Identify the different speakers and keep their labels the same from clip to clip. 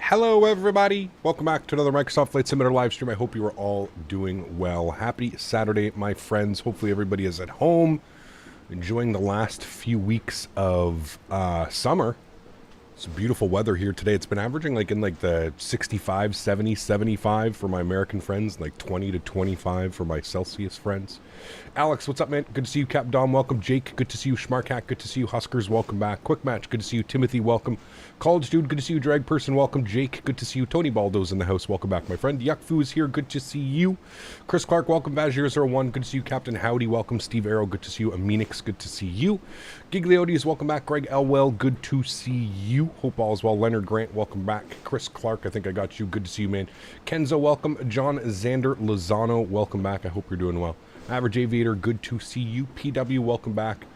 Speaker 1: Hello everybody, welcome back to another Microsoft Flight Simulator live stream. I hope you are all doing well. Happy Saturday, my friends. Hopefully everybody is at home, enjoying the last few weeks of summer. It's beautiful weather here today. It's been averaging like in like the 65, 70, 75 for my American friends, like 20 to 25 for my Celsius friends. Alex, what's up, man? Good to see you. Cap Dom, welcome. Jake, good to see you. Schmarkat, good to see you. Huskers, welcome back. Quick Match, good to see you. Timothy, welcome. College Dude, good to see you. Drag Person, welcome. Jake, good to see you. Tony Baldo's in the house, welcome back, my friend. Yuckfu is here, good to see you. Chris Clark, welcome. Vazir01, good to see you. Captain Howdy, welcome. Steve Arrow, good to see you. Aminix, good to see you. Gigliotis, welcome back. Greg Elwell, good to see you. Hope all is well. Leonard Grant, welcome back. Chris Clark, I think I got you. Good to see you, man. Kenzo, welcome. John Xander Lozano, welcome back. I hope you're doing well. Average Aviator, good to see you. PW, welcome back.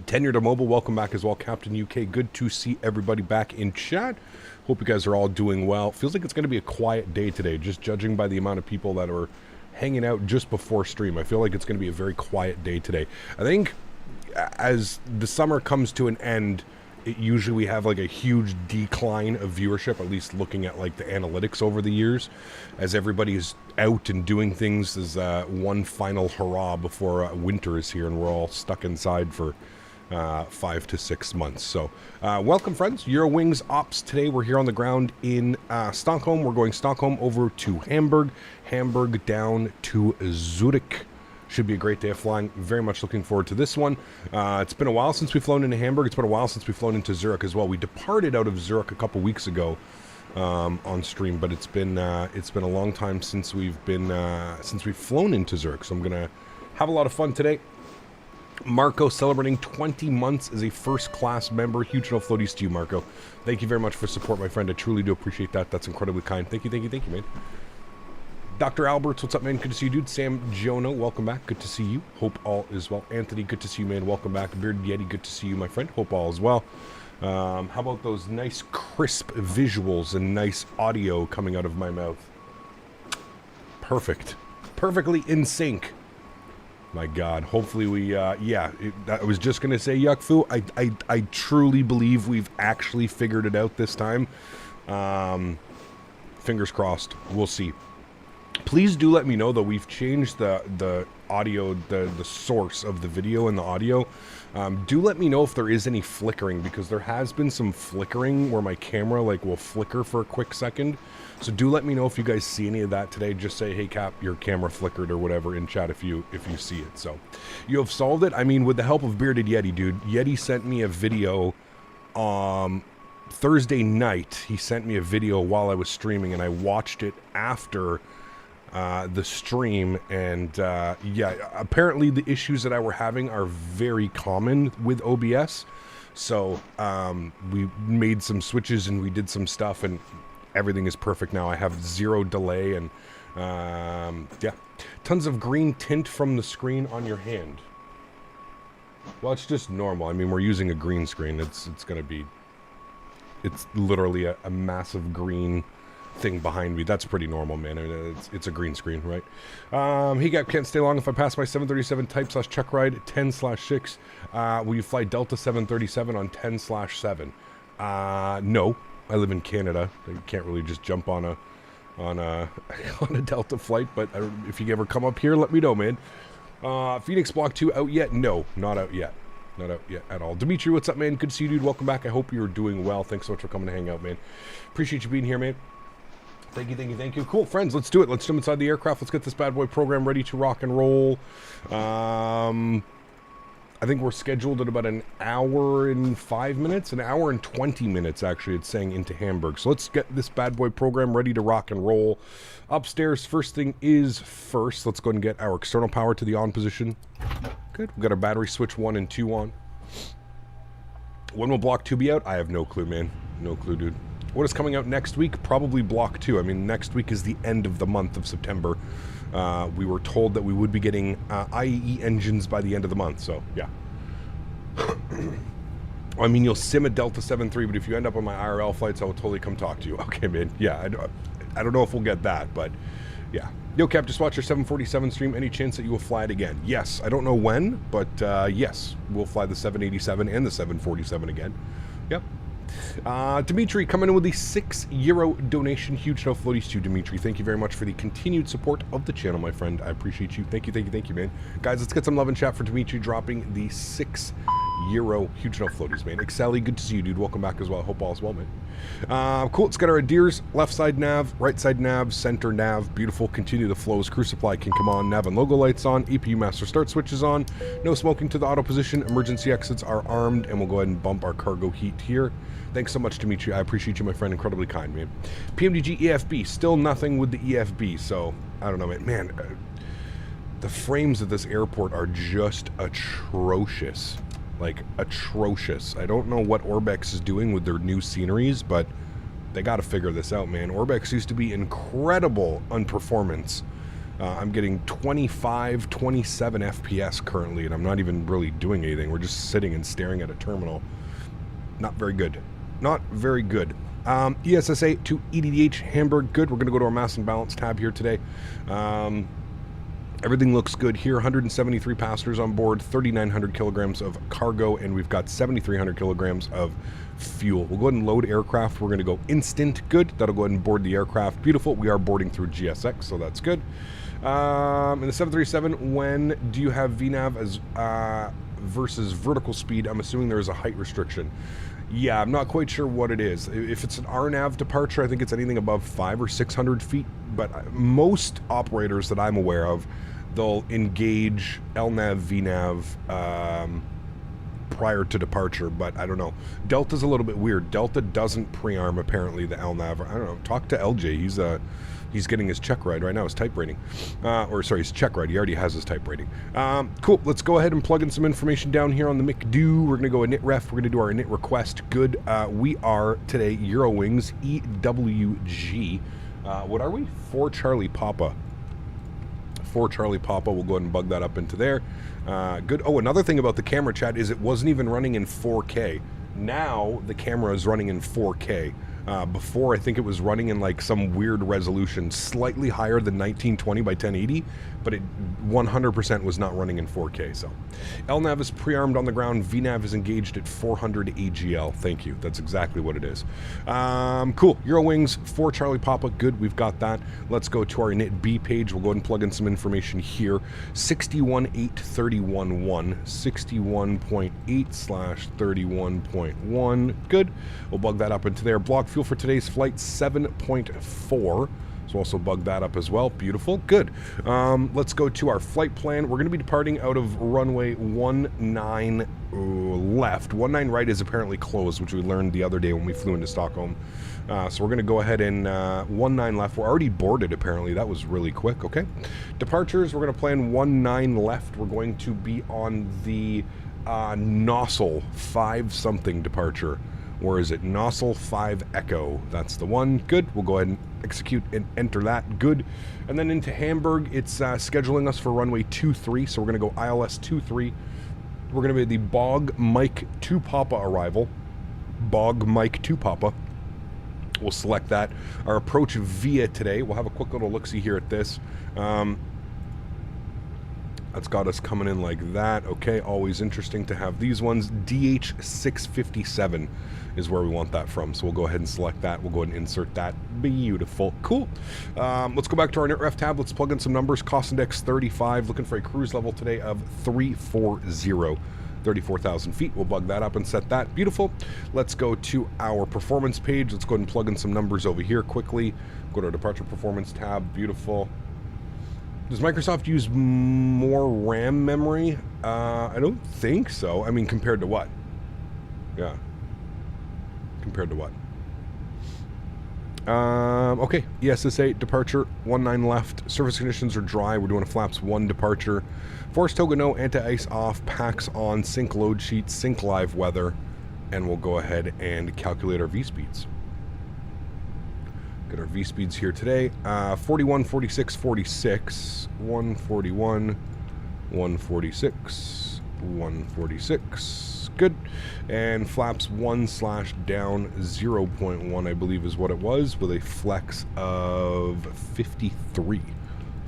Speaker 1: Tenure to Mobile, welcome back as well. Captain UK, good to see everybody back in chat. Hope you guys are all doing well. Feels like it's going to be a quiet day today, just judging by the amount of people that are hanging out just before stream. I feel like it's going to be a very quiet day today. I think as the summer comes to an end, usually we have like a huge decline of viewership, at least looking at like the analytics over the years, as everybody is out and doing things as one final hurrah before winter is here and we're all stuck inside for 5 to 6 months. So welcome, friends. Eurowings Ops today. We're here on the ground in Stockholm. We're going Stockholm over to Hamburg, Hamburg down to Zurich. Should be a great day of flying. Very much looking forward to this one. It's been a while since we've flown into Hamburg. It's been a while since we've flown into Zurich as well. We departed out of Zurich a couple weeks ago on stream, but it's been a long time since we've flown into Zurich. So I'm gonna have a lot of fun today. Marco celebrating 20 months as a first-class member. Huge no floaties to you, Marco. Thank you very much for support, my friend. I truly do appreciate that. That's incredibly kind. Thank you, man. Dr. Alberts, what's up, man? Good to see you, dude. Sam Jono, welcome back. Good to see you. Hope all is well. Anthony, good to see you, man. Welcome back. Bearded Yeti, good to see you, my friend. Hope all is well. How about those nice, crisp visuals and nice audio coming out of my mouth? Perfect. Perfectly in sync. My God, hopefully we, I was just going to say yuck foo. I truly believe we've actually figured it out this time. Fingers crossed. We'll see. Please do let me know, though. We've changed the audio, the source of the video and the audio. Do let me know if there is any flickering, because there has been some flickering where my camera will flicker for a quick second. So do let me know if you guys see any of that today. Just say, hey Cap, your camera flickered or whatever in chat if you see it. So you have solved it. I mean, with the help of Bearded Yeti, dude. Yeti sent me a video Thursday night. He sent me a video while I was streaming, and I watched it after the stream, and apparently the issues that I were having are very common with OBS. So we made some switches and we did some stuff, and everything is perfect now. I have zero delay, and tons of green tint from the screen on your hand. Well, it's just normal. I mean, we're using a green screen. It's literally a massive green thing behind me. That's pretty normal, man. I mean, it's a green screen, right? He can't stay long if I pass my 737 type / check ride 10/6. Will you fly Delta 737 on 10/7? No. I live in Canada. I can't really just jump on a Delta flight, but if you ever come up here, let me know, man. Phoenix Block 2 out yet? No, not out yet. Not out yet at all. Dimitri, what's up, man? Good to see you, dude. Welcome back. I hope you're doing well. Thanks so much for coming to hang out, man. Appreciate you being here, man. Thank you. Cool, friends, let's do it. Let's jump inside the aircraft. Let's get this bad boy program ready to rock and roll. I think we're scheduled at about an hour and 5 minutes, an hour and 20 minutes, actually, it's saying, into Hamburg. So let's get this bad boy program ready to rock and roll. Upstairs, first thing is first. Let's go ahead and get our external power to the on position. Good. We've got our battery switch 1 and 2 on. When will Block 2 be out? I have no clue, man. No clue, dude. What is coming out next week? Probably Block 2. I mean, next week is the end of the month of September. We were told that we would be getting IAE engines by the end of the month, so yeah. I mean, you'll sim a Delta 7-3, but if you end up on my IRL flights, I will totally come talk to you. Okay, man. Yeah, I don't know if we'll get that, but yeah. Yo, Cap, just watch your 747 stream. Any chance that you will fly it again? Yes. I don't know when, but yes, we'll fly the 787 and the 747 again. Yep. Dimitri coming in with the €6 donation. Huge no floaties to Dimitri. Thank you very much for the continued support of the channel, my friend. I appreciate you. Thank you, man. Guys, let's get some love and chat for Dimitri dropping the €6 huge no floaties, man. Exceli, good to see you, dude. Welcome back as well. Hope all is well, man. Cool. Let's get our Adiers. Left side nav, right side nav, center nav. Beautiful. Continue the flows. Crew supply can come on. Nav and logo lights on. EPU master start switches on. No smoking to the auto position. Emergency exits are armed, and we'll go ahead and bump our cargo heat here. Thanks so much, Dimitri. I appreciate you, my friend. Incredibly kind, man. PMDG EFB. Still nothing with the EFB, so I don't know, man. The frames of this airport are just atrocious. Like, atrocious. I don't know what Orbex is doing with their new sceneries, but they got to figure this out, man. Orbex used to be incredible on performance. I'm getting 25, 27 FPS currently, and I'm not even really doing anything. We're just sitting and staring at a terminal. Not very good. Not very good. ESSA to EDDH Hamburg. Good. We're going to go to our mass and balance tab here today. Everything looks good here. 173 passengers on board, 3,900 kilograms of cargo, and we've got 7,300 kilograms of fuel. We'll go ahead and load aircraft. We're going to go instant. Good. That'll go ahead and board the aircraft. Beautiful. We are boarding through GSX, so that's good. In the 737, when do you have VNAV as versus vertical speed? I'm assuming there is a height restriction. Yeah, I'm not quite sure what it is. If it's an RNAV departure, I think it's anything above 500 or 600 feet. But most operators that I'm aware of, they'll engage LNAV, VNAV, prior to departure, but I don't know. Delta's a little bit weird. Delta doesn't pre-arm, apparently, the LNAV. I don't know. Talk to LJ. He's getting his check ride right now, his type rating. His check ride. He already has his type rating. Cool. Let's go ahead and plug in some information down here on the McDo. We're going to go init ref. We're going to do our init request. Good. We are today Eurowings EWG. What are we? 4 Charlie Papa. 4 Charlie Papa. We'll go ahead and bug that up into there. Good. Oh, another thing about the camera chat is it wasn't even running in 4K. Now the camera is running in 4K. Before, I think it was running in like some weird resolution, slightly higher than 1920 by 1080, but it 100% was not running in 4K. So, LNAV is pre-armed on the ground. VNAV is engaged at 400 AGL. Thank you. That's exactly what it is. Cool. Eurowings, 4 Charlie Papa. Good. We've got that. Let's go to our init B page. We'll go ahead and plug in some information here. 61.831.1. 61.8/31.1. Good. We'll bug that up into there. Block fuel for today's flight 7.4. So also bug that up as well. Beautiful. Good. Let's go to our flight plan. We're going to be departing out of runway 19 left. 19 right is apparently closed, which we learned the other day when we flew into Stockholm. So we're going to go ahead and 19 left. We're already boarded, apparently. That was really quick. Okay. Departures, we're going to plan 19 left. We're going to be on the Nozzle 5 something departure. Where is it? Nozzle 5 Echo. That's the one. Good. We'll go ahead and execute and enter that. Good. And then into Hamburg, it's scheduling us for runway 23. So we're going to go ILS 23. We're going to be the Bog Mike 2 Papa arrival. Bog Mike 2 Papa. We'll select that. Our approach via today. We'll have a quick little look-see here at this. That's got us coming in like that. Okay, always interesting to have these ones. DH657 is where we want that from. So we'll go ahead and select that. We'll go ahead and insert that. Beautiful. Cool. Let's go back to our init tab. Let's plug in some numbers. Cost index 35. Looking for a cruise level today of 340. 34,000 feet. We'll bug that up and set that. Beautiful. Let's go to our performance page. Let's go ahead and plug in some numbers over here quickly. Go to our departure performance tab. Beautiful. Does Microsoft use more RAM memory? I don't think so. I mean, compared to what? Yeah. Compared to what? Okay. ESSA departure 19 left. Surface conditions are dry. We're doing a flaps 1 departure. Force toga no, anti-ice off, packs on, sync load sheet, sync live weather, and we'll go ahead and calculate our V-speeds. Get our V-speeds here today. 41, 46, 46, 141, 146, 146. Good. And flaps 1/down 0.1, I believe is what it was, with a flex of 53.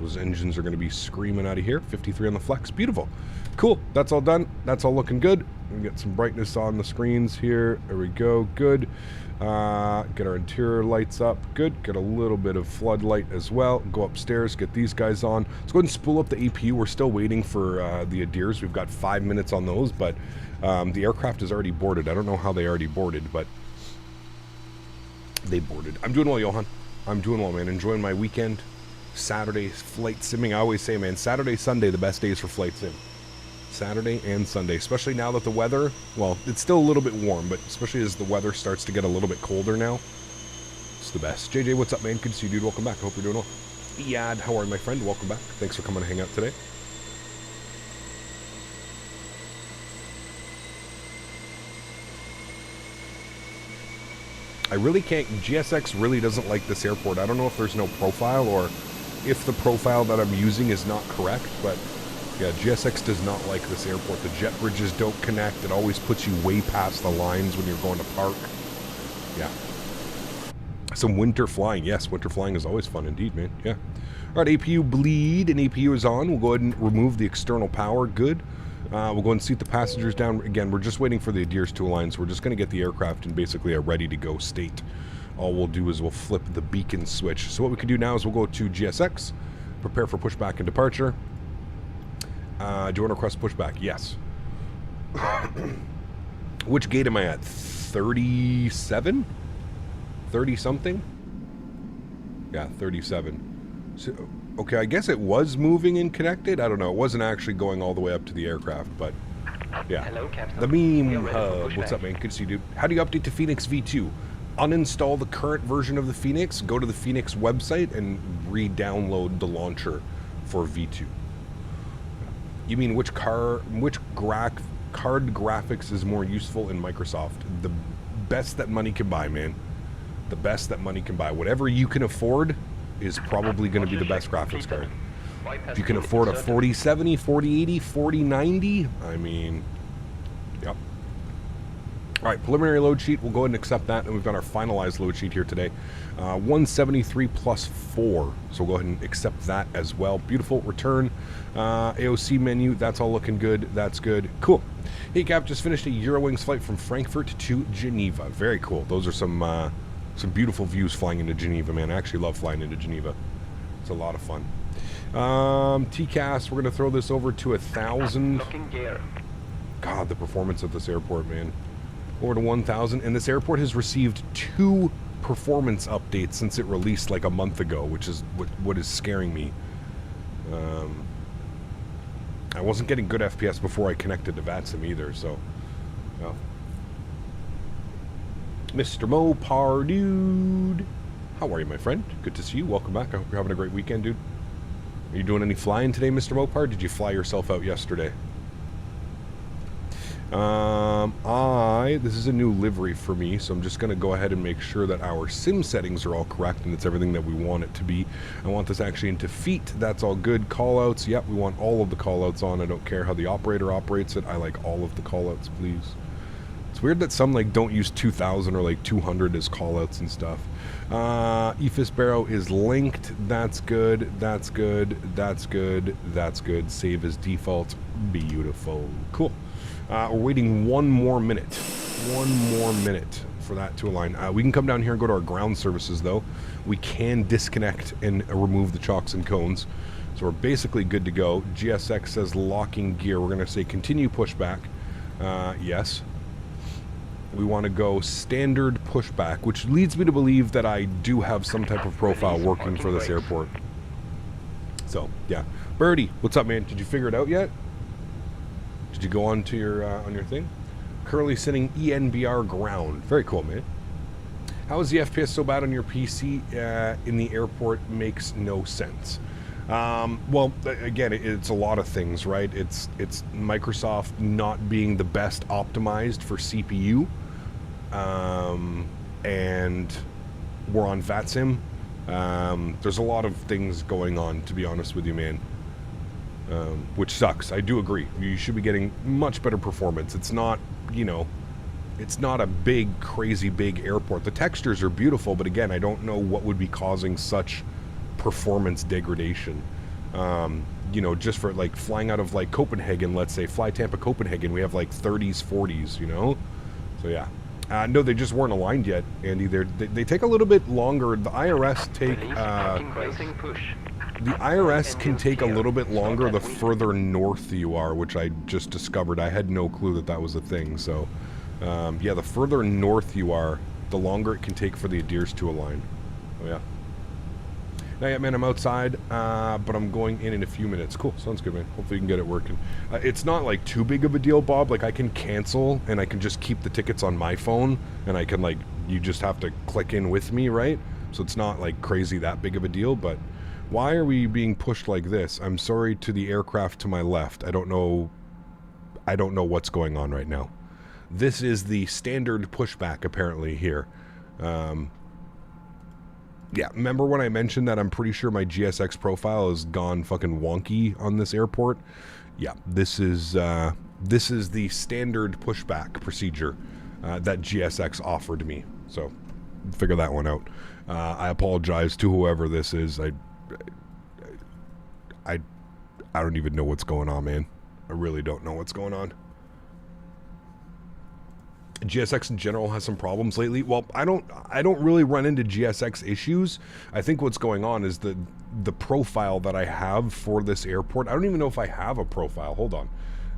Speaker 1: Those engines are going to be screaming out of here. 53 on the flex. Beautiful. Cool. That's all done. That's all looking good. We get some brightness on the screens here. There we go. Good. Get our interior lights up. Good. Get a little bit of floodlight as well. Go upstairs. Get these guys on. Let's go ahead and spool up the APU. We're still waiting for the Adirs. We've got 5 minutes on those, but the aircraft is already boarded. I don't know how they already boarded, but they boarded. I'm doing well, Johan. I'm doing well, man. Enjoying my weekend. Saturday flight simming. I always say, man, Saturday, Sunday, the best days for flight sim. Saturday and Sunday, especially now that the weather, well, it's still a little bit warm, but especially as the weather starts to get a little bit colder now, it's the best. JJ, what's up, man? Good to see you, dude. Welcome back. Hope you're doing well. Yad, how are you, my friend? Welcome back. Thanks for coming to hang out today. I really can't, GSX really doesn't like this airport. I don't know if there's no profile or if the profile that I'm using is not correct, but yeah, GSX does not like this airport. The jet bridges don't connect. It always puts you way past the lines when you're going to park. Yeah. Some winter flying. Yes, winter flying is always fun indeed, man. Yeah. All right, APU bleed, and APU is on. We'll go ahead and remove the external power. Good. We'll go and seat the passengers down. Again, we're just waiting for the Adirs to align, so we're just going to get the aircraft in basically a ready-to-go state. All we'll do is we'll flip the beacon switch. So what we can do now is we'll go to GSX, prepare for pushback and departure. Do you want to request pushback? Yes. Which gate am I at? 37? 30-something? Yeah, 37. So, okay, I guess it was moving and connected. I don't know. It wasn't actually going all the way up to the aircraft, but Yeah.
Speaker 2: Hello, Captain.
Speaker 1: The
Speaker 2: We are
Speaker 1: meme
Speaker 2: ready for
Speaker 1: hub.
Speaker 2: pushback.
Speaker 1: What's up, man? Good to see you, dude. How do you update to Fenix V2? Uninstall the current version of the Fenix, go to the Fenix website, and re-download the launcher for V2. You mean which card graphics is more useful in Microsoft? The best that money can buy, man. The best that money can buy. Whatever you can afford is probably going to be the best graphics card. If you can afford a 4070, 4080, 4090, I mean, yep. All right, preliminary load sheet. We'll go ahead and accept that, and we've got our finalized load sheet here today. 173 plus 4, so we'll go ahead and accept that as well. Beautiful. Return. AOC menu. That's all looking good. That's good. Cool. Hey, Cap, just finished a Eurowings flight from Frankfurt to Geneva. Very cool. Those are some beautiful views flying into Geneva, man. I actually love flying into Geneva. It's a lot of fun. TCAS, we're going to throw this over to 1,000. God, the performance of this airport, man. Over to 1,000. And this airport has received 2 performance updates since it released like a month ago, which is what is scaring me. I wasn't getting good FPS before I connected to VATSIM either, so... Oh. Mr. Mopar, dude. How are you, my friend? Good to see you. Welcome back. I hope you're having a great weekend, dude. Are you doing any flying today, Mr. Mopar? Did you fly yourself out yesterday? This is a new livery for me, so I'm just going to go ahead and make sure that our sim settings are all correct and it's everything that we want it to be. I want this actually into feet. That's all good. Callouts. Yep, we want all of the callouts on. I don't care how the operator operates it. I like all of the callouts, please. It's weird that some like don't use 2000 or like 200 as callouts and stuff. EFIS barrow is linked. That's good. That's good. That's good. That's good. Save as default. Beautiful. Cool. We're waiting one more minute for that to align. We can come down here and go to our ground services, though. We can disconnect and remove the chocks and cones. So we're basically good to go. GSX says locking gear. We're going to say continue pushback. Yes. We want to go standard pushback, which leads me to believe that I do have some type of profile working for this airport. So, yeah. Birdie, what's up, man? Did you figure it out yet? Did you go on to your thing? Currently sitting ENBR ground. Very cool, man. How is the FPS so bad on your PC in the airport? Makes no sense. Well, again, it's a lot of things, right? It's Microsoft not being the best optimized for CPU, and we're on VATSIM. There's a lot of things going on, to be honest with you, man. Which sucks. I do agree. You should be getting much better performance. It's not, you know, it's not a big, crazy big airport. The textures are beautiful, but again, I don't know what would be causing such performance degradation. You know, just for like flying out of like Copenhagen, let's say, fly Tampa Copenhagen, we have like 30s, 40s, you know? So yeah. No, they just weren't aligned yet, Andy. They take a little bit longer. The IRS take... The IRS can take a little bit longer the further north you are, which I just discovered. I had no clue that that was a thing. So, yeah, the further north you are, the longer it can take for the adheres to align. Oh, yeah. Now, yeah, man, I'm outside, but I'm going in a few minutes. Cool, sounds good, man. Hopefully you can get it working. It's not, like, too big of a deal, Bob. Like, I can cancel, and I can just keep the tickets on my phone, and I can, like, you just have to click in with me, right? So it's not, like, crazy that big of a deal, but... Why are we being pushed like this? I'm sorry to the aircraft to my left. I don't know what's going on right now. This is the standard pushback apparently here. Yeah, remember when I mentioned that I'm pretty sure my GSX profile has gone fucking wonky on this airport? Yeah, this is the standard pushback procedure that GSX offered me. So, figure that one out. I apologize to whoever this is. I don't even know what's going on, man. I really don't know what's going on. GSX in general has some problems lately. Well, I don't really run into GSX issues. I think what's going on is the profile that I have for this airport. I don't even know if I have a profile. Hold on.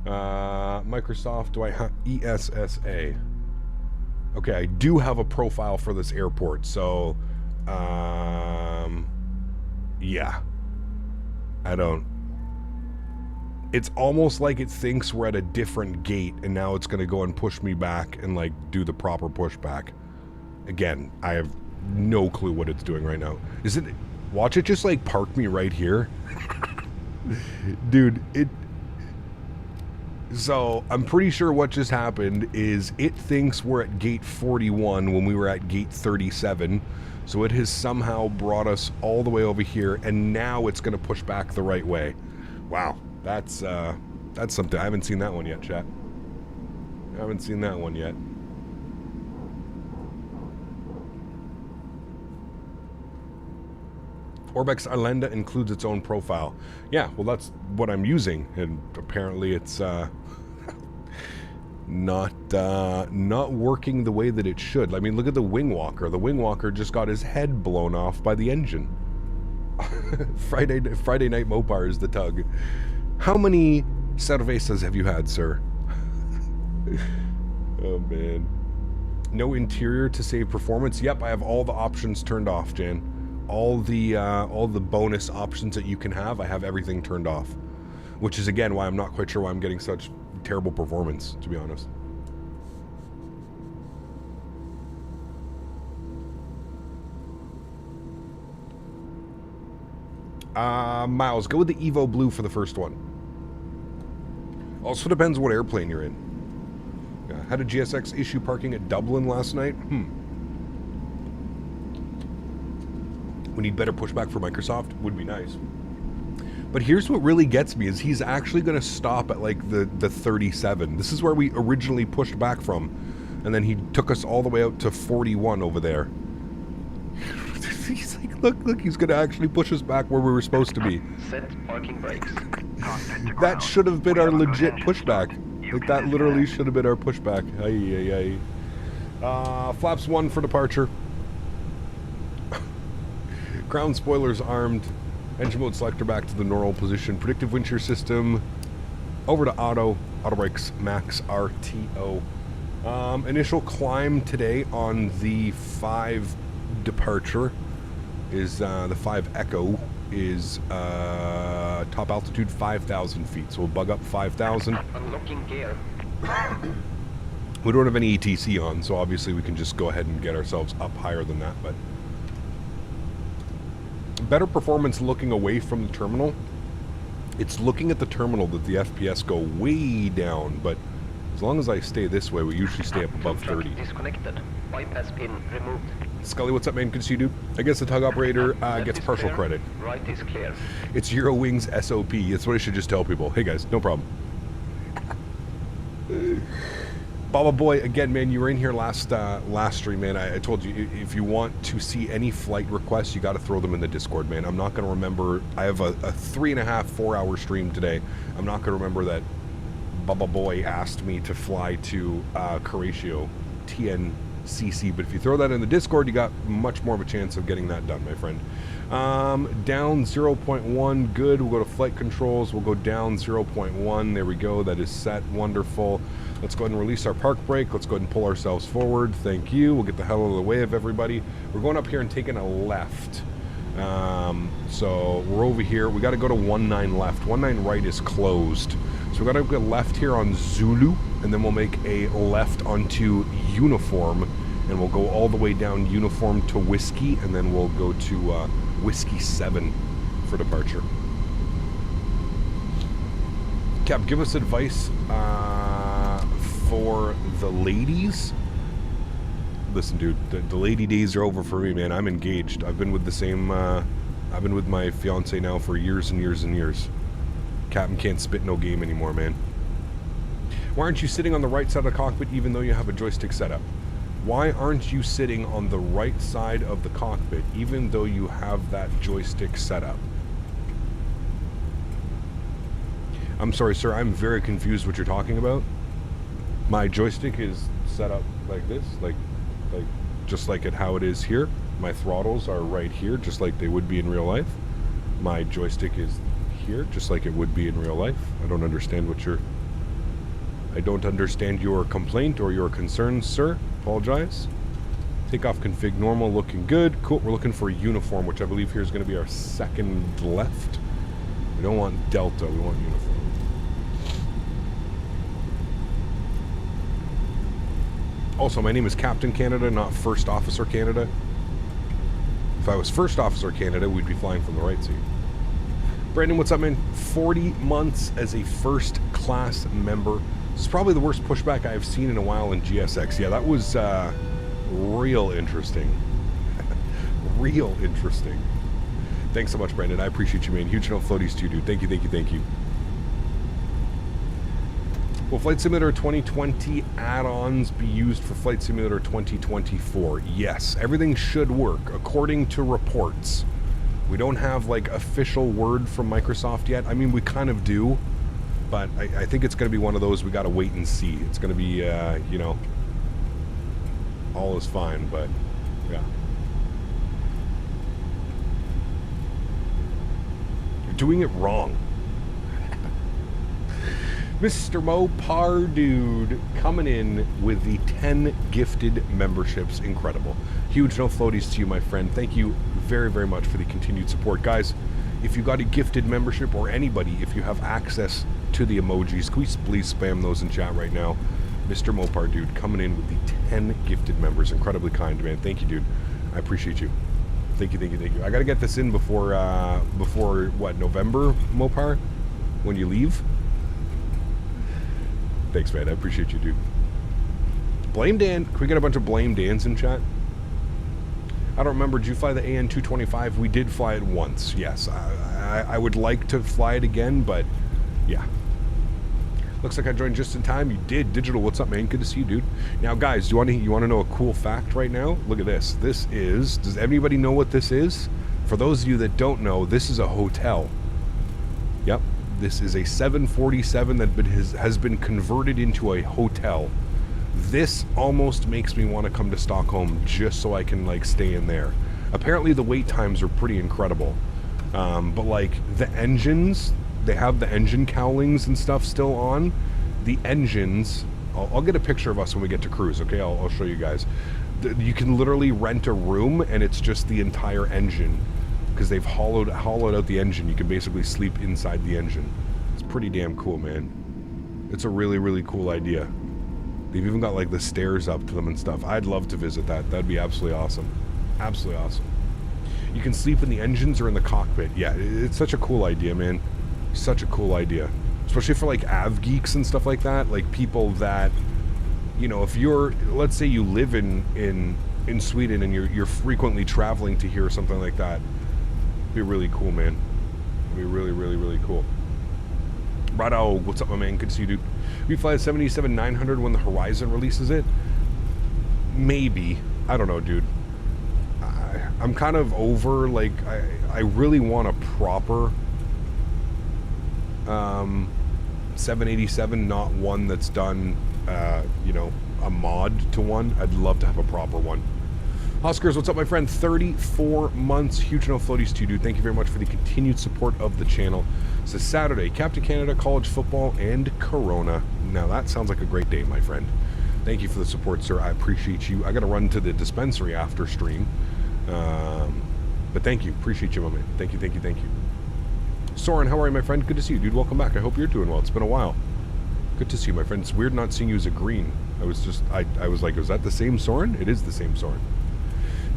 Speaker 1: Microsoft, do I have ESSA? Okay, I do have a profile for this airport. So, yeah. I don't It's almost like it thinks we're at a different gate, and now it's going to go and push me back and, like, do the proper pushback. Again, I have no clue what it's doing right now. Is it... Watch it just, like, park me right here. Dude, it... So, I'm pretty sure what just happened is it thinks we're at gate 41 when we were at gate 37. So it has somehow brought us all the way over here, and now it's going to push back the right way. Wow. That's something. I haven't seen that one yet, chat. I haven't seen that one yet. Orbex Arlanda includes its own profile. Yeah, well, that's what I'm using, and apparently it's not working the way that it should. I mean, look at the wing walker. The wing walker just got his head blown off by the engine. Friday night Mopar is the tug. How many cervezas have you had, sir? Oh, man. No interior to save performance. Yep, I have all the options turned off, Jan. All the bonus options that you can have, I have everything turned off. Which is, again, why I'm not quite sure why I'm getting such terrible performance, to be honest. Miles, go with the Evo Blue for the first one. Also depends what airplane you're in. Yeah, had a GSX issue parking at Dublin last night. We need better pushback for Microsoft. Would be nice. But here's what really gets me is he's actually going to stop at like the 37. This is where we originally pushed back from. And then he took us all the way out to 41 over there. He's like, look, he's going to actually push us back where we were supposed to be.
Speaker 2: Set parking brakes.
Speaker 1: That should have been our legit pushback. Like, that literally should have been our pushback. Flaps 1 for departure. Ground spoilers armed. Engine mode selector back to the normal position. Predictive wind shear system. Over to auto brakes max RTO. Initial climb today on the 5 departure is the 5 Echo is top altitude 5,000 feet. So we'll bug up 5,000.
Speaker 2: Unlocking gear.
Speaker 1: We don't have any ETC on, so obviously we can just go ahead and get ourselves up higher than that. But better performance looking away from the terminal. It's looking at the terminal that the FPS go way down, but as long as I stay this way, we usually stay up above 30.
Speaker 2: Disconnected. Bypass pin removed.
Speaker 1: Scully, what's up, man? Good to see you, dude. I guess the tug operator gets partial
Speaker 2: clear.
Speaker 1: credit.
Speaker 2: Right is clear.
Speaker 1: It's Eurowings SOP. That's what I should just tell people. Hey, guys, no problem. Baba Boy, again, man, you were in here last stream, man. I told you, if you want to see any flight requests, you got to throw them in the Discord, man. I'm not going to remember. I have a 3.5, 4-hour stream today. I'm not going to remember that Baba Boy asked me to fly to Croatia, TNCC. But if you throw that in the Discord, you got much more of a chance of getting that done, my friend. Down 0.1, good. We'll go to flight controls. We'll go down 0.1. There we go. That is set. Wonderful. Let's go ahead and release our park brake. Let's go ahead and pull ourselves forward. Thank you. We'll get the hell out of the way of everybody. We're going up here and taking a left. So we're over here. We got to go to 19 left. 19 right is closed. So we got to go left here on Zulu, and then we'll make a left onto Uniform, and we'll go all the way down Uniform to Whiskey, and then we'll go to Whiskey 7 for departure. Cap, give us advice for the ladies. Listen, dude, the lady days are over for me, man. I'm engaged. I've been with the same, I've been with my fiance now for years and years and years. Captain can't spit no game anymore, man. Why aren't you sitting on the right side of the cockpit even though you have a joystick setup? Why aren't you sitting on the right side of the cockpit even though you have that joystick setup? I'm sorry, sir, I'm very confused what you're talking about. My joystick is set up like this, like just like how it is here. My throttles are right here, just like they would be in real life. My joystick is here, just like it would be in real life. I don't understand your complaint or your concerns, sir. Apologize. Takeoff config normal, looking good. Cool, we're looking for uniform, which I believe here is going to be our second left. We don't want Delta, we want uniform. Also, my name is Captain Canada, not First Officer Canada. If I was First Officer Canada, we'd be flying from the right seat. Brandon, what's up, man? 40 months as a first class member. This is probably the worst pushback I've seen in a while in GSX. Yeah, that was real interesting. Real interesting. Thanks so much, Brandon. I appreciate you, man. Huge no floaties to you, dude. Thank you, thank you, thank you. Will Flight Simulator 2020 add-ons be used for Flight Simulator 2024? Yes, everything should work according to reports. We don't have like official word from Microsoft yet. I mean, we kind of do, but I think it's going to be one of those we got to wait and see. It's going to be, you know, all is fine, but yeah. You're doing it wrong. Mr. Mopar Dude coming in with the 10 gifted memberships. Incredible. Huge no floaties to you, my friend. Thank you very, very much for the continued support. Guys, if you got a gifted membership, or anybody, if you have access to the emojis, please spam those in chat right now. Mr. Mopar Dude coming in with the 10 gifted members. Incredibly kind, man. Thank you, dude. I appreciate you. Thank you, thank you, thank you. I got to get this in before what, November, Mopar? When you leave? Thanks, man. I appreciate you, dude. Blame Dan. Can we get a bunch of Blame Dans in chat? I don't remember. Did you fly the AN225? We did fly it once. Yes. I would like to fly it again, but yeah. Looks like I joined just in time. You did. Digital, what's up, man? Good to see you, dude. Now, guys, you want to know a cool fact right now? Look at this. This is... Does anybody know what this is? For those of you that don't know, this is a hotel. Yep. This is a 747 that has been converted into a hotel. This almost makes me want to come to Stockholm just so I can like stay in there. Apparently the wait times are pretty incredible. But like the engines, they have the engine cowlings and stuff still on. The engines, I'll get a picture of us when we get to cruise, okay? I'll show you guys. You can literally rent a room and it's just the entire engine. Because they've hollowed out the engine. You can basically sleep inside the engine. It's pretty damn cool, man. It's a really, really cool idea. They've even got like the stairs up to them and stuff. I'd love to visit that. That'd be absolutely awesome. Absolutely awesome. You can sleep in the engines or in the cockpit. Yeah, it's such a cool idea, man. Such a cool idea. Especially for like av geeks and stuff like that. Like people that, you know, if you're, let's say you live in Sweden and you're frequently traveling to here or something like that. Be really cool, man. Be really, really, really cool. Rado, what's up, my man? Good to see you, dude. We fly a 77-900 when the Horizon releases it? Maybe. I don't know, dude. I'm kind of over, like, I really want a proper 787, not one that's done, you know, a mod to one. I'd love to have a proper one. Oscars, what's up, my friend? 34 months. Huge no floaties to you, dude. Thank you very much for the continued support of the channel. It's a Saturday. Captain Canada, college football, and Corona. Now, that sounds like a great day, my friend. Thank you for the support, sir. I appreciate you. I got to run to the dispensary after stream. But thank you. Appreciate you, my man. Thank you, thank you, thank you. Soren, how are you, my friend? Good to see you, dude. Welcome back. I hope you're doing well. It's been a while. Good to see you, my friend. It's weird not seeing you as a green. I was like, is that the same Soren? It is the same Soren.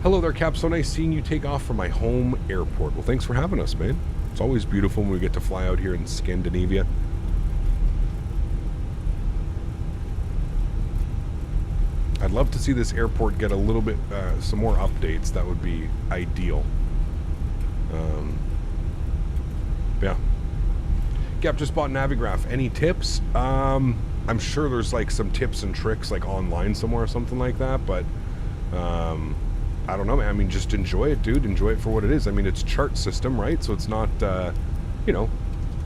Speaker 1: Hello there, Cap. So nice seeing you take off from my home airport. Well, thanks for having us, man. It's always beautiful when we get to fly out here in Scandinavia. I'd love to see this airport get a little bit, some more updates. That would be ideal. Yeah. Gap just bought Navigraph. Any tips? I'm sure there's like some tips and tricks like online somewhere or something like that, but I don't know, man. I mean, just enjoy it, dude. Enjoy it for what it is. I mean, it's chart system, right? So it's not, you know,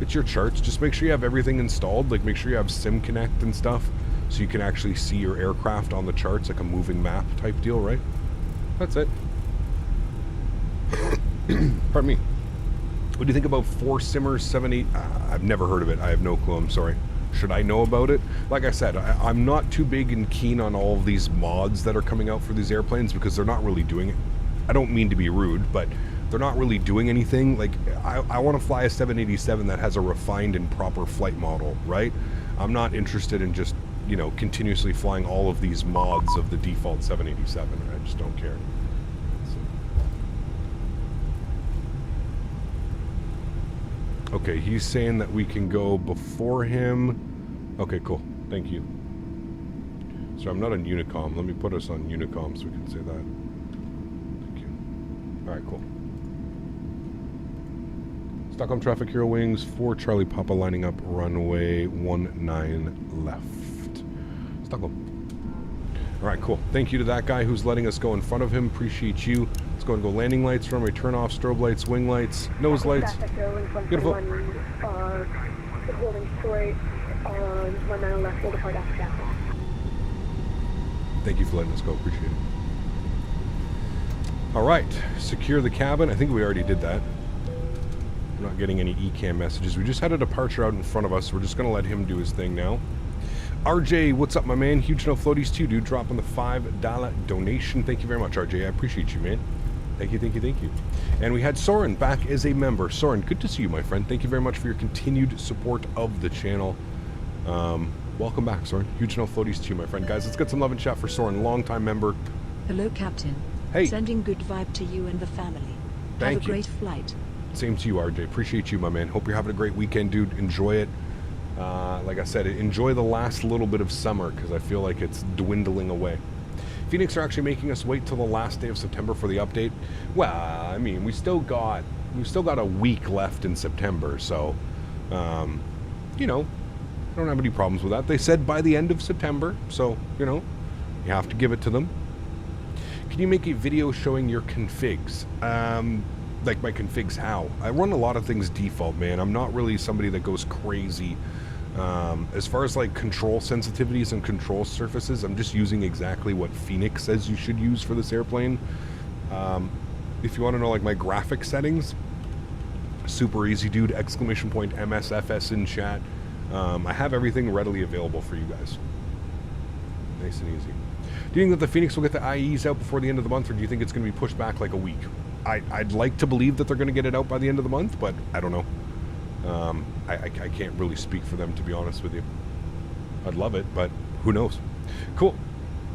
Speaker 1: it's your charts. Just make sure you have everything installed. Like, make sure you have SIM Connect and stuff so you can actually see your aircraft on the charts, like a moving map type deal, right? That's it. Pardon me. What do you think about 4Simmer 78? I've never heard of it. I have no clue. I'm sorry. Should I know about it? Like I said, I'm not too big and keen on all of these mods that are coming out for these airplanes because they're not really doing it. I don't mean to be rude, but they're not really doing anything. Like, I want to fly a 787 that has a refined and proper flight model, right? I'm not interested in just you know, continuously flying all of these mods of the default 787. I just don't care. So. Okay, he's saying that we can go before him. Okay, cool. Thank you. So I'm not on Unicom. Let me put us on Unicom so we can say that. Thank you. All right, cool. Stockholm traffic, Eurowings, 4 Charlie Papa lining up, runway 19 left. Stockholm. All right, cool. Thank you to that guy who's letting us go in front of him. Appreciate you. Let's go and go landing lights, runway turn off, strobe lights, wing lights, nose lights. Beautiful. Thank you for letting us go. Appreciate it. All right. Secure the cabin. I think we already did that. We're not getting any ECAM messages. We just had a departure out in front of us. We're just going to let him do his thing now. RJ, what's up, my man? Huge no floaties too, dude. Dropping the $5 donation. Thank you very much, RJ. I appreciate you, man. Thank you, thank you, thank you. And we had Soren back as a member. Soren, good to see you, my friend. Thank you very much for your continued support of the channel. Welcome back, Soren. Huge no floaties to you, my friend. Guys, let's get some love and chat for Soren, longtime member.
Speaker 3: Hello, Captain.
Speaker 1: Hey.
Speaker 3: Sending good vibe to you and the family.
Speaker 1: Thank
Speaker 3: Have a
Speaker 1: you.
Speaker 3: great flight.
Speaker 1: Same to you, RJ. Appreciate you, my man. Hope you're having a great weekend, dude. Enjoy it. Like I said, enjoy the last little bit of summer because I feel like it's dwindling away. Phoenix are actually making us wait till the last day of September for the update. Well, I mean, we still got a week left in September, so you know, I don't have any problems with that. They said by the end of September, so you know, you have to give it to them. Can you make a video showing your configs? Like my configs how? I run a lot of things default, man. I'm not really somebody that goes crazy. As far as like control sensitivities and control surfaces, I'm just using exactly what Fenix says you should use for this airplane. If you want to know like my graphic settings, super easy, dude. Exclamation point MSFS in chat. I have everything readily available for you guys. Nice and easy. Do you think that the Fenix will get the IEs out before the end of the month, or do you think it's going to be pushed back like a week? I'd like to believe that they're going to get it out by the end of the month, but I don't know. I can't really speak for them, to be honest with you. I'd love it, but who knows? Cool.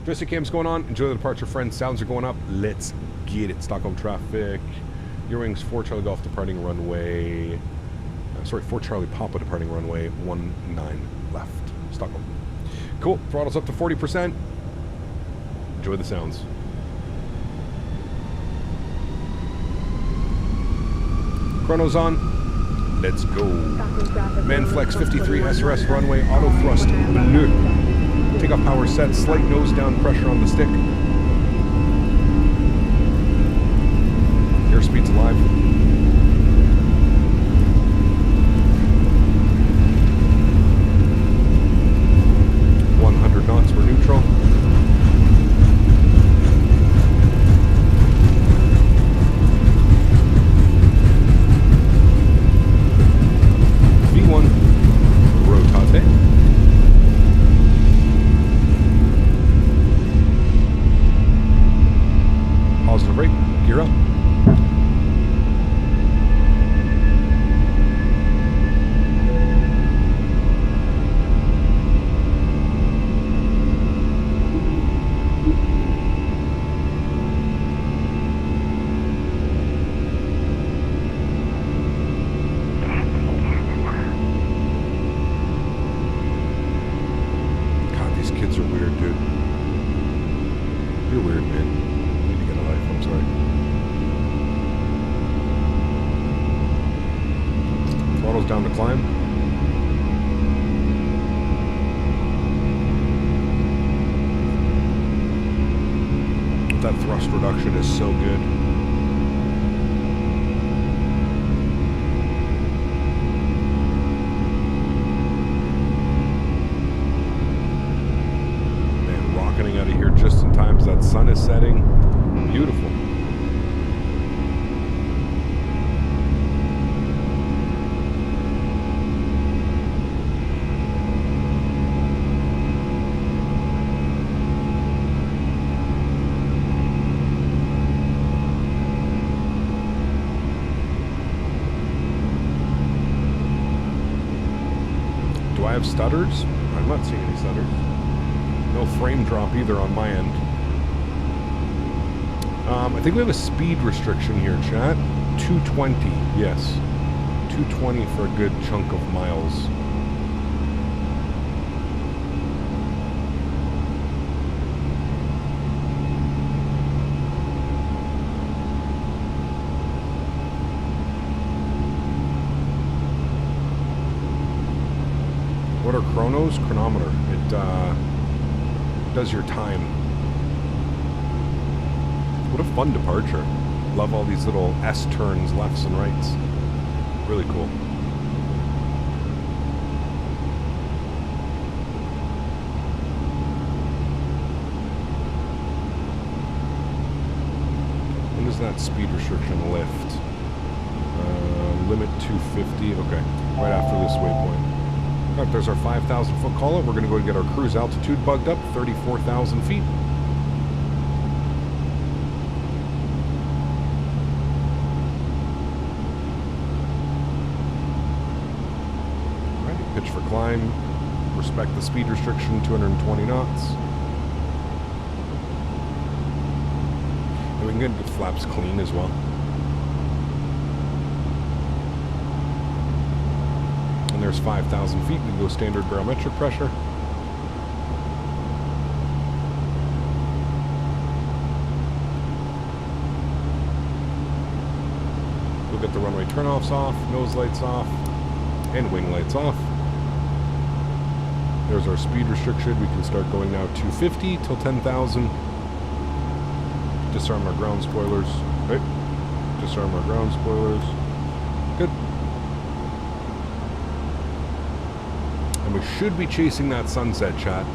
Speaker 1: Dressing cam's going on. Enjoy the departure, friends. Sounds are going up. Let's get it. Stockholm traffic. Eurowings 4 Charlie Golf departing runway. 4 Charlie Papa departing runway 19 left. Stockholm. Cool. Throttle's up to 40%. Enjoy the sounds. Chrono's on. Let's go. Manflex 53 SRS runway auto thrust bleu. Takeoff power set. Slight nose down pressure on the stick. Airspeed's alive. knots, we're neutral. V1, rotate. Positive brake, gear up. Setting. Beautiful. Do I have stutters? I'm not seeing any stutters. No frame drop either on my end. I think we have a speed restriction here, chat. 220, yes. 220 for a good chunk of miles. What are chronos? Chronometer. It does your time. What a fun departure. Love all these little S-turns, lefts and rights. Really cool. When does that speed restriction lift? Limit 250. Okay, right after this waypoint. All right, there's our 5,000 foot call out. We're going to go and get our cruise altitude bugged up, 34,000 feet. All right, pitch for climb. Respect the speed restriction, 220 knots. And we can get the flaps clean as well. There's 5,000 feet. We can go standard barometric pressure. We'll get the runway turnoffs off, nose lights off, and wing lights off. There's our speed restriction. We can start going now 250 till 10,000. Disarm our ground spoilers. Right. Disarm our ground spoilers. Good. We should be chasing that sunset, chat.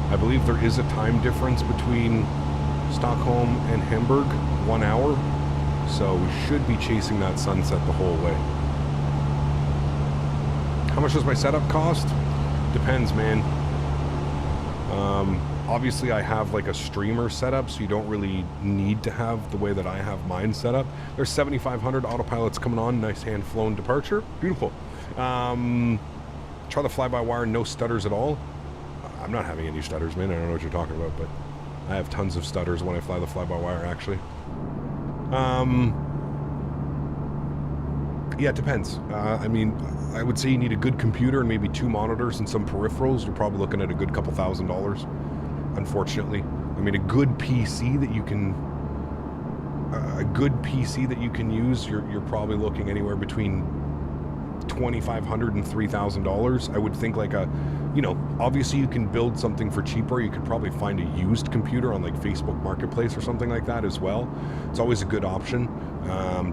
Speaker 1: I believe there is a time difference between Stockholm and Hamburg, 1 hour. So we should be chasing that sunset the whole way. How much does my setup cost? Depends, man. Obviously I have like a streamer setup, so you don't really need to have the way that I have mine set up. There's 7,500 autopilots coming on. Nice hand-flown departure. Beautiful. Try the fly-by-wire, no stutters at all. I'm not having any stutters, man. I don't know what you're talking about, but I have tons of stutters when I fly the fly-by-wire, actually. Yeah, it depends. I mean, I would say you need a good computer and maybe 2 monitors and some peripherals. You're probably looking at a good couple $1,000, unfortunately. I mean, a good PC that you can... use, you're probably looking anywhere between $2,500 and $3,000. I would think like a, you know, obviously you can build something for cheaper. You could probably find a used computer on like Facebook Marketplace or something like that as well. It's always a good option.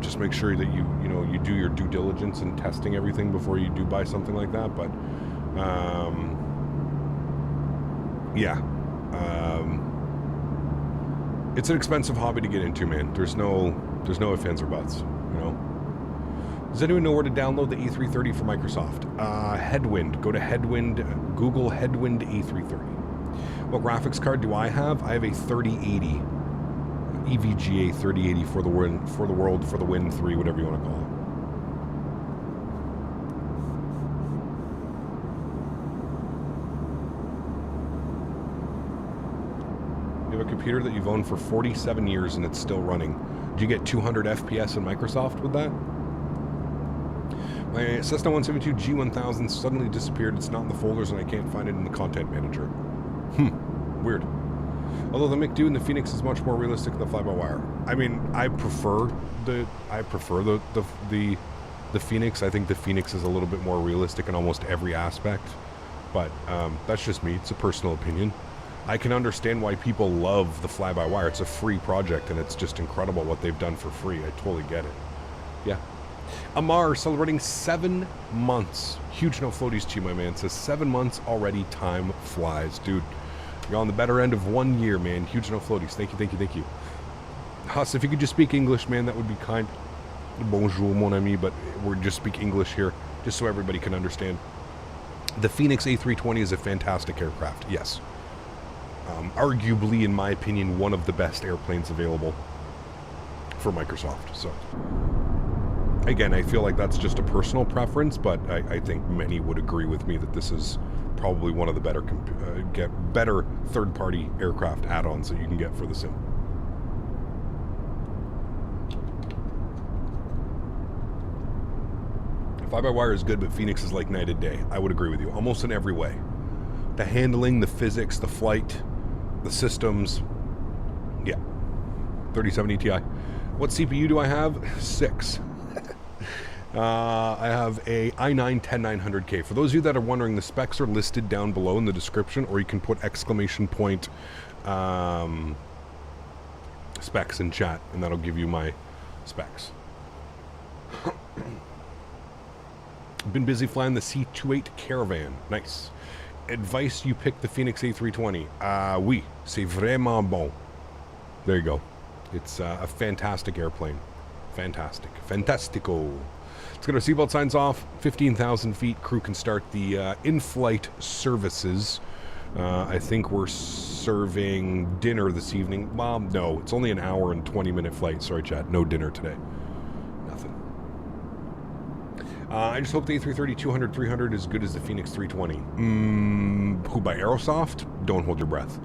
Speaker 1: Just make sure that you do your due diligence and testing everything before you do buy something like that. But yeah, it's an expensive hobby to get into, man. There's no ifs, ands, or buts, you know. Does anyone know where to download the A330 for Microsoft? Headwind. Go to Headwind. Google Headwind A330. What graphics card do I have? I have a 3080. EVGA 3080 for the win 3, whatever you want to call it. You have a computer that you've owned for 47 years and it's still running. Do you get 200 FPS in Microsoft with that? My Cessna 172 G1000 suddenly disappeared. It's not in the folders and I can't find it in the content manager. Weird. Although the McDo and the Fenix is much more realistic than the fly-by-wire. I mean, I prefer the Fenix. I think the Fenix is a little bit more realistic in almost every aspect. But that's just me. It's a personal opinion. I can understand why people love the fly-by-wire. It's a free project and it's just incredible what they've done for free. I totally get it. Yeah. Amar celebrating 7 months. Huge no floaties to you, my man. Says 7 months already. Time flies, dude. You're on the better end of 1 year, man. Huge no floaties. Thank you, thank you, thank you. Huss, if you could just speak English, man, that would be kind. Bonjour, mon ami, but we're just speak English here, just so everybody can understand. The Fenix A320 is a fantastic aircraft. Yes. Arguably, in my opinion, one of the best airplanes available for Microsoft. So. Again, I feel like that's just a personal preference, but I think many would agree with me that this is probably one of the better get better third-party aircraft add-ons that you can get for the sim. Fly-by-wire is good, but Fenix is like night and day. I would agree with you, almost in every way. The handling, the physics, the flight, the systems. Yeah. 3070 Ti. What CPU do I have? 6. I have a i9-10900K. For those of you that are wondering, the specs are listed down below in the description, or you can put exclamation point specs in chat, and that'll give you my specs. Been busy flying the C28 Caravan. Nice. Advice, you pick the Fenix A320. Oui, c'est vraiment bon. There you go. It's a fantastic airplane. Fantastic. Fantastico. Let's get our seatbelt signs off. 15,000 feet. Crew can start the in-flight services. I think we're serving dinner this evening. Well, no, it's only an hour and 20-minute flight. Sorry, chat. No dinner today. Nothing. I just hope the A330 200-300 is as good as the Fenix 320. Who, by Aerosoft? Don't hold your breath.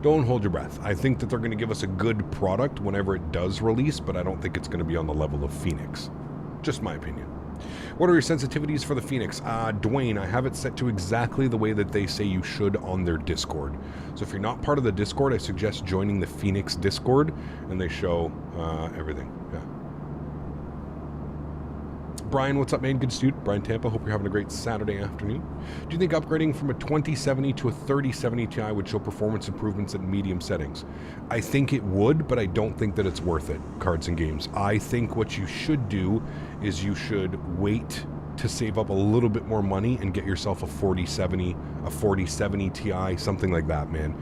Speaker 1: Don't hold your breath. I think that they're going to give us a good product whenever it does release, but I don't think it's going to be on the level of Fenix. Just my opinion. What are your sensitivities for the Fenix? Dwayne, I have it set to exactly the way that they say you should on their Discord. So if you're not part of the Discord, I suggest joining the Fenix Discord, and they show everything. Yeah. Brian, what's up, man? Good student. Brian Tampa, hope you're having a great Saturday afternoon. Do you think upgrading from a 2070 to a 3070 Ti would show performance improvements at medium settings? I think it would, but I don't think that it's worth it, Cards and Games. I think what you should do is you should wait to save up a little bit more money and get yourself a 4070, a 4070 Ti, something like that, man.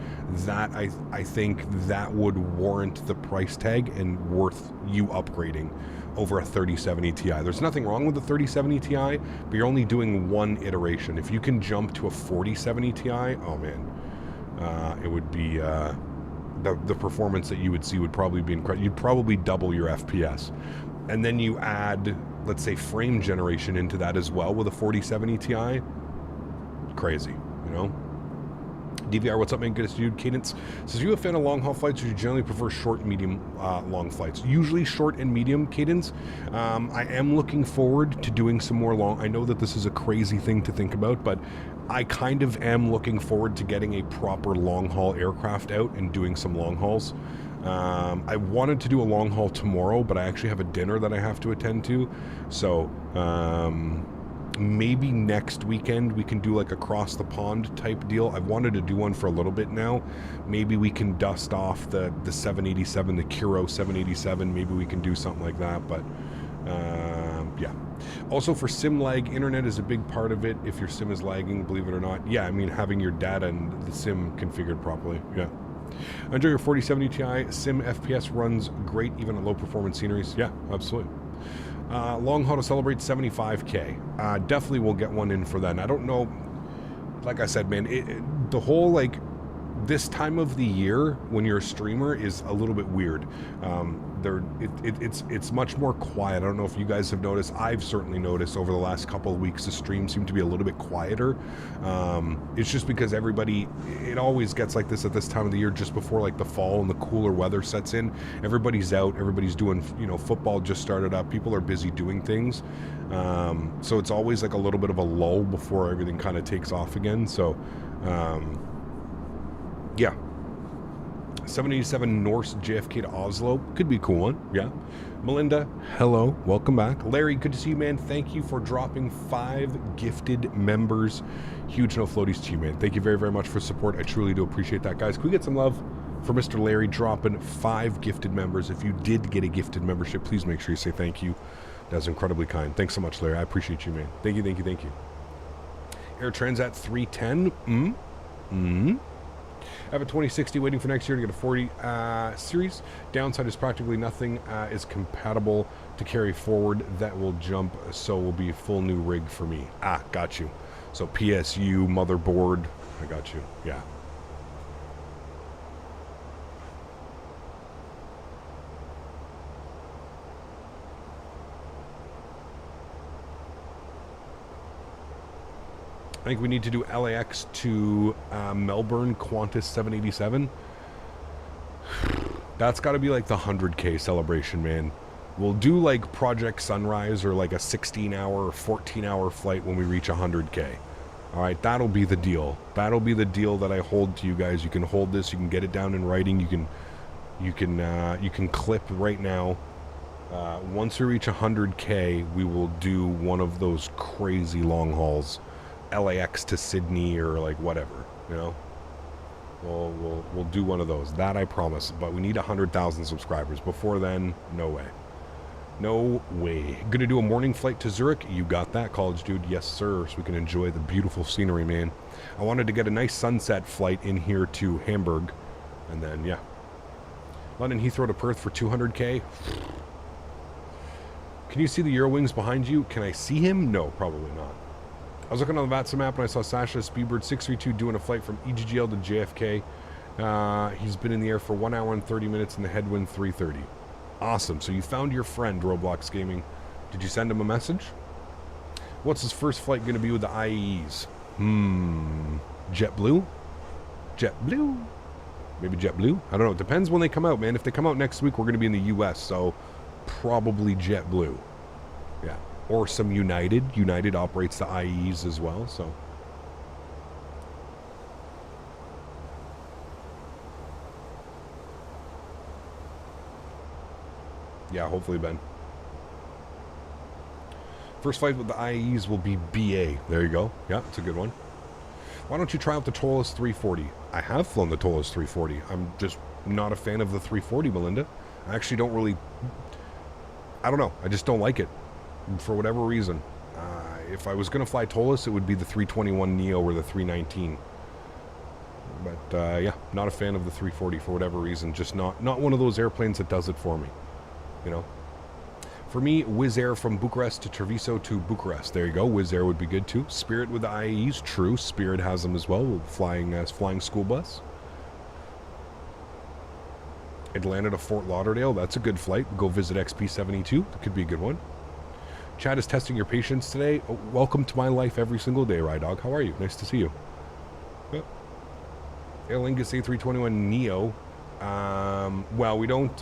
Speaker 1: That, I think that would warrant the price tag and worth you upgrading over a 3070 Ti. There's nothing wrong with the 3070 Ti, but you're only doing one iteration. If you can jump to a 4070 Ti, oh man, it would be the performance that you would see would probably be incredible. You'd probably double your FPS, and then you add, let's say, frame generation into that as well with a 4070 Ti. Crazy, you know. DVR, what's up, man? Good dude. Cadence says, you a fan of long haul flights, or you generally prefer short and medium long flights? Usually short and medium, Cadence. I am looking forward to doing some more long. I know that this is a crazy thing to think about, but I kind of am looking forward to getting a proper long haul aircraft out and doing some long hauls. I wanted to do a long haul tomorrow, but I actually have a dinner that I have to attend to. So, maybe next weekend we can do like across the pond type deal. I've wanted to do one for a little bit now. Maybe we can dust off the 787, the Kiro 787. Maybe we can do something like that, but yeah. Also for sim lag, internet is a big part of it. If your sim is lagging, believe it or not. Yeah, I mean, having your data and the sim configured properly. Yeah. Enjoy your 4070 Ti. Sim FPS runs great even on low performance sceneries. Yeah, absolutely. Long haul to celebrate 75K. Definitely will get one in for that. And I don't know, like I said, man, the whole, like, this time of the year when you're a streamer is a little bit weird. It's much more quiet. I don't know if you guys have noticed. I've certainly noticed over the last couple of weeks the streams seem to be a little bit quieter. It's just because everybody, it always gets like this at this time of the year, just before like the fall and the cooler weather sets in. Everybody's out. Everybody's doing, you know, football just started up. People are busy doing things. So it's always like a little bit of a lull before everything kind of takes off again. So, yeah. 787 Norse JFK to Oslo. Could be a cool one. Yeah. Melinda, hello. Welcome back. Larry, good to see you, man. Thank you for dropping 5 gifted members. Huge no floaties to you, man. Thank you very, very much for support. I truly do appreciate that, guys. Can we get some love for Mr. Larry dropping 5 gifted members? If you did get a gifted membership, please make sure you say thank you. That's incredibly kind. Thanks so much, Larry. I appreciate you, man. Thank you, thank you, thank you. Air Transat 310. I have a 2060 waiting for next year to get a 40 series. Downside is practically nothing is compatible to carry forward. That will jump, so will be a full new rig for me. Got you. So PSU, motherboard, I got you. Yeah. I think we need to do LAX to Melbourne Qantas 787. That's got to be like the 100K celebration, man. We'll do like Project Sunrise or like a 16-hour or 14-hour flight when we reach 100K. All right, that'll be the deal. That'll be the deal that I hold to you guys. You can hold this. You can get it down in writing. You can clip right now. Once we reach 100K, we will do one of those crazy long hauls, LAX to Sydney or like whatever, you know. We'll do one of those. That I promise. But we need 100,000 subscribers. Before then, no way. No way. Gonna do a morning flight to Zurich. You got that, college dude? Yes, sir. So we can enjoy the beautiful scenery, man. I wanted to get a nice sunset flight in here to Hamburg, and then yeah. London Heathrow to Perth for 200K. Can you see the Eurowings behind you? Can I see him? No, probably not. I was looking on the VATSA map and I saw Sasha Speedbird 632 doing a flight from EGGL to JFK. He's been in the air for 1 hour and 30 minutes and the headwind 330. Awesome. So you found your friend, Roblox Gaming. Did you send him a message? What's his first flight going to be with the IEs? JetBlue? JetBlue? Maybe JetBlue? I don't know. It depends when they come out, man. If they come out next week, we're going to be in the U.S., so probably JetBlue. Yeah. Or some United. United operates the IEs as well, so. Yeah, hopefully, Ben. First flight with the IEs will be BA. There you go. Yeah, it's a good one. Why don't you try out the Tolos 340? I have flown the Tolos 340. I'm just not a fan of the 340, Melinda. I actually don't really... I don't know. I just don't like it. For whatever reason. If I was going to fly Tolos, it would be the 321neo or the 319. But, yeah, not a fan of the 340 for whatever reason. Just not one of those airplanes that does it for me. You know? For me, Wizz Air from Bucharest to Treviso to Bucharest. There you go. Wizz Air would be good too. Spirit with the IAEs. True. Spirit has them as well. Flying school bus. Atlanta to Fort Lauderdale. That's a good flight. Go visit XP72. That could be a good one. Chad is testing your patience today. Oh, welcome to my life every single day, Rydog. How are you? Nice to see you. Yep. Aer Lingus A321neo. Well, we don't,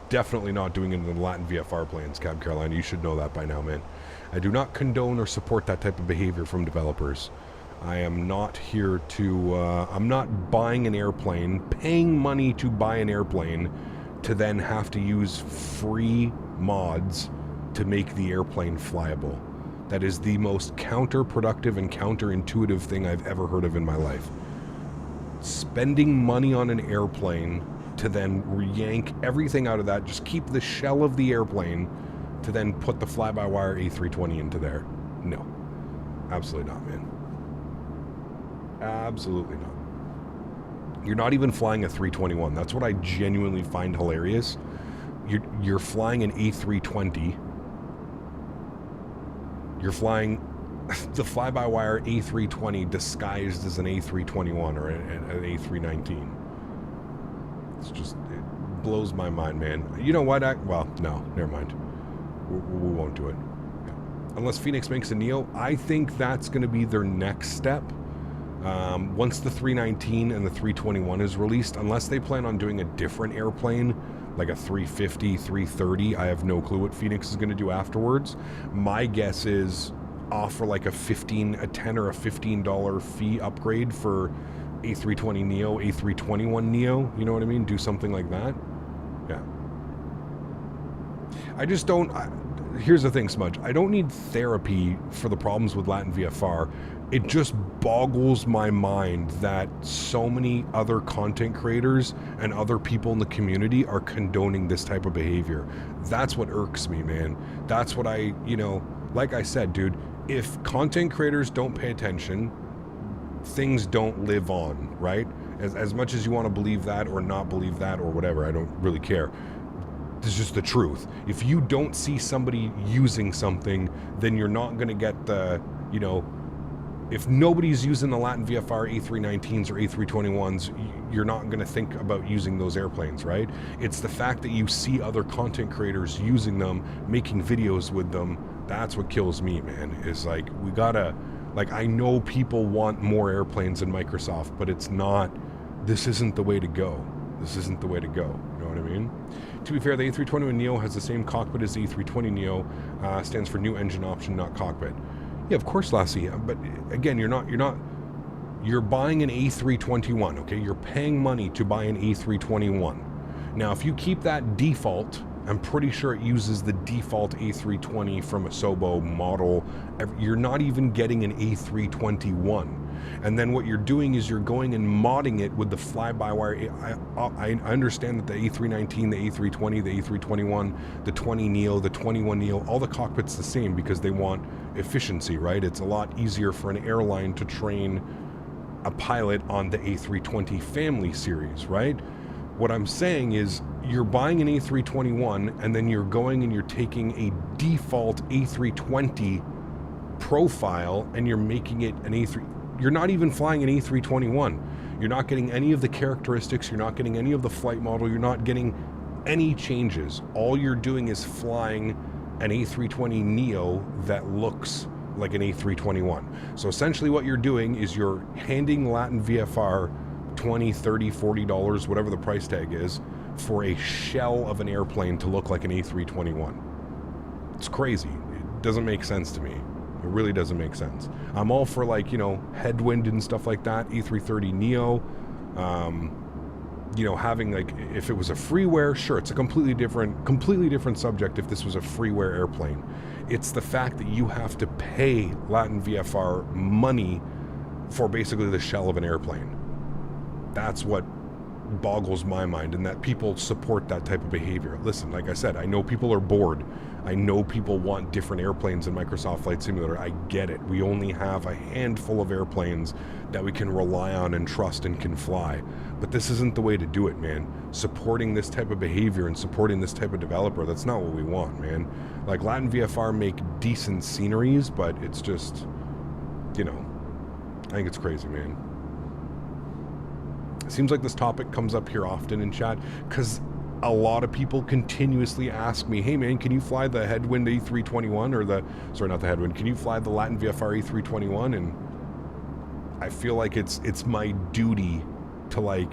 Speaker 1: definitely not doing it in the Latin VFR planes, Cab Carolina. You should know that by now, man. I do not condone or support that type of behavior from developers. I am not here to, I'm not buying an airplane, paying money to buy an airplane, to then have to use free mods to make the airplane flyable. That is the most counterproductive and counterintuitive thing I've ever heard of in my life. Spending money on an airplane to then yank everything out of that, just keep the shell of the airplane, to then put the fly-by-wire A320 into there. No. Absolutely not, man. Absolutely not. You're not even flying a 321. That's what I genuinely find hilarious. You're flying an A320. You're flying the fly-by-wire A320 disguised as an A321 or an A319. It's just, it blows my mind, man. You know what? Well, no, never mind. We won't do it. Yeah. Unless Fenix makes a Neo, I think that's going to be their next step. Once the 319 and the 321 is released, unless they plan on doing a different airplane, like a 350, 330, I have no clue what Fenix is going to do afterwards. My guess is offer like a $10 or a $15 fee upgrade for A320 Neo, A321 Neo, you know what I mean? Do something like that. Yeah. I just don't... here's the thing, Smudge. I don't need therapy for the problems with Latin VFR. It just boggles my mind that so many other content creators and other people in the community are condoning this type of behavior. That's what irks me, man. That's what I, you know, like I said, dude, if content creators don't pay attention, things don't live on, right? As much as you want to believe that or not believe that or whatever, I don't really care. This is just the truth. If you don't see somebody using something, then you're not going to get the, you know, if nobody's using the Latin VFR A319s or A321s, you're not going to think about using those airplanes, right? It's the fact that you see other content creators using them, making videos with them, that's what kills me, man. Is like, we gotta Like, I know people want more airplanes than Microsoft, but it's not, this isn't the way to go. This isn't the way to go. You know what I mean? To be fair, the A321neo has the same cockpit as the A320neo. Stands for new engine option, not cockpit. Yeah, of course, Lassie. But again, you're buying an A321, okay? You're paying money to buy an A321. Now, if you keep that default, I'm pretty sure it uses the default A320 from a Sobo model. You're not even getting an A321. And then what you're doing is you're going and modding it with the fly-by-wire. I understand that the A319, the A320, the A321, the 20 Neo, the 21 Neo, all the cockpit's the same because they want efficiency, right? It's a lot easier for an airline to train a pilot on the A320 family series, right? What I'm saying is you're buying an A321 and then you're going and you're taking a default A320 profile and you're making it an A3. You're not even flying an A321. You're not getting any of the characteristics. You're not getting any of the flight model. You're not getting any changes. All you're doing is flying an A320neo that looks like an A321. So essentially what you're doing is you're handing Latin VFR $20, $30, $40, whatever the price tag is, for a shell of an airplane to look like an A321. It's crazy. It doesn't make sense to me. It really doesn't make sense. I'm all for, like, you know, headwind and stuff like that, A330neo, you know, having, like, if it was a freeware, sure, it's a completely different subject if this was a freeware airplane. It's the fact that you have to pay Latin VFR money for basically the shell of an airplane. That's what boggles my mind, and that people support that type of behavior. Listen, like I said, I know people are bored. I know people want different airplanes in Microsoft Flight Simulator. I get it. We only have a handful of airplanes that we can rely on and trust and can fly. But this isn't the way to do it, man. Supporting this type of behavior and supporting this type of developer, that's not what we want, man. Like, Latin VFR make decent sceneries, but it's just, you know, I think it's crazy, man. Seems like this topic comes up here often in chat because a lot of people continuously ask me, hey man, can you fly the headwind A321 or not the headwind, can you fly the Latin VFR A321? And I feel like it's my duty to, like,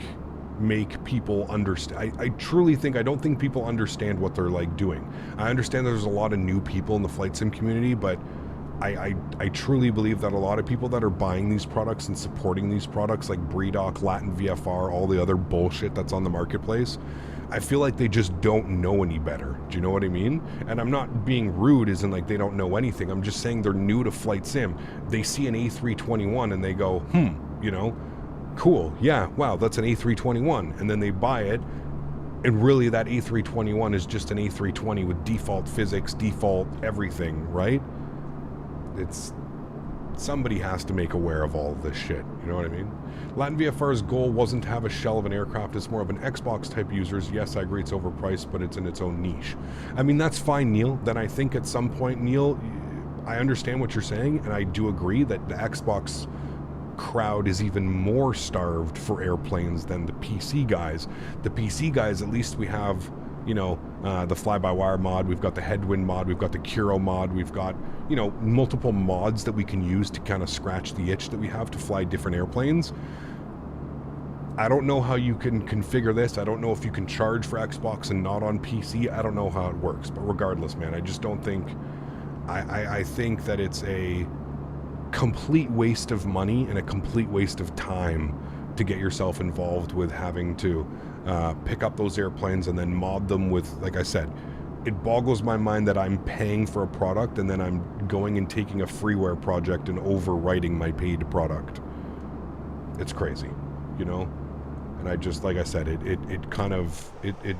Speaker 1: make people understand. I truly think, I don't think people understand what they're, like, doing. I understand there's a lot of new people in the flight sim community, but I truly believe that a lot of people that are buying these products and supporting these products, like BreeDoc, Latin VFR, all the other bullshit that's on the marketplace, I feel like they just don't know any better. Do you know what I mean? And I'm not being rude as in, like, they don't know anything. I'm just saying they're new to flight sim. They see an A321 and they go, you know, cool, yeah, wow, that's an A321. And then they buy it, and really that A321 is just an A320 with default physics, default everything, right? It's, somebody has to make aware of all of this shit, you know what I mean? Latin VFR's goal wasn't to have a shell of an aircraft, it's more of an Xbox type users. Yes, I agree it's overpriced, but it's in its own niche. I mean, that's fine, Neil. Then I think at some point, Neil, I understand what you're saying, and I do agree that the Xbox crowd is even more starved for airplanes than the PC guys. The PC guys, at least we have, you know, the fly-by-wire mod, we've got the headwind mod, we've got the Kuro mod, we've got, you know, multiple mods that we can use to kind of scratch the itch that we have to fly different airplanes. I don't know how you can configure this. I don't know if you can charge for Xbox and not on PC. I don't know how it works, but regardless, man, I just don't think, I think that it's a complete waste of money and a complete waste of time to get yourself involved with having to pick up those airplanes and then mod them with, like I said, it boggles my mind that I'm paying for a product and then I'm going and taking a freeware project and overwriting my paid product. It's crazy, you know? And I just, like I said, it kind of, it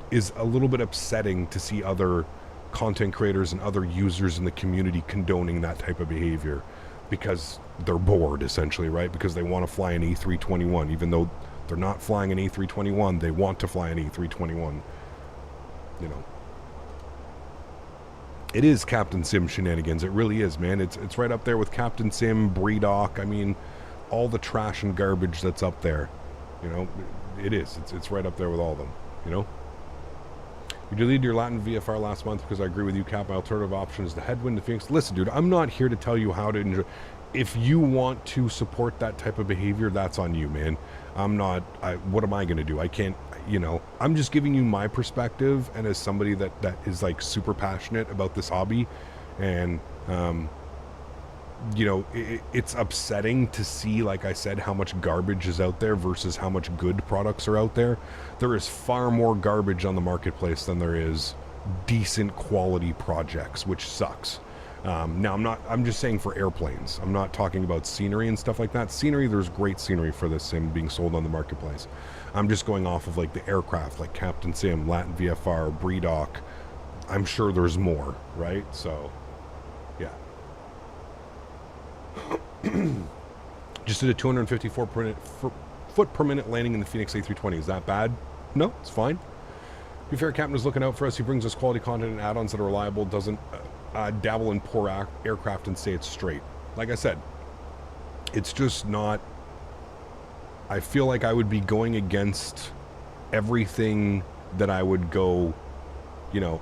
Speaker 1: is a little bit upsetting to see other content creators and other users in the community condoning that type of behavior because they're bored, essentially, right? Because they want to fly an A321, even though they're not flying an A321, they want to fly an A321, you know. It is Captain Sim shenanigans. It really is, man. It's right up there with Captain Sim, BreeDoc. I mean, all the trash and garbage that's up there. You know, it is. It's right up there with all of them, you know? You deleted your Latin VFR last month because I agree with you, Cap. My alternative option is the headwind, the Phoenix. Listen, dude, I'm not here to tell you how to enjoy. if you want to support that type of behavior, that's on you, man. What am I going to do? I can't, I'm just giving you my perspective, and as somebody that is like super passionate about this hobby, and, it's upsetting to see, like I said, how much garbage is out there versus how much good products are out there. There is far more garbage on the marketplace than there is decent quality projects, which sucks. Now I'm just saying for airplanes. I'm not talking about scenery and stuff like that. Scenery, there's great scenery for this sim being sold on the marketplace. I'm just going off of like the aircraft, like Captain Sim, Latin VFR, Bredoc. I'm sure there's more, right? So, yeah. Just did a 254 foot per minute landing in the Fenix A320. Is that bad? No, it's fine. To be fair, Captain is looking out for us. He brings us quality content and add-ons that are reliable, doesn't dabble in poor aircraft and say it's straight. Like I said, it's just not... I feel like I would be going against everything that I would go...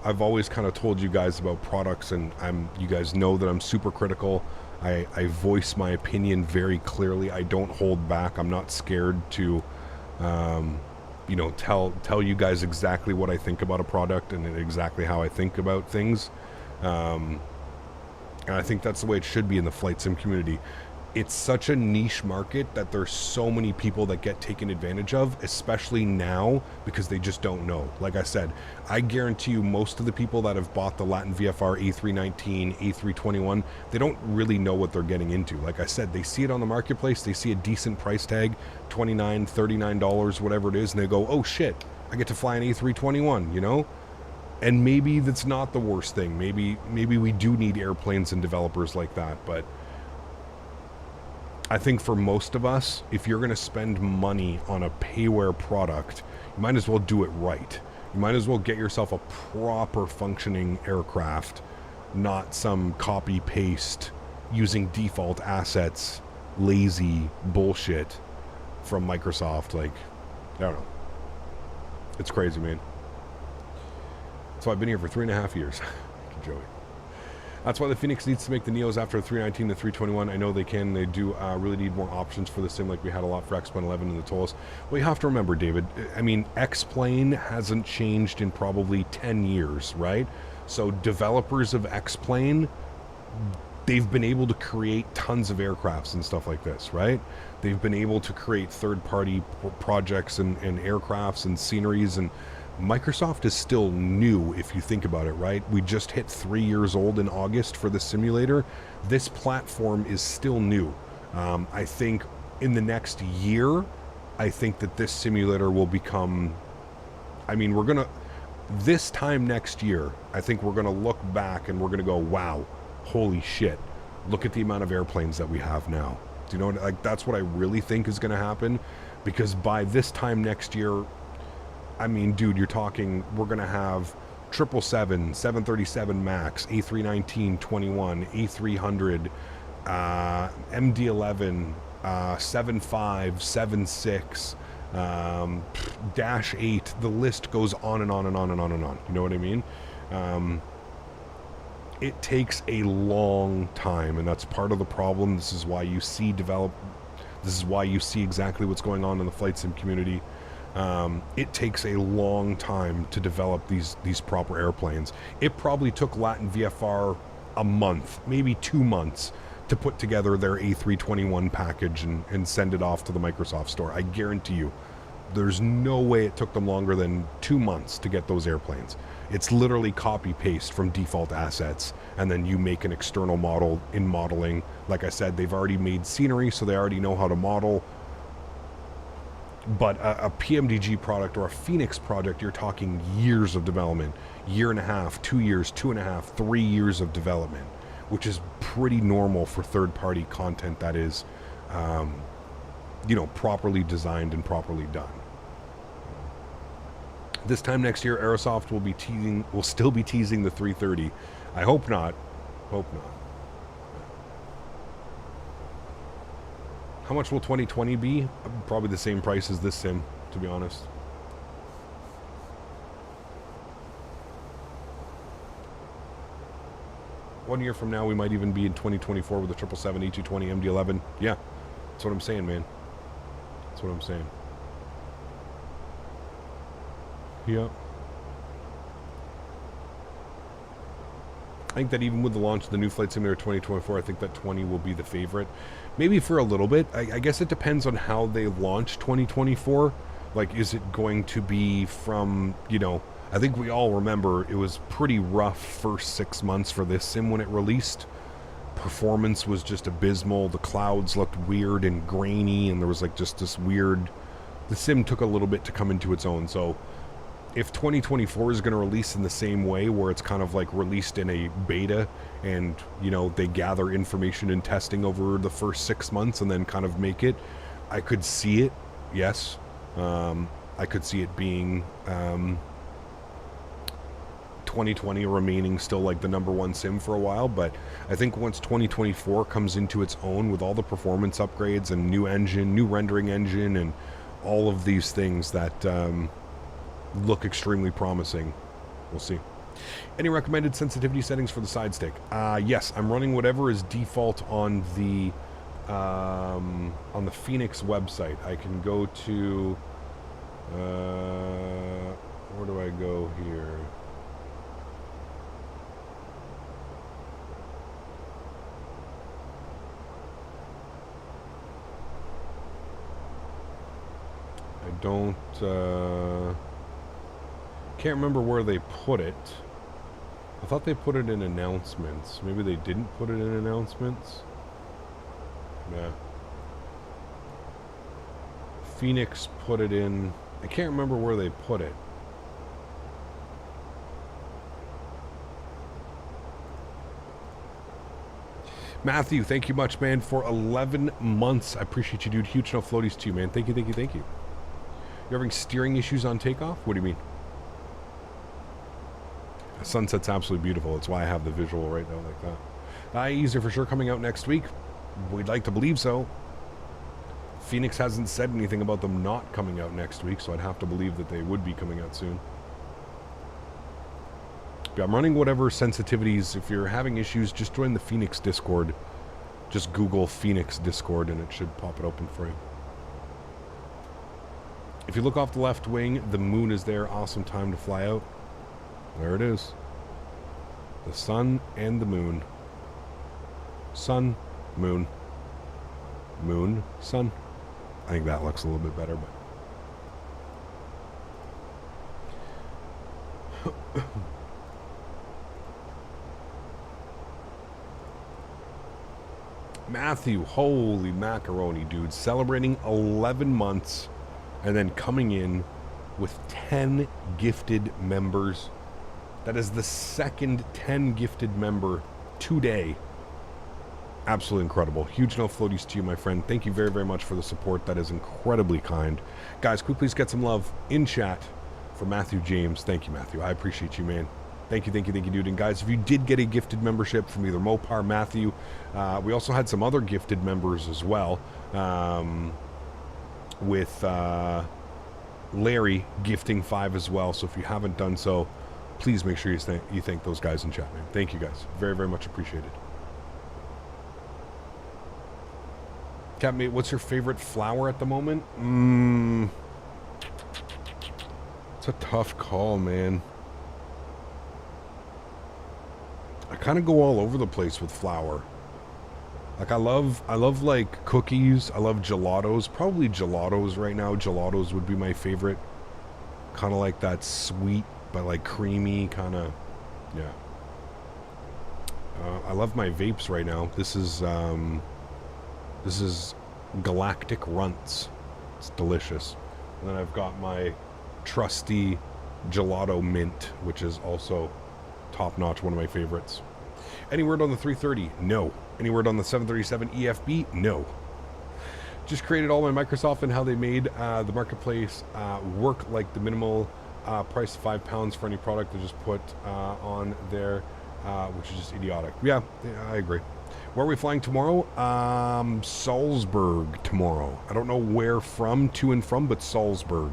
Speaker 1: I've always kind of told you guys about products, and you guys know that I'm super critical. I voice my opinion very clearly. I don't hold back. I'm not scared to, tell you guys exactly what I think about a product and exactly how I think about things. And I think that's the way it should be in the flight sim community. It's such a niche market that there's so many people that get taken advantage of, especially now, because they just don't know. Like I said, I guarantee you most of the people that have bought the Latin VFR A319, A321, they don't really know what they're getting into. Like I said, they see it on the marketplace, they see a decent price tag, $29, $39, whatever it is, and they go, oh shit, I get to fly an A321, And maybe that's not the worst thing. Maybe we do need airplanes and developers like that, but I think for most of us, if you're going to spend money on a payware product, you might as well do it right. You might as well get yourself a proper functioning aircraft, not some copy-paste, using default assets, lazy bullshit from Microsoft. Like, I don't know. It's crazy, man. So I've been here for 3.5 years. Joey. That's why the Fenix needs to make the Neos after the 319 and the 321. I know they can. They do really need more options for the sim, like we had a lot for X-Plane 11 and the Tolls. Well, you have to remember, David, I mean, X-Plane hasn't changed in probably 10 years, right? So developers of X-Plane, they've been able to create tons of aircrafts and stuff like this, right? They've been able to create third-party projects and aircrafts and sceneries, and Microsoft is still new if you think about it, right? We just hit 3 years old in August for the simulator. This platform is still new. I think in the next year, I think that this simulator will become... I mean, this time next year, I think we're going to look back and we're going to go, wow, holy shit, look at the amount of airplanes that we have now. Do you know, like, that's what I really think is going to happen, because by this time next year, I mean, dude, you're talking, we're going to have 777, 737 MAX, A319-21, A300, MD-11, 75, 76, Dash 8. The list goes on and on and on and on and on. You know what I mean? It takes a long time, and that's part of the problem. This is why you see exactly what's going on in the flight sim community. It takes a long time to develop these proper airplanes. It probably took Latin VFR a month, maybe 2 months, to put together their A321 package and send it off to the Microsoft store. I guarantee you, there's no way it took them longer than 2 months to get those airplanes. It's literally copy-paste from default assets, and then you make an external model in modeling. Like I said, they've already made scenery, so they already know how to model. But a PMDG product or a Fenix project, you're talking years of development. 1.5, 2 years, 2.5, 3 years of development, which is pretty normal for third-party content that is, properly designed and properly done. This time next year, Aerosoft will still be teasing the 330. I hope not. Hope not. How much will 2020 be? Probably the same price as this sim, to be honest. 1 year from now, we might even be in 2024 with a 777, A220, MD-11. Yeah, that's what I'm saying, man. That's what I'm saying. Yep. I think that even with the launch of the new Flight Simulator 2024, I think that 20 will be the favorite. Maybe for a little bit. I guess it depends on how they launch 2024. Like, is it going to be from, you know, I think we all remember it was pretty rough first 6 months for this sim when it released. Performance was just abysmal. The clouds looked weird and grainy, and there was like just this weird... The sim took a little bit to come into its own, so... If 2024 is going to release in the same way, where it's kind of like released in a beta and, you know, they gather information and testing over the first 6 months and then kind of make it, I could see it, yes. I could see it being 2020 remaining still like the #1 sim for a while, but I think once 2024 comes into its own with all the performance upgrades and new engine, new rendering engine, and all of these things that... look extremely promising. We'll see. Any recommended sensitivity settings for the side stick? Yes, I'm running whatever is default on the Fenix website. I can go to where do I go here? I don't can't remember where they put it. I thought they put it in announcements. Maybe they didn't put it in announcements. Yeah. Fenix put it in... I can't remember where they put it. Matthew, thank you much, man, for 11 months. I appreciate you, dude. Huge no floaties to you, man. Thank you, thank you, thank you. You having steering issues on takeoff? What do you mean? The sunset's absolutely beautiful. That's why I have the visual right now like that. IEs are for sure coming out next week. We'd like to believe so. Fenix hasn't said anything about them not coming out next week, so I'd have to believe that they would be coming out soon. But I'm running whatever sensitivities. If you're having issues, just join the Fenix Discord. Just Google Fenix Discord and it should pop it open for you. If you look off the left wing, the moon is there. Awesome time to fly out. There it is. The sun and the moon. Sun, moon. Moon, sun. I think that looks a little bit better, but... Matthew, holy macaroni, dude. Celebrating 11 months and then coming in with 10 gifted members. That is the second 10 gifted member today. Absolutely incredible. Huge no floaties to you, my friend. Thank you very, very much for the support. That is incredibly kind. Guys, could we please get some love in chat for Matthew James? Thank you, Matthew. I appreciate you, man. Thank you, thank you, thank you, dude. And guys, if you did get a gifted membership from either Mopar, Matthew, we also had some other gifted members as well, with Larry gifting 5 as well. So if you haven't done so, please make sure you thank those guys in chat, man. Thank you, guys. Very, very much appreciated. Capmate, what's your favorite flower at the moment? It's a tough call, man. I kind of go all over the place with flour. Like I love like cookies. I love gelatos. Probably gelatos right now. Gelatos would be my favorite. Kind of like that sweet but like creamy kind of. Yeah. I love my vapes right now. This is Galactic Runts. It's delicious. And then I've got my trusty gelato mint, which is also top notch, one of my favorites. Any word on the 330? No. Any word on the 737 EFB? No. Just created all my Microsoft and how they made the marketplace work like the minimal price of £5 for any product they just put on there, which is just idiotic. Yeah, I agree. Where are we flying tomorrow? Salzburg tomorrow. I don't know where to and from, but Salzburg.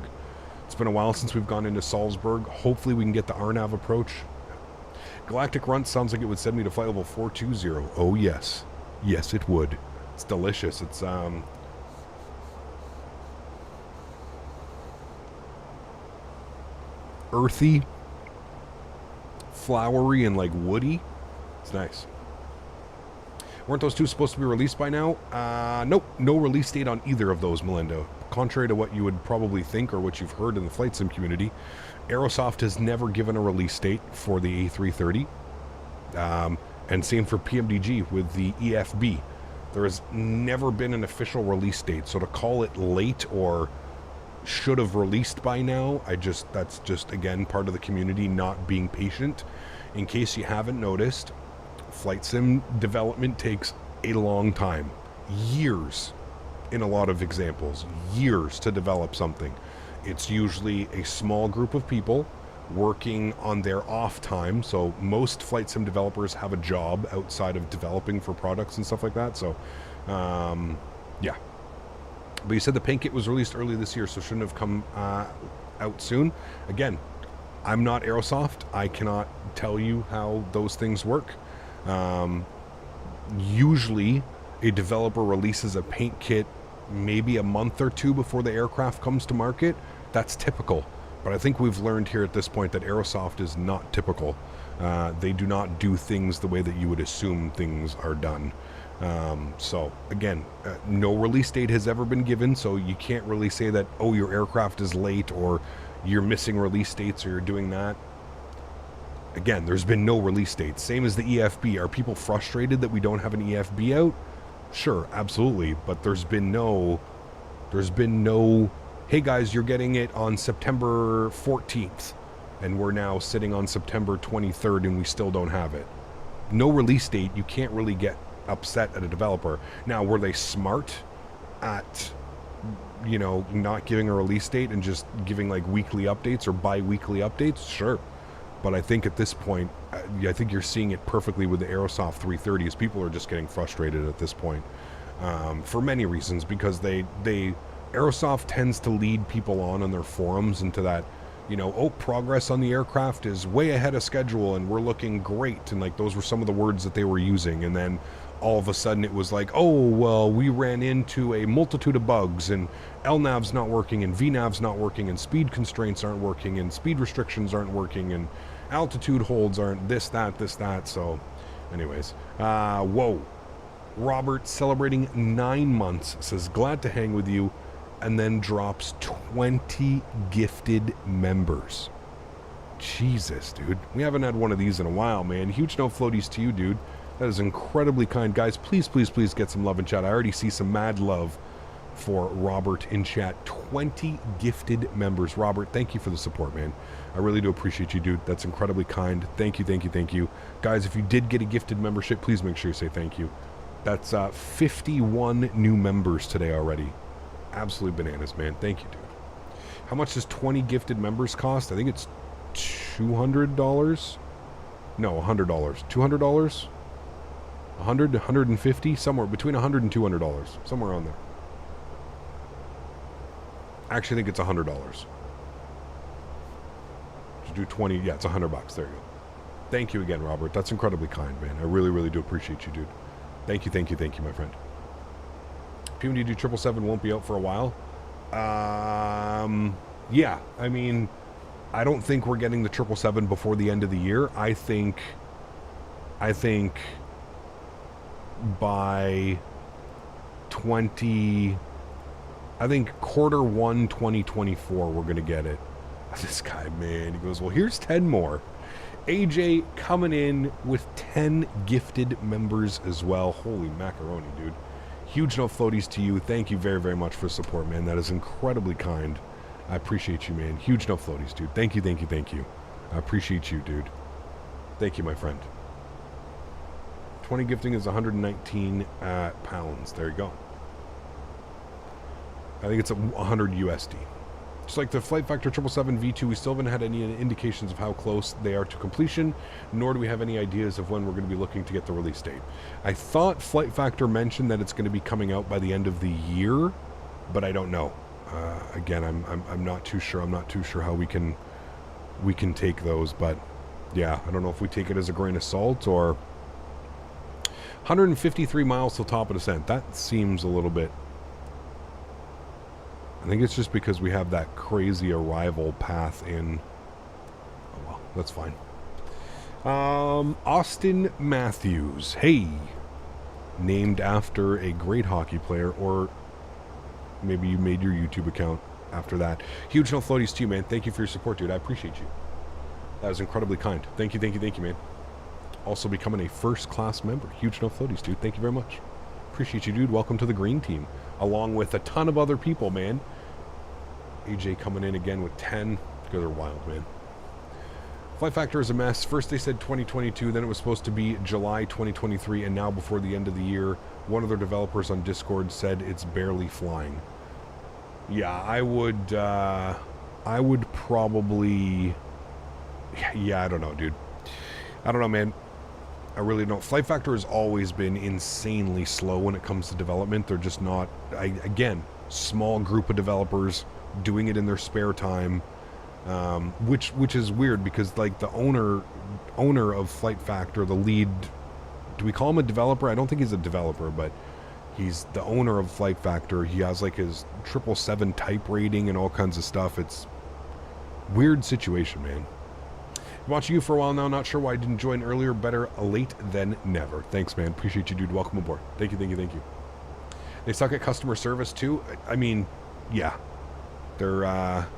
Speaker 1: It's been a while since we've gone into Salzburg. Hopefully we can get the Arnav approach. Galactic Runt sounds like it would send me to flight level 420. Oh, yes. Yes, it would. It's delicious. It's, earthy, flowery, and, like, woody. It's nice. Weren't those two supposed to be released by now? Nope. No release date on either of those, Melendo. Contrary to what you would probably think or what you've heard in the flight sim community, Aerosoft has never given a release date for the A330. And same for PMDG with the EFB. There has never been an official release date. So to call it late or should have released by now, that's just, again, part of the community not being patient. In case you haven't noticed, flight sim development takes a long time. Years, in a lot of examples. Years to develop something. It's usually a small group of people working on their off time. So most flight sim developers have a job outside of developing for products and stuff like that. So, yeah. But you said the paint kit was released early this year, so shouldn't have come out soon. Again, I'm not Aerosoft. I cannot tell you how those things work. Usually, a developer releases a paint kit maybe a month or two before the aircraft comes to market. That's typical. But I think we've learned here at this point that Aerosoft is not typical. They do not do things the way that you would assume things are done. So, again, no release date has ever been given, so you can't really say that, oh, your aircraft is late or you're missing release dates or you're doing that. Again, there's been no release date. Same as the EFB. Are people frustrated that we don't have an EFB out? Sure, absolutely. But there's been no, hey guys, you're getting it on September 14th. And we're now sitting on September 23rd and we still don't have it. No release date, you can't really get upset at a developer. Now, were they smart at, you know, not giving a release date and just giving like weekly updates or bi-weekly updates? Sure. But I think at this point, I think you're seeing it perfectly with the Aerosoft 330 as people are just getting frustrated at this point. For many reasons, because Aerosoft tends to lead people on their forums into that, you know, oh, progress on the aircraft is way ahead of schedule and we're looking great. And like, those were some of the words that they were using. And then all of a sudden it was like, oh, well, we ran into a multitude of bugs and LNAV's not working and VNAV's not working and speed constraints aren't working and speed restrictions aren't working and altitude holds aren't this, that. So anyways, whoa. Robert, celebrating 9 months, says, glad to hang with you, and then drops 20 gifted members. Jesus, dude. We haven't had one of these in a while, man. Huge no floaties to you, dude. That is incredibly kind. Guys, please, please, please get some love in chat. I already see some mad love for Robert in chat. 20 gifted members. Robert, thank you for the support, man. I really do appreciate you, dude. That's incredibly kind. Thank you, thank you, thank you. Guys, if you did get a gifted membership, please make sure you say thank you. That's 51 new members today already. Absolutely bananas, man. Thank you, dude. How much does 20 gifted members cost? I think it's $200. No, $100. $200? 100 to 150, somewhere between $100 and $200, somewhere on there. I actually think it's $100. To do 20, yeah, it's $100. There you go. Thank you again, Robert. That's incredibly kind, man. I really, really do appreciate you, dude. Thank you, thank you, thank you, my friend. PMDG 777 won't be out for a while. Yeah, I mean, I don't think we're getting the 777 before the end of the year. I think by quarter 1 2024 we're gonna get it. This guy, man, he goes, well, here's 10 more. AJ coming in with 10 gifted members as well. Holy macaroni, dude. Huge no floaties to you. Thank you very, very much for support, man. That is incredibly kind. I appreciate you, man. Huge no floaties, dude. Thank you, thank you, thank you. I appreciate you, dude. Thank you, my friend. 20 gifting is 119 pounds. There you go. I think it's 100 USD. Just like the Flight Factor 777 V2, we still haven't had any indications of how close they are to completion, nor do we have any ideas of when we're going to be looking to get the release date. I thought Flight Factor mentioned that it's going to be coming out by the end of the year, but I don't know. Again, I'm not too sure. I'm not too sure how we can take those, but yeah, I don't know if we take it as a grain of salt or 153 miles till top of descent. That seems a little bit. I think it's just because we have that crazy arrival path in. Oh well, that's fine. Austin Matthews. Hey. Named after a great hockey player, or maybe you made your YouTube account after that. Huge no floaties to you, man. Thank you for your support, dude. I appreciate you. That was incredibly kind. Thank you, man. Also becoming a first-class member. Huge no floaties, dude. Thank you very much. Appreciate you, dude. Welcome to the green team. Along with a ton of other people, man. AJ coming in again with 10. You guys are wild, man. Flight Factor is a mess. First they said 2022, then it was supposed to be July 2023, and now before the end of the year, one of their developers on Discord said it's barely flying. Yeah, I would probably... Yeah, I don't know, dude. I don't know, man. I really don't. Flight Factor has always been insanely slow when it comes to development. They're just not... again, small group of developers doing it in their spare time. Which is weird because like the owner of Flight Factor, the lead, do we call him a developer? I don't think he's a developer, but he's the owner of Flight Factor. He has like his 777 type rating and all kinds of stuff. It's weird situation, man. Been watching you for a while now. Not sure why I didn't join earlier. Better late than never. Thanks, man. Appreciate you, dude. Welcome aboard. Thank you. They suck at customer service too. I mean, yeah, they're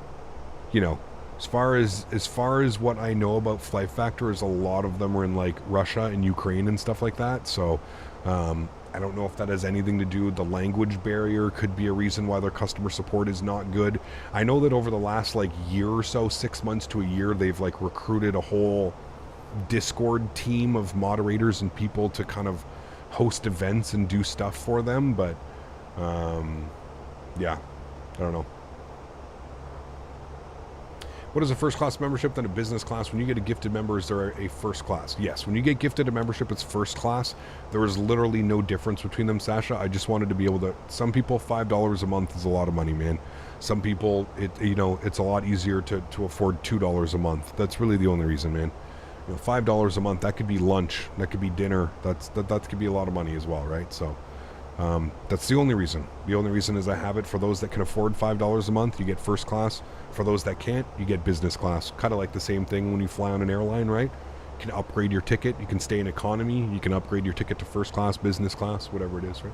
Speaker 1: you know. As far as what I know about Flight Factor is a lot of them are in like Russia and Ukraine and stuff like that. So I don't know if that has anything to do with the language barrier. Could be a reason why their customer support is not good. I know that over the last like year or so, 6 months to a year, they've like recruited a whole Discord team of moderators and people to kind of host events and do stuff for them. But yeah, I don't know. What is a first class membership than a business class? When you get a gifted member, is there a first class? Yes, when you get gifted a membership, it's first class. There is literally no difference between them, Sasha. I just wanted to be able to... Some people, $5 a month is a lot of money, man. Some people, it's a lot easier to afford $2 a month. That's really the only reason, man. You know, $5 a month, that could be lunch, that could be dinner. That could be a lot of money as well, right? So that's the only reason. The only reason is I have it for those that can afford $5 a month. You get first class. For those that can't, you get business class. Kind of like the same thing when you fly on an airline, right? You can upgrade your ticket. You can stay in economy. You can upgrade your ticket to first class, business class, whatever it is, right?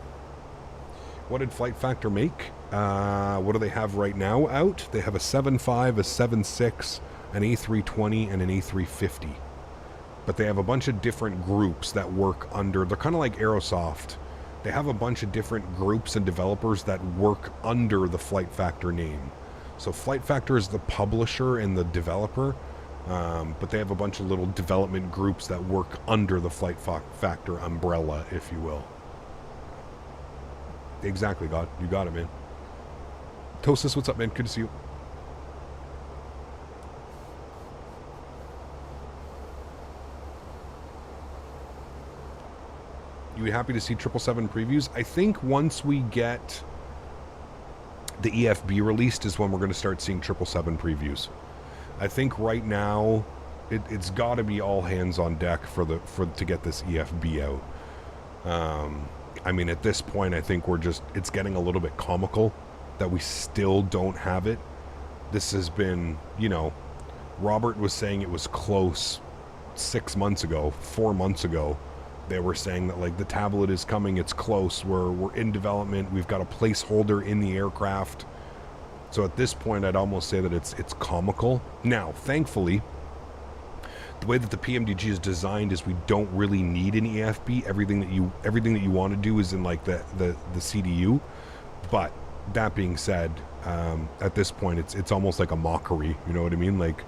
Speaker 1: What did Flight Factor make? What do they have right now out? They have a 7.5, a 7.6, an A320, and an A350. But they have a bunch of different groups that work under... They're kind of like Aerosoft. They have a bunch of different groups and developers that work under the Flight Factor name. So Flight Factor is the publisher and the developer, but they have a bunch of little development groups that work under the Flight Factor umbrella, if you will. Exactly, God. You got it, man. Tosis, what's up, man? Good to see you. You happy to see 777 previews? I think once we get the EFB released is when we're going to start seeing 777 previews. I think right now it's got to be all hands on deck to get this EFB out. I mean, at this point, I think it's getting a little bit comical that we still don't have it. This has been, Robert was saying it was close 6 months ago, 4 months ago. They were saying that like the tablet is coming, it's close, we're in development, we've got a placeholder in the aircraft. So at this point, I'd almost say that it's comical. Now, thankfully, the way that the PMDG is designed is we don't really need an EFB. Everything that you want to do is in like the CDU. But that being said, at this point, it's almost like a mockery. You know what I mean? Like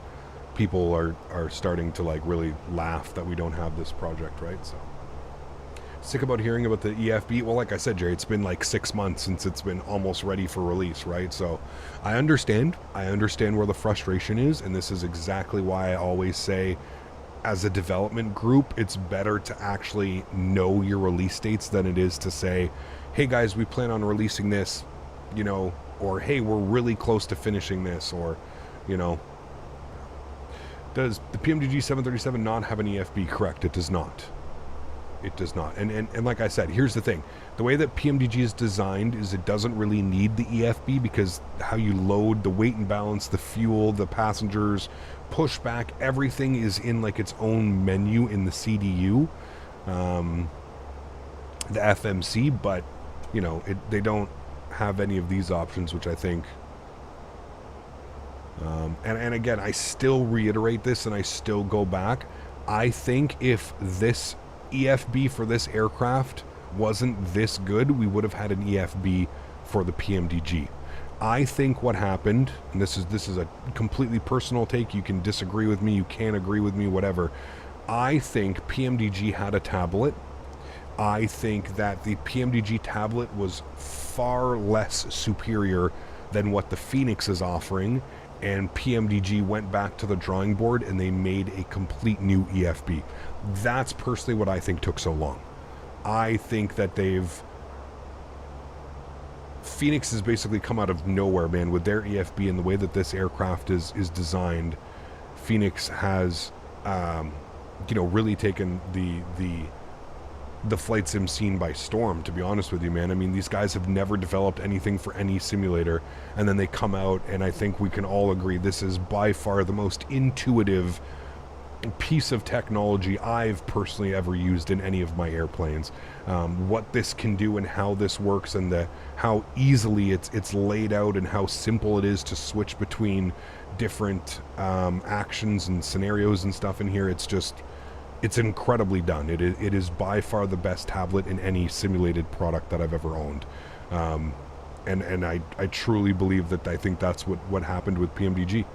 Speaker 1: people are starting to like really laugh that we don't have this project, right? So. Sick about hearing about the EFB. Well, like I said, Jerry, it's been like 6 months since it's been almost ready for release, right? So I understand where the frustration is, and this is exactly why I always say, as a development group, it's better to actually know your release dates than it is to say, hey guys, we plan on releasing this, or hey, we're really close to finishing this, or Does the PMDG 737 not have an EFB? Correct, it does not. It does not. And like I said, here's the thing. The way that PMDG is designed is it doesn't really need the EFB because how you load, the weight and balance, the fuel, the passengers, pushback, everything is in like its own menu in the CDU, the FMC, but you know, they don't have any of these options, which I think, and again, I still reiterate this and I still go back. I think if this EFB for this aircraft wasn't this good, we would have had an EFB for the PMDG. I think what happened, and this is a completely personal take, you can disagree with me, you can't agree with me, whatever. I think PMDG had a tablet. I think that the PMDG tablet was far less superior than what the Fenix is offering, and PMDG went back to the drawing board and they made a complete new EFB. That's personally what I think took so long. I think that Fenix has basically come out of nowhere, man, with their EFB and the way that this aircraft is designed. Fenix has, you know, really taken the flight sim scene by storm, to be honest with you, man. I mean, these guys have never developed anything for any simulator, and then they come out, and I think we can all agree this is by far the most intuitive piece of technology I've personally ever used in any of my airplanes. What this can do and how this works, and how easily it's laid out, and how simple it is to switch between different actions and scenarios and stuff in here. It's incredibly done. It is by far the best tablet in any simulated product that I've ever owned. And I truly believe that I think that's what happened with PMDG.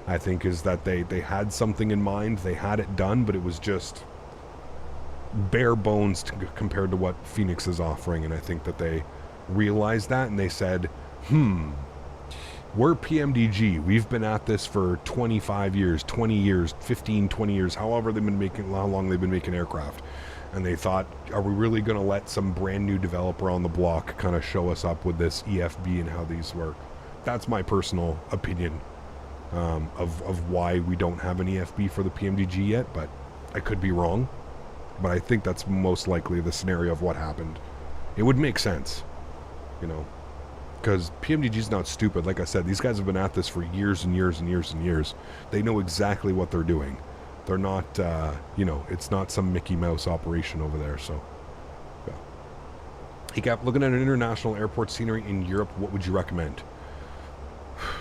Speaker 1: I think is that they had something in mind, they had it done, but it was just bare bones compared to what Fenix is offering, and I think that they realized that, and they said, we're PMDG. We've been at this for 25 years, 20 years, 15, 20 years, how long they've been making aircraft. And they thought, are we really going to let some brand new developer on the block kind of show us up with this EFB and how these work? That's my personal opinion of why we don't have an EFB for the PMDG yet, but I could be wrong. But I think that's most likely the scenario of what happened. It would make sense, you know. Because PMDG is not stupid. Like I said, these guys have been at this for years and years and years and years. They know exactly what they're doing. They're not, you know, it's not some Mickey Mouse operation over there. So, yeah. Hey, Cap, looking at an international airport scenery in Europe, what would you recommend?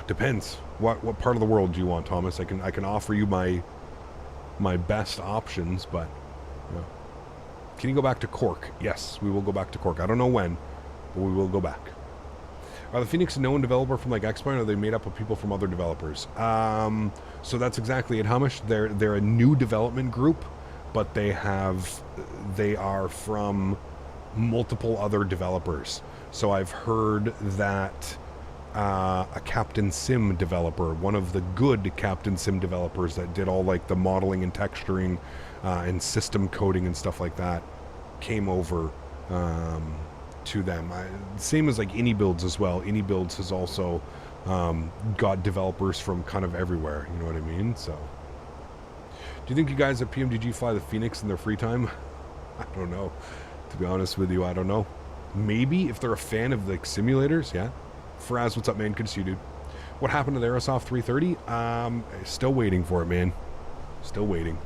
Speaker 1: Depends. What part of the world do you want, Thomas? I can offer you my best options, but yeah. Can you go back to Cork? Yes, we will go back to Cork. I don't know when, but we will go back. Are the Fenix a known developer from like X-Plane, or are they made up of people from other developers? So that's exactly it, Hamish. They're a new development group, but they are from multiple other developers. So I've heard that a Captain Sim developer, one of the good Captain Sim developers that did all like the modeling and texturing and system coding and stuff like that, came over to them. Same as like AnyBuilds as well. AnyBuilds has also got developers from kind of everywhere, you know what I mean? So, do you think you guys at PMDG fly the Fenix in their free time? I don't know. To be honest with you, I don't know. Maybe if they're a fan of like simulators, yeah. Faraz, what's up, man? Good to see you, dude. What happened to the Aerosoft 330? Still waiting for it, man. Still waiting.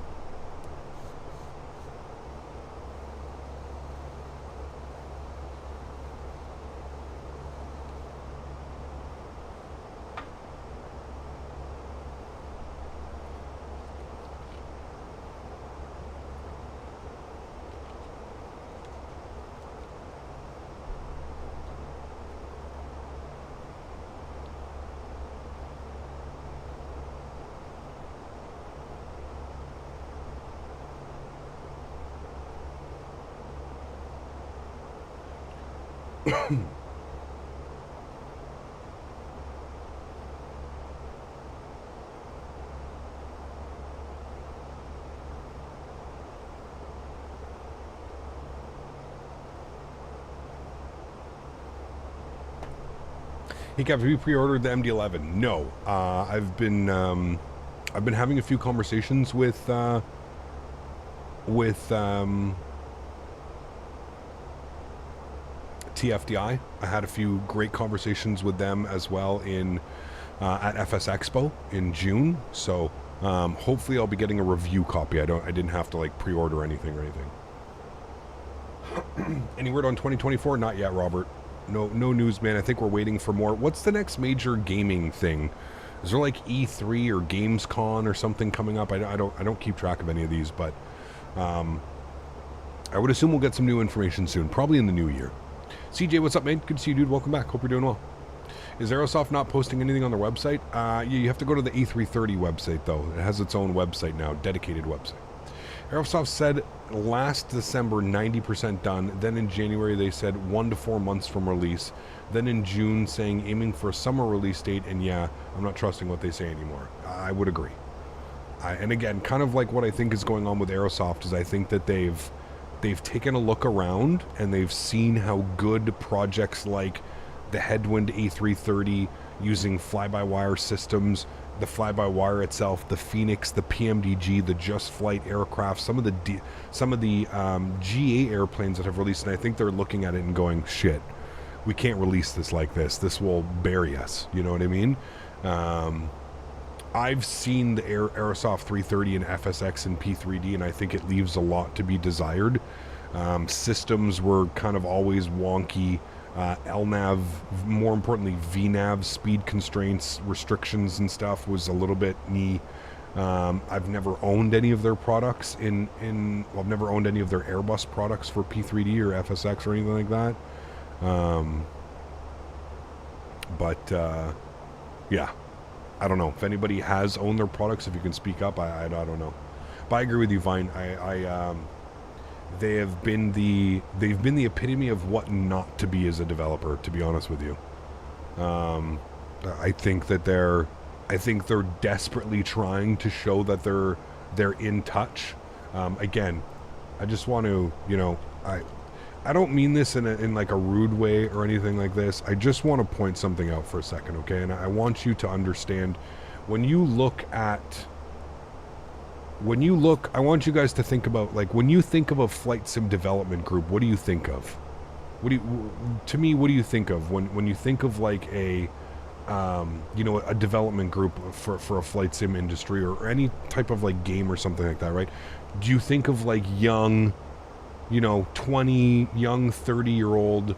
Speaker 1: Hey, Kev, have you pre-ordered the MD-11? No. I've been I've been having a few conversations with TFDI. I had a few great conversations with them as well in at FS Expo in June. So hopefully I'll be getting a review copy. I didn't have to like pre-order anything or anything. Any word on 2024? Not yet, Robert. No news, man. I think we're waiting for more. What's the next major gaming thing? Is there like E3 or Gamescom or something coming up? I don't keep track of any of these, but I would assume we'll get some new information soon, probably in the new year. CJ, what's up, man? Good to see you, dude. Welcome back. Hope you're doing well. Is Aerosoft not posting anything on their website? You have to go to the A330 website, though. It has its own website now, dedicated website. Aerosoft said last December 90% done. Then in January they said 1 to 4 months from release. Then in June saying aiming for a summer release date. And yeah, I'm not trusting what they say anymore. I would agree. And again, kind of like what I think is going on with Aerosoft is I think that they've taken a look around and they've seen how good projects like the Headwind A330 using fly-by-wire systems, the fly-by-wire itself, the Fenix, the PMDG, the Just Flight aircraft, some of the GA airplanes that have released, and I think they're looking at it and going, shit, we can't release this like this. This will bury us. You know what I mean? I've seen the Aerosoft 330 and FSX and P3D, and I think it leaves a lot to be desired. Systems were kind of always wonky. LNAV, more importantly VNAV, speed constraints, restrictions and stuff was a little bit knee. I've never owned any of their products well, I've never owned any of their Airbus products for P3D or FSX or anything like that. Yeah, I don't know. If anybody has owned their products, if you can speak up, I don't know. But I agree with you, Vine. They've been the epitome of what not to be as a developer, to be honest with you. I think they're desperately trying to show that they're in touch. Again, I just want to, I don't mean this in like a rude way or anything like this. I just want to point something out for a second, okay? And I want you to understand I want you guys to think about, like, when you think of a flight sim development group, what do you think of? What do you think of when you think of like a development group for a flight sim industry or any type of like game or something like that, right? Do you think of like young, 20, young 30-year-old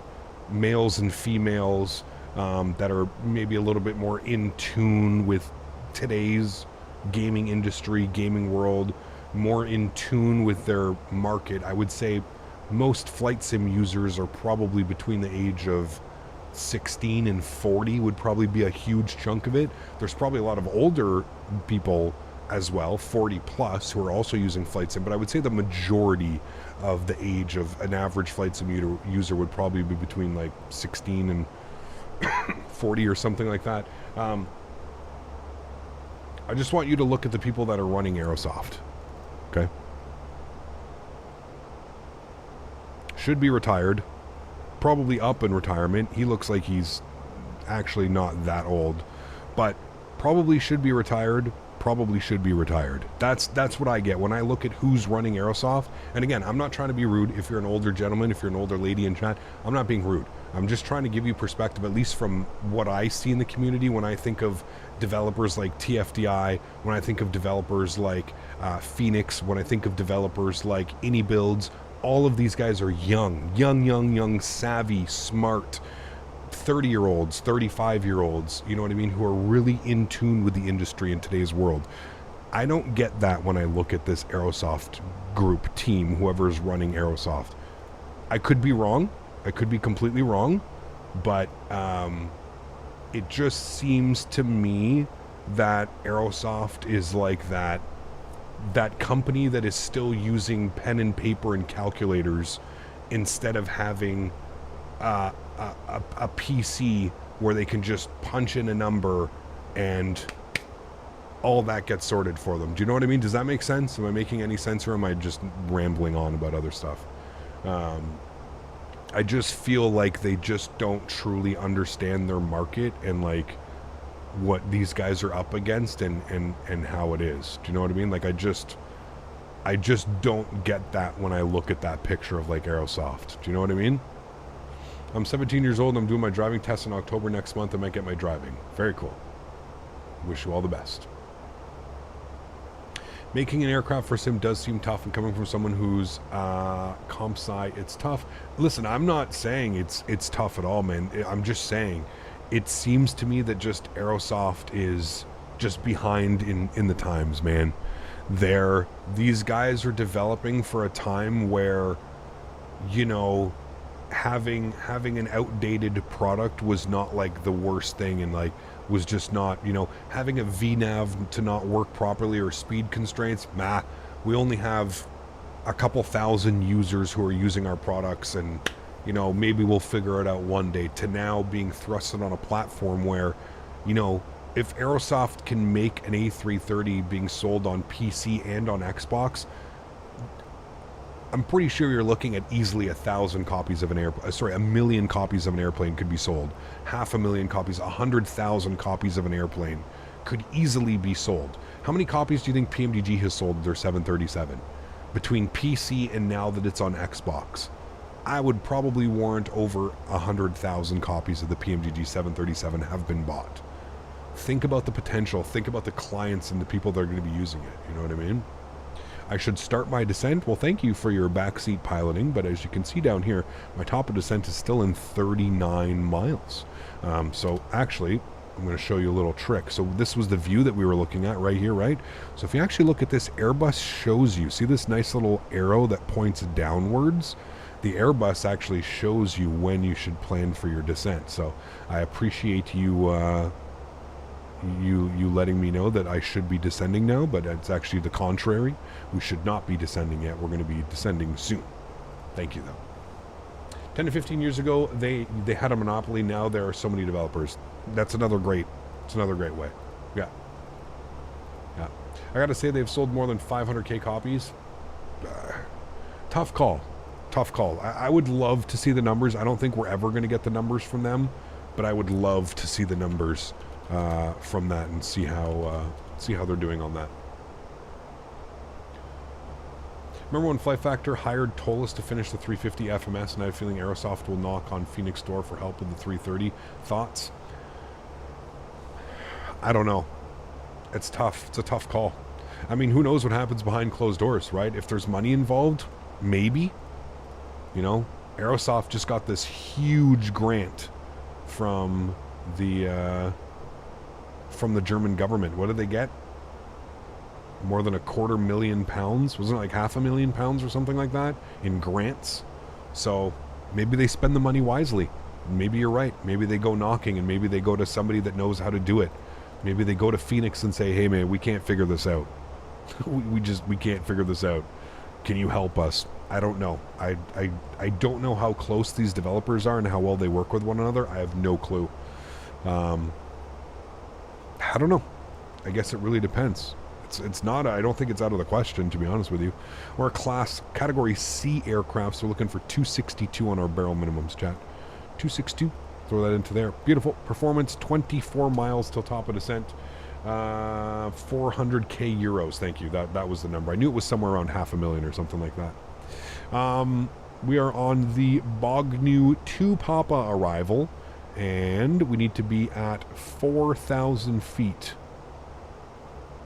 Speaker 1: males and females that are maybe a little bit more in tune with today's gaming industry, gaming world, more in tune with their market? I would say most flight sim users are probably between the age of 16 and 40 would probably be a huge chunk of it. There's probably a lot of older people as well, 40 plus, who are also using flight sim, but I would say the majority of the age of an average flight sim user would probably be between like 16 and 40 or something like that. I just want you to look at the people that are running Aerosoft, okay? Should be retired, probably up in retirement. He looks like he's actually not that old, but probably should be retired. That's what I get when I look at who's running Aerosoft. And again, I'm not trying to be rude. If you're an older gentleman, if you're an older lady in chat, I'm not being rude. I'm just trying to give you perspective, at least from what I see in the community when I think of developers like TFDI, when I think of developers like Fenix, when I think of developers like AnyBuilds. All of these guys are young, savvy, smart, 30-year-olds, 35-year-olds, you know what I mean, who are really in tune with the industry in today's world. I don't get that when I look at this Aerosoft group team, whoever's running Aerosoft. I could be wrong. I could be completely wrong, but it just seems to me that Aerosoft is like that company that is still using pen and paper and calculators instead of having a PC where they can just punch in a number and all that gets sorted for them. Do you know what I mean? Does that make sense? Am I making any sense, or am I just rambling on about other stuff? I just feel like they just don't truly understand their market, and like what these guys are up against and how it is. Do you know what I mean? Like I just don't get that when I look at that picture of like Aerosoft. Do you know what I mean? I'm 17 years old. I'm doing my driving test in October next month. I might get my driving. Very cool. Wish you all the best. Making an aircraft for sim does seem tough, and coming from someone who's comp sci, it's tough. Listen, I'm not saying it's tough at all, man. I'm just saying it seems to me that just Aerosoft is just behind in the times, man. These guys are developing for a time where, you know, having an outdated product was not like the worst thing, and like was just not, you know, having a VNAV to not work properly or speed constraints. We only have a couple thousand users who are using our products, and you know, maybe we'll figure it out one day, to now being thrusted on a platform where, you know, if Aerosoft can make an A330 being sold on PC and on Xbox, I'm pretty sure you're looking at easily 1,000 copies of an a million copies of an airplane could be sold. 500,000 copies, 100,000 copies of an airplane could easily be sold. How many copies do you think PMDG has sold of their 737? Between PC and now that it's on Xbox, I would probably warrant over 100,000 copies of the PMDG 737 have been bought. Think about the potential. Think about the clients and the people that are going to be using it. You know what I mean? I should start my descent. Well, thank you for your backseat piloting, but as you can see down here, my top of descent is still in 39 miles. So actually, I'm going to show you a little trick. So this was the view that we were looking at right here, right? So if you actually look at this, Airbus shows you, see this nice little arrow that points downwards? The Airbus actually shows you when you should plan for your descent. So I appreciate you you letting me know that I should be descending now, but it's actually the contrary. We should not be descending yet. We're going to be descending soon. Thank you, though. 10 to 15 years ago, they had a monopoly. Now there are so many developers. It's another great way. Yeah. I got to say, they've sold more than 500k copies. Tough call. I would love to see the numbers. I don't think we're ever going to get the numbers from them, but I would love to see the numbers from that and see how they're doing on that. Remember when Flight Factor hired Tollus to finish the 350 FMS, and I have a feeling Aerosoft will knock on Fenix door for help with the 330? Thoughts? I don't know. It's tough. It's a tough call. I mean, who knows what happens behind closed doors, right? If there's money involved, maybe. You know, Aerosoft just got this huge grant from the German government. What did they get? More than £250,000? Wasn't it like £500,000 or something like that in grants? So maybe they spend the money wisely. Maybe you're right. Maybe they go knocking, and maybe they go to somebody that knows how to do it. Maybe they go to Fenix and say, hey man, we can't figure this out. we can't figure this out. Can you help us? I don't know. I don't know how close these developers are and how well they work with one another. I have no clue. I don't know. I guess it really depends. It's not, I don't think it's out of the question, to be honest with you. We're a class category C aircraft, so we're looking for 262 on our barrel minimums, chat. 262. Throw that into there. Beautiful. Performance, 24 miles till top of descent. 400k euros. Thank you. That was the number. I knew it was somewhere around 500,000 or something like that. We are on the Bognu 2 Papa arrival, and we need to be at 4,000 feet.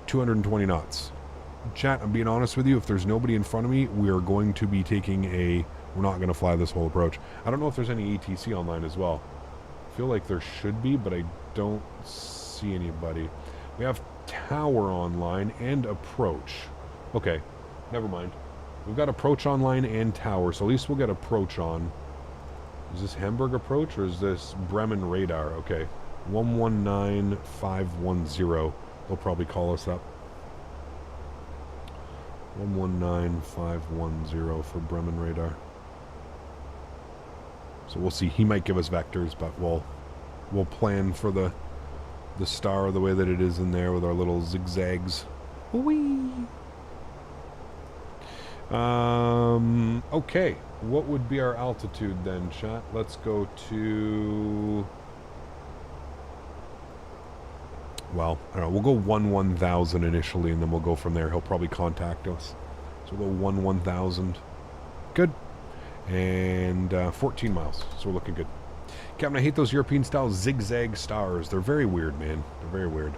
Speaker 1: 220 knots. Chat, I'm being honest with you. If there's nobody in front of me, we are going to be taking we're not going to fly this whole approach. I don't know if there's any ATC online as well. I feel like there should be, but I don't see anybody. We have tower online and approach. Okay, never mind. We've got approach online and tower, so at least we'll get approach on. Is this Hamburg approach or is this Bremen radar? Okay, 119510. They'll probably call us up. 119510 for Bremen radar. So we'll see. He might give us vectors, but we'll plan for the star the way that it is in there with our little zigzags. Whee! Okay. What would be our altitude then, chat? Let's go to well, I don't know, we'll go 1,000 initially, and then we'll go from there. He'll probably contact us. So we'll go 1,000. Good. And 14 miles, so we're looking good. Captain, I hate those European-style zigzag stars. They're very weird, man. They're very weird.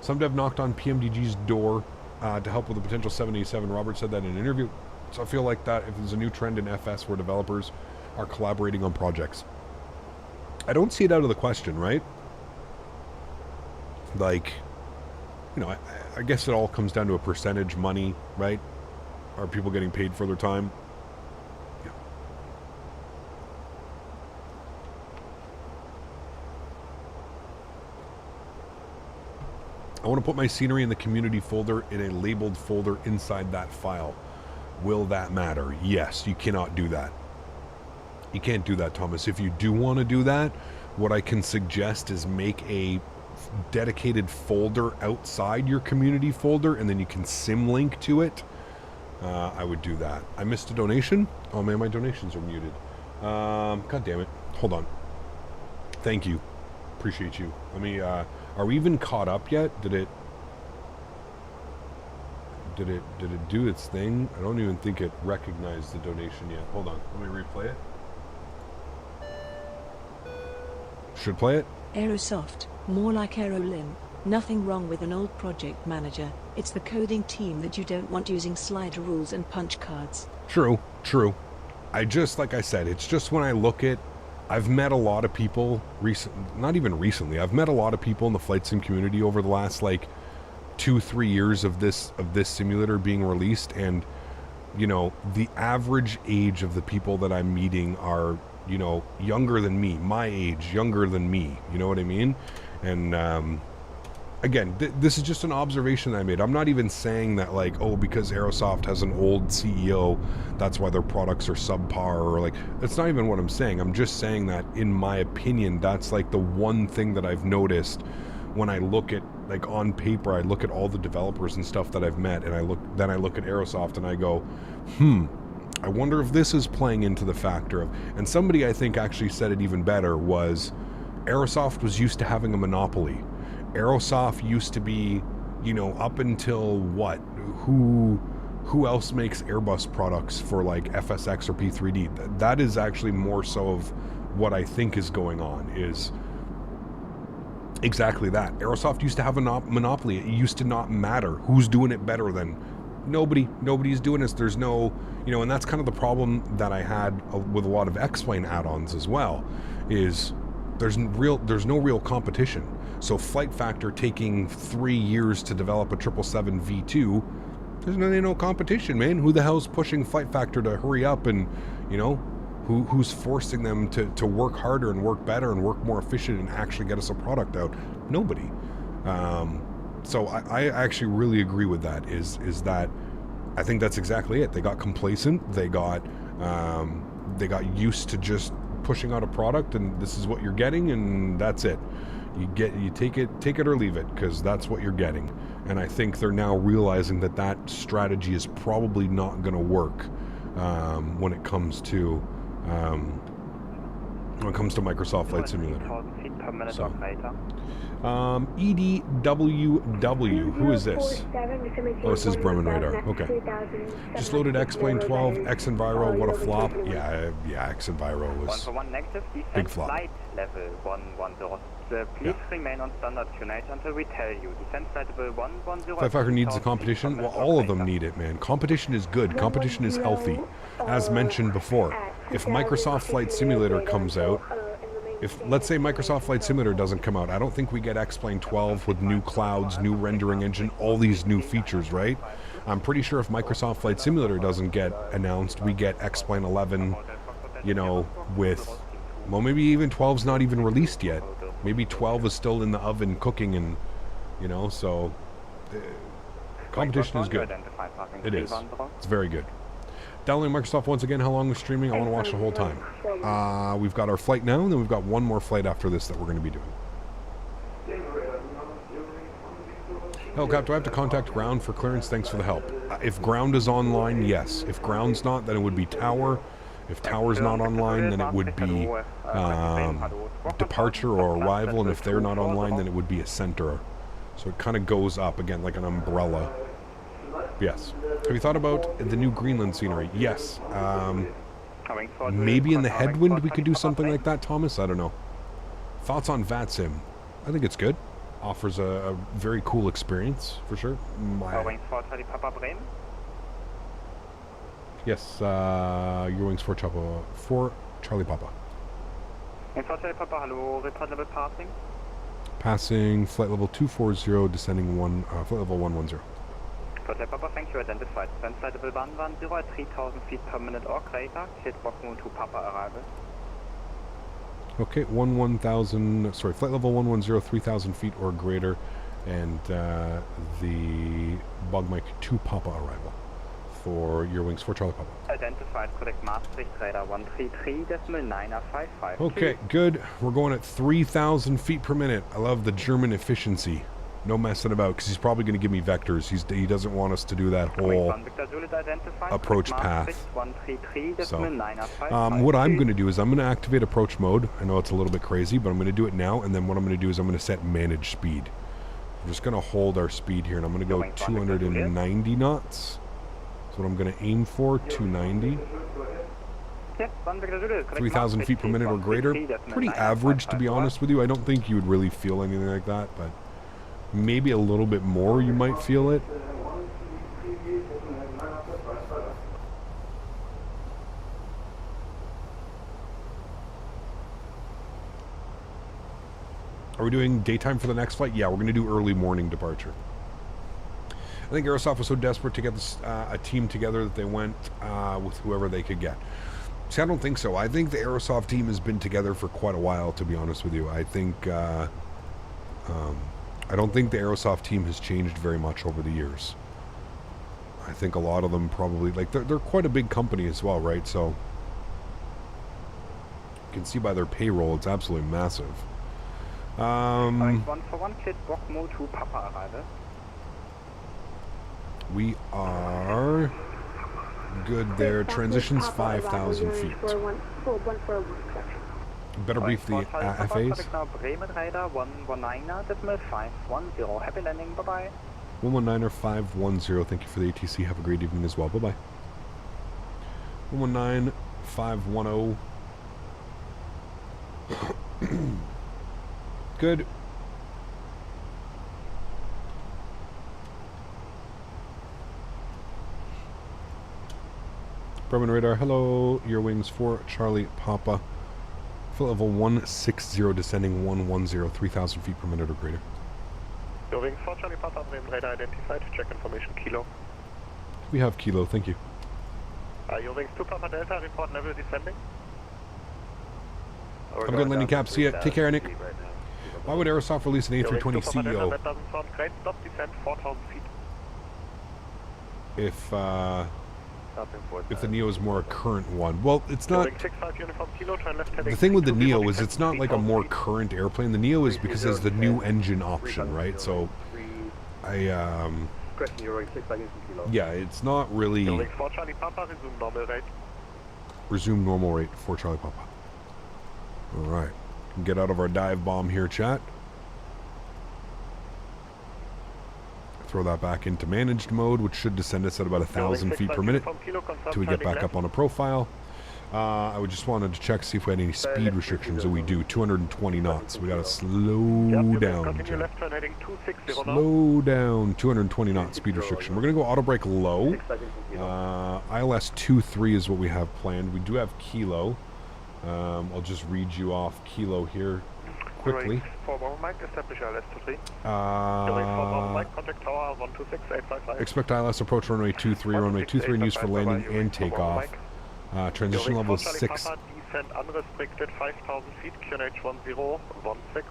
Speaker 1: Some dev knocked on PMDG's door to help with the potential 787. Robert said that in an interview. So I feel like that if there's a new trend in FS where developers are collaborating on projects. I don't see it out of the question, right? Like, you know, I guess it all comes down to a percentage money, right? Are people getting paid for their time? Yeah. I want to put my scenery in the community folder in a labeled folder inside that file. Will that matter? Yes, you cannot do that. You can't do that, Thomas. If you do want to do that, what I can suggest is make a dedicated folder outside your community folder, and then you can symlink to it. I would do that. I missed a donation. Oh man, my donations are muted. God damn it. Hold on. Thank you. Appreciate you. Let me, are we even caught up yet? Did it do its thing? I don't even think it recognized the donation yet. Hold on. Let me replay it. Should play it?
Speaker 3: Aerosoft, more like Aerolim. Nothing wrong with an old project manager. It's the coding team that you don't want using slider rules and punch cards.
Speaker 1: True, true. I just, like I said, it's just when I look at, I've met a lot of people not even recently. I've met a lot of people in the flight sim community over the last like 2-3 years of this simulator being released, and you know, the average age of the people that I'm meeting are, you know, younger than me, my age, younger than me, you know what I mean? And again, this is just an observation that I made. I'm not even saying that like, oh, because Aerosoft has an old CEO, that's why their products are subpar, or like, that's not even what I'm saying. I'm just saying that, in my opinion, that's like the one thing that I've noticed when I look at, like, on paper, I look at all the developers and stuff that I've met, and I look at Aerosoft and I go, I wonder if this is playing into the factor of, and somebody I think actually said it even better, was Aerosoft was used to having a monopoly. Aerosoft used to be, you know, up until what? Who else makes Airbus products for like FSX or P3D? That is actually more so of what I think is going on, is exactly that. Aerosoft used to have a monopoly. It used to not matter who's doing it better than nobody's doing this. There's no, you know, and that's kind of the problem that I had with a lot of X-Plane add-ons as well, is there's no real competition. So Flight Factor taking 3 years to develop a 777 V2, there's no competition, man. Who the hell's pushing Flight Factor to hurry up, and, you know, who's forcing them to work harder and work better and work more efficient and actually get us a product out? Nobody. So I actually really agree with that, is that I think that's exactly it. They got complacent. They got used to just pushing out a product, and this is what you're getting, and that's it. You take it or leave it, because that's what you're getting. And I think they're now realizing that strategy is probably not going to work when it comes to Microsoft Flight Simulator. So, EDWW, who is this? Oh, this is Bremen Radar. Okay. Just loaded X-Plane 12, X-Enviro, what a flop. Yeah, X-Enviro was big flop.
Speaker 4: Please remain on standard tonight until we tell you. Descent flight level 110.
Speaker 1: Flight Factor needs the competition. Well, all of them need it, man. Competition is good. Competition is healthy. As mentioned before, if Microsoft Flight Simulator comes out, if, let's say, Microsoft Flight Simulator doesn't come out, I don't think we get X-Plane 12 with new clouds, new rendering engine, all these new features, right? I'm pretty sure if Microsoft Flight Simulator doesn't get announced, we get X-Plane 11, you know, with, well, maybe even 12's not even released yet. Maybe 12 is still in the oven cooking, and, you know, so competition is good. It is. It's very good. Downloading Microsoft once again. How long was streaming? I want to watch the whole time. We've got our flight now, and then we've got one more flight after this that we're going to be doing. Hello, Cap. Do I have to contact ground for clearance? Thanks for the help. If ground is online, yes. If ground's not, then it would be tower. If tower's not online, then it would be departure or arrival, and if they're not online, then it would be a center. So it kind of goes up again like an umbrella. Yes. Have you thought about the new Greenland scenery? Yes. Maybe in the headwind we could do something like that, Thomas? I don't know. Thoughts on VATSIM? I think it's good. Offers a very cool experience, for sure. Yes, Eurowings for Charlie Papa.
Speaker 4: Charlie Papa, hello, report level passing.
Speaker 1: Passing, flight level 240, descending flight level 110.
Speaker 4: Charlie Papa, thank you, identified. Descent flight level 110 at 3,000 feet per minute or greater. Hit Bochum to Papa arrival.
Speaker 1: Okay, flight level 110, 3,000 feet or greater, and the bug mic to Papa arrival for Eurowings for Charlie Papa.
Speaker 4: Identified, correct Maastricht radar 133.955.
Speaker 1: Okay, good. We're going at 3,000 feet per minute. I love the German efficiency. No messing about, because he's probably going to give me vectors. He doesn't want us to do that whole approach path. So, what I'm going to do is I'm going to activate approach mode. I know it's a little bit crazy, but I'm going to do it now. And then what I'm going to do is I'm going to set manage speed. I'm just going to hold our speed here, and I'm going to go 290 knots. That's what I'm going to aim for, 290. 3,000 feet per minute or greater. Pretty average, to be honest with you. I don't think you would really feel anything like that, but maybe a little bit more you might feel it. Are we doing daytime for the next flight? Yeah, we're going to do early morning departure. I think Aerosoft was so desperate to get this, a team together that they went with whoever they could get. See, I don't think so. I think the Aerosoft team has been together for quite a while, to be honest with you. I think I don't think the Aerosoft team has changed very much over the years. I think a lot of them probably, like, they're quite a big company as well, right? So you can see by their payroll, it's absolutely massive. We are good there. Transitions 5,000 feet. Better brief the FAs. 119er 510. Thank you for the ATC. Have a great evening as well. Bye bye. 119 510. Good. Brahman radar, hello, Eurowings for Charlie Papa. Flight level 160, descending 110, 3,000 feet per minute or greater.
Speaker 5: Eurowings for Charlie Papa, name radar identified, check information Kilo.
Speaker 1: We have Kilo, thank you.
Speaker 5: Eurowings 2 Papa Delta, report level descending.
Speaker 1: Have a good landing cap, see ya, take care, Nick. Why would Aerosoft release an A320 CEO?
Speaker 5: That doesn't sound great, stop descent 4,000 feet.
Speaker 1: If the Neo is more a current one. Well, it's not. The thing with the Neo is it's not like a more current airplane. The Neo is because it's the new engine option, right? So, yeah, it's not really. Resume normal rate for Charlie Papa. All right, get out of our dive bomb here, chat. Throw that back into managed mode, which should descend us at about 1,000 feet per minute till we get back up on a profile. I would just wanted to check, see if we had any speed restrictions, and we do. 220 knots. We gotta slow down. Slow down. 220 knot speed restriction. We're gonna go auto brake low. ILS 23 is what we have planned. We do have Kilo. I'll just read you off Kilo here quickly. Expect ILS approach runway 23, runway 23 and use for landing and takeoff. Transition level 6.
Speaker 5: Descent unrestricted 5,000 feet, QNH 1016.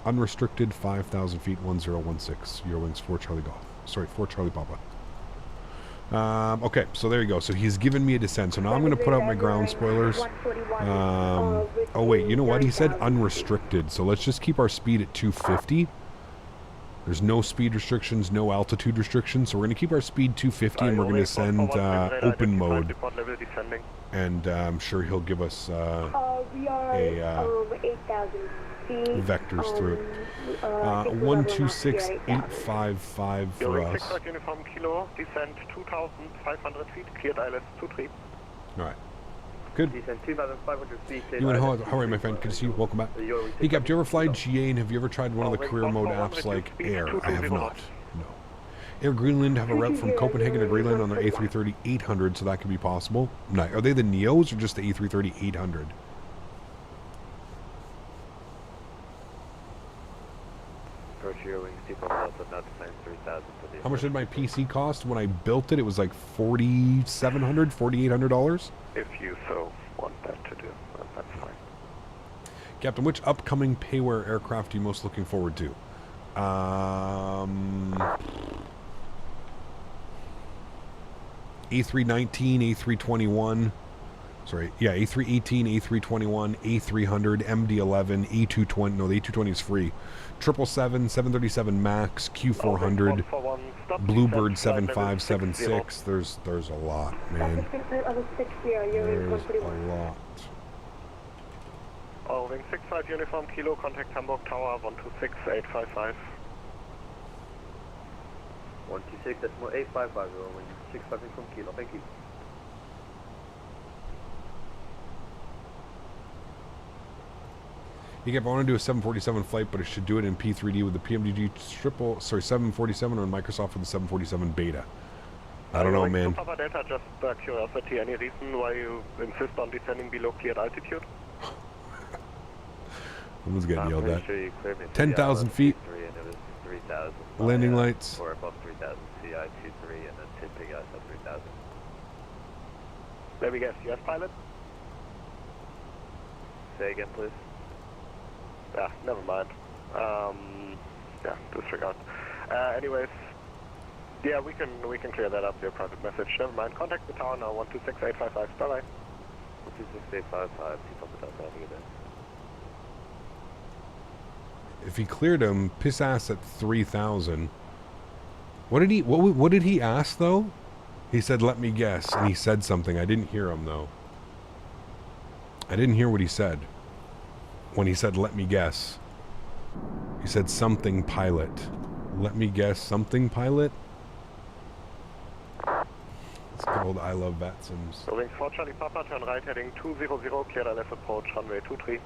Speaker 1: Unrestricted 5,000 feet, 1016. Eurowings for Charlie Golf. Sorry, for Charlie Papa. Okay, so there you go. So he's given me a descent. So now I'm going to put out my ground spoilers. Oh wait, you know what? He said unrestricted. So let's just keep our speed at 250. There's no speed restrictions, no altitude restrictions, so we're going to keep our speed 250 and we're going to send open mode. And I'm sure he'll give us
Speaker 6: we are 8,000 feet.
Speaker 1: vectors through it. 126855 for
Speaker 5: Eurowings
Speaker 1: us.
Speaker 5: 6 uniform kilo, descent 2,500 feet, cleared ILS 23.
Speaker 1: Alright. Good.
Speaker 4: Descent 2,500 feet.
Speaker 1: You and how are you, my friend? Good to see you. Welcome back. Hey, Cap, do you ever fly GA and have you ever tried one of the career mode apps like Air? I have not. No. Air Greenland have a route from Copenhagen to Greenland on their A330-800, so that could be possible. No, are they the Neos or just the A330-800? How much did my PC cost when I built it? It was like $4,700, $4,800.
Speaker 5: If you so want that to do, that's fine.
Speaker 1: Captain, which upcoming payware aircraft are you most looking forward to? A319, A321. Sorry, yeah, A318, A321, A300, MD11, A220. No, the A220 is free. 777, 737 Max, Q400, Bluebird 7576. There's a lot, man. There's a lot.
Speaker 5: Wing 65 uniform kilo, contact Hamburg Tower 126855.
Speaker 4: 126, that's more 855, Wing 65 uniform kilo, thank you.
Speaker 1: I want to do a 747 flight, but I should do it in P3D with the PMDG 747 or in Microsoft with the 747 Beta. I don't know, man.
Speaker 5: Papa Delta, just curiosity, any reason why you insist on descending below cleared altitude?
Speaker 1: Someone's getting yelled at. 10,000 feet. Landing lights.
Speaker 4: Or above 3,000, CI 23, and then tipping us at 3,000.
Speaker 5: Let me guess, US pilot?
Speaker 4: Say again, please.
Speaker 5: Yeah, never mind. Yeah, disregard. Anyways, yeah, we can clear that up via private message. Never mind. Contact the tower now. 126855. Bye bye.
Speaker 4: 126855. Keep on the tower. Have a good day.
Speaker 1: If he cleared him, piss ass at 3,000. What did he ask though? He said, "Let me guess," and he said something. I didn't hear him though. I didn't hear what he said. When he said, "Let me guess," he said something pilot. Let me guess, something pilot? It's called I Love Vatsims.
Speaker 5: Wing 4 Charlie Papa, turn right heading 200, cleared ILS approach, runway 23.